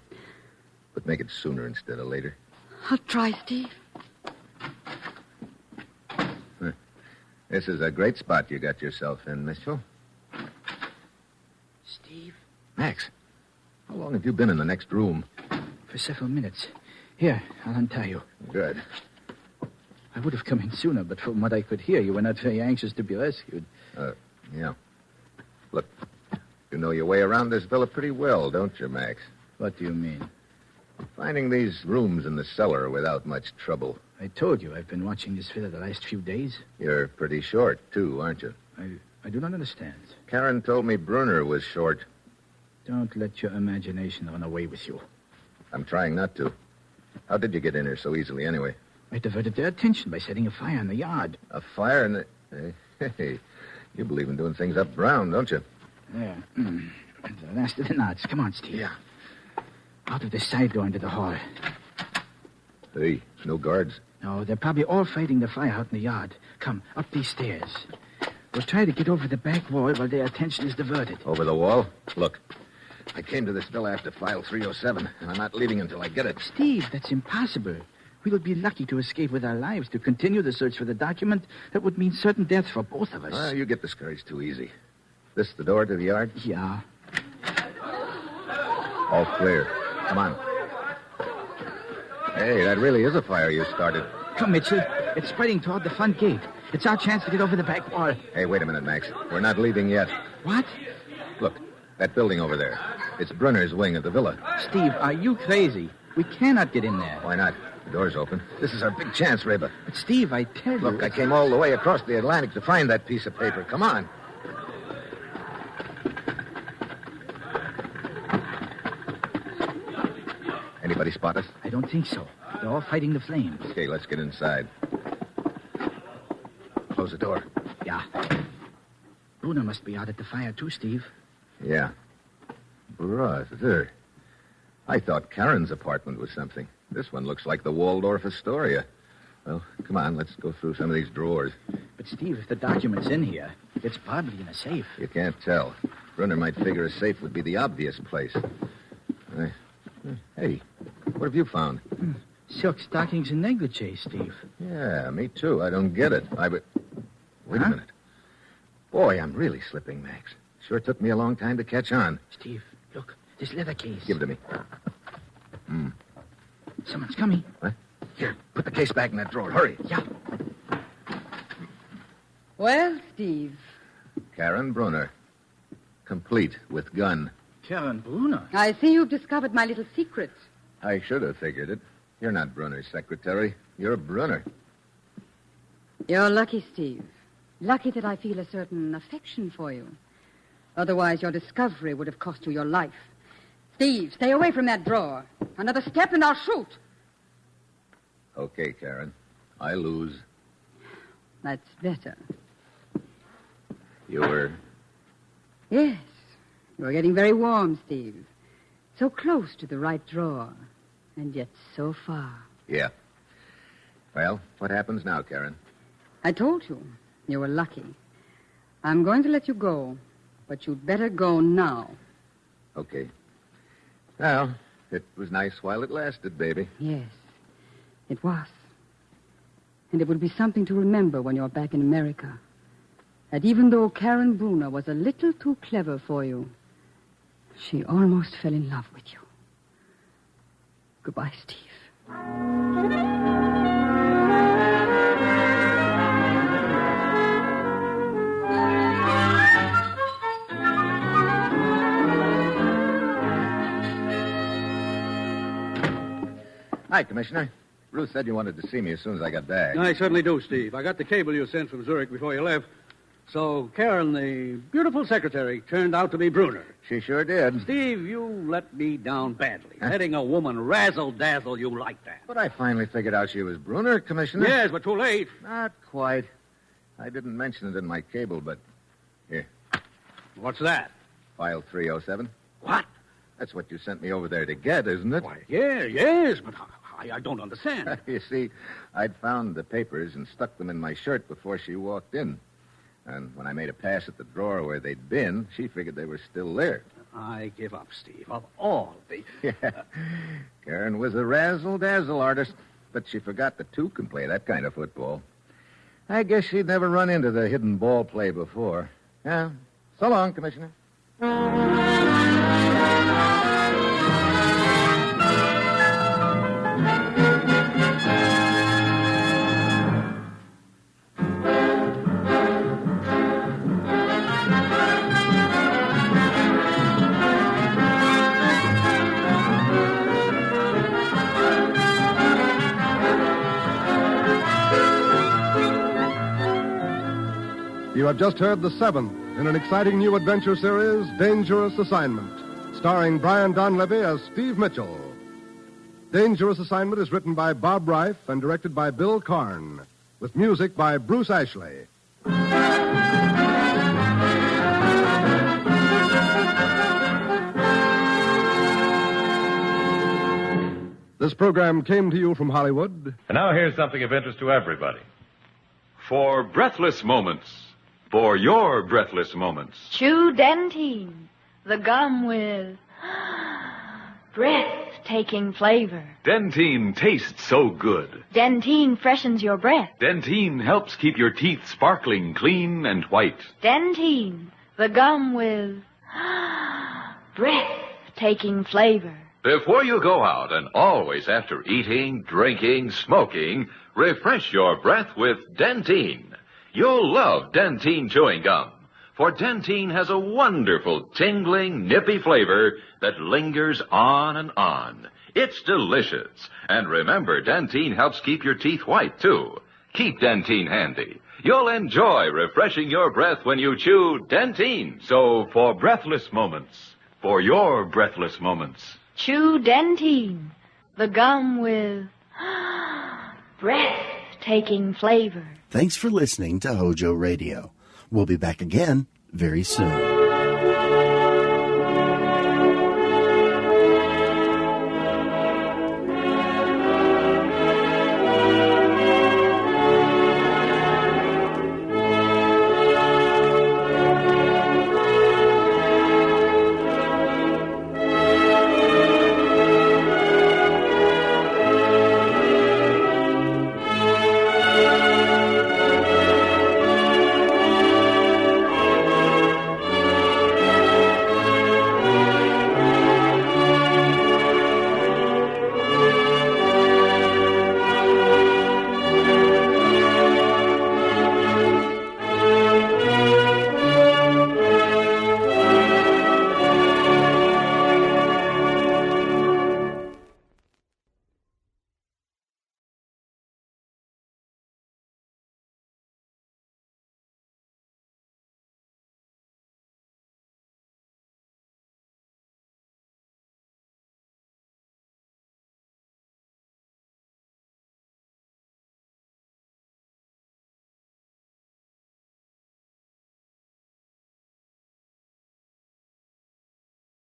But make it sooner instead of later. I'll try, Steve. This is a great spot you got yourself in, Mitchell. Steve? Max, how long have you been in the next room? For several minutes. Here, I'll untie you. Good. I would have come in sooner, but from what I could hear, you were not very anxious to be rescued. Yeah. Look, you know your way around this villa pretty well, don't you, Max? What do you mean? Finding these rooms in the cellar without much trouble. I told you I've been watching this villa the last few days. You're pretty short, too, aren't you? I do not understand. Karen told me Brunner was short. Don't let your imagination run away with you. I'm trying not to. How did you get in here so easily, anyway? I diverted their attention by setting a fire in the yard. A fire in the... Hey, you believe in doing things up brown, don't you? Yeah. The last of the knots. Come on, Steve. Yeah. Out of the side door into the hall. Hey, no guards? No, they're probably all fighting the fire out in the yard. Come, up these stairs. We'll try to get over the back wall while their attention is diverted. Over the wall? Look, I came to this villa after file 307, and I'm not leaving until I get it. Steve, that's impossible. We will be lucky to escape with our lives. To continue the search for the document, that would mean certain death for both of us. You get discouraged too easy. This the door to the yard? Yeah. All clear. Come on. Hey, that really is a fire you started. Come, Mitchell. It's spreading toward the front gate. It's our chance to get over the back wall. Hey, wait a minute, Max. We're not leaving yet. What? Look, that building over there. It's Brunner's wing of the villa. Steve, are you crazy? We cannot get in there. Why not? The door's open. This is our big chance, Reba. But, Steve, I tell you... Look, I came all the way across the Atlantic to find that piece of paper. Come on. Anybody spot us? I don't think so. They're all fighting the flames. Okay, let's get inside. Close the door. Yeah. Bruno must be out at the fire, too, Steve. Yeah. Brother. I thought Karen's apartment was something. This one looks like the Waldorf Astoria. Well, come on, let's go through some of these drawers. But, Steve, if the document's in here, it's probably in a safe. You can't tell. Brunner might figure a safe would be the obvious place. Hey, what have you found? Silk stockings and negligee, Steve. Yeah, me too. I don't get it. Wait a minute. Boy, I'm really slipping, Max. Sure took me a long time to catch on. Steve, look, this leather case. Give it to me. Someone's coming. What? Here, put the case back in that drawer. Hurry. Yeah. Well, Steve. Karen Brunner. Complete with gun. Karen Brunner? I see you've discovered my little secret. I should have figured it. You're not Brunner's secretary. You're Brunner. You're lucky, Steve. Lucky that I feel a certain affection for you. Otherwise, your discovery would have cost you your life. Steve, stay away from that drawer. Another step and I'll shoot. Okay, Karen. I lose. That's better. You were... Yes. You're getting very warm, Steve. So close to the right drawer, and yet so far. Yeah. Well, what happens now, Karen? I told you. You were lucky. I'm going to let you go, but you'd better go now. Okay. Well, It was nice while it lasted, baby. Yes, it was. And it will be something to remember when you're back in America. That even though Karen Bruner was a little too clever for you, she almost fell in love with you. Goodbye, Steve. Hi, Commissioner. Ruth said you wanted to see me as soon as I got back. I certainly do, Steve. I got the cable you sent from Zurich before you left. So Karen, the beautiful secretary, turned out to be Bruner. She sure did. Steve, you let me down badly. Letting a woman razzle-dazzle you like that. But I finally figured out she was Bruner, Commissioner. Yes, but too late. Not quite. I didn't mention it in my cable, but... Here. What's that? File 307. What? That's what you sent me over there to get, isn't it? Why, yes, but I don't understand. You see, I'd found the papers and stuck them in my shirt before she walked in. And when I made a pass at the drawer where they'd been, she figured they were still there. I give up, Steve. Of all the... Yeah. Karen was a razzle-dazzle artist, but she forgot that two can play that kind of football. I guess she'd never run into the hidden ball play before. Yeah. So long, Commissioner. You have just heard the seventh in an exciting new adventure series, Dangerous Assignment, starring Brian Donlevy as Steve Mitchell. Dangerous Assignment is written by Bob Reif and directed by Bill Karn, with music by Bruce Ashley. This program came to you from Hollywood. And now here's something of interest to everybody. For breathless moments, for your breathless moments, Chew Dentine, the gum with breathtaking flavor. Dentine tastes so good. Dentine freshens your breath. Dentine helps keep your teeth sparkling clean and white. Dentine, the gum with breathtaking flavor. Before you go out, and always after eating, drinking, smoking, refresh your breath with Dentine. You'll love Dentine chewing gum, for Dentine has a wonderful, tingling, nippy flavor that lingers on and on. It's delicious. And remember, Dentine helps keep your teeth white, too. Keep Dentine handy. You'll enjoy refreshing your breath when you chew Dentine. So, for breathless moments, for your breathless moments, Chew Dentine, the gum with breathtaking flavor. Thanks for listening to HOJO Radio. We'll be back again very soon.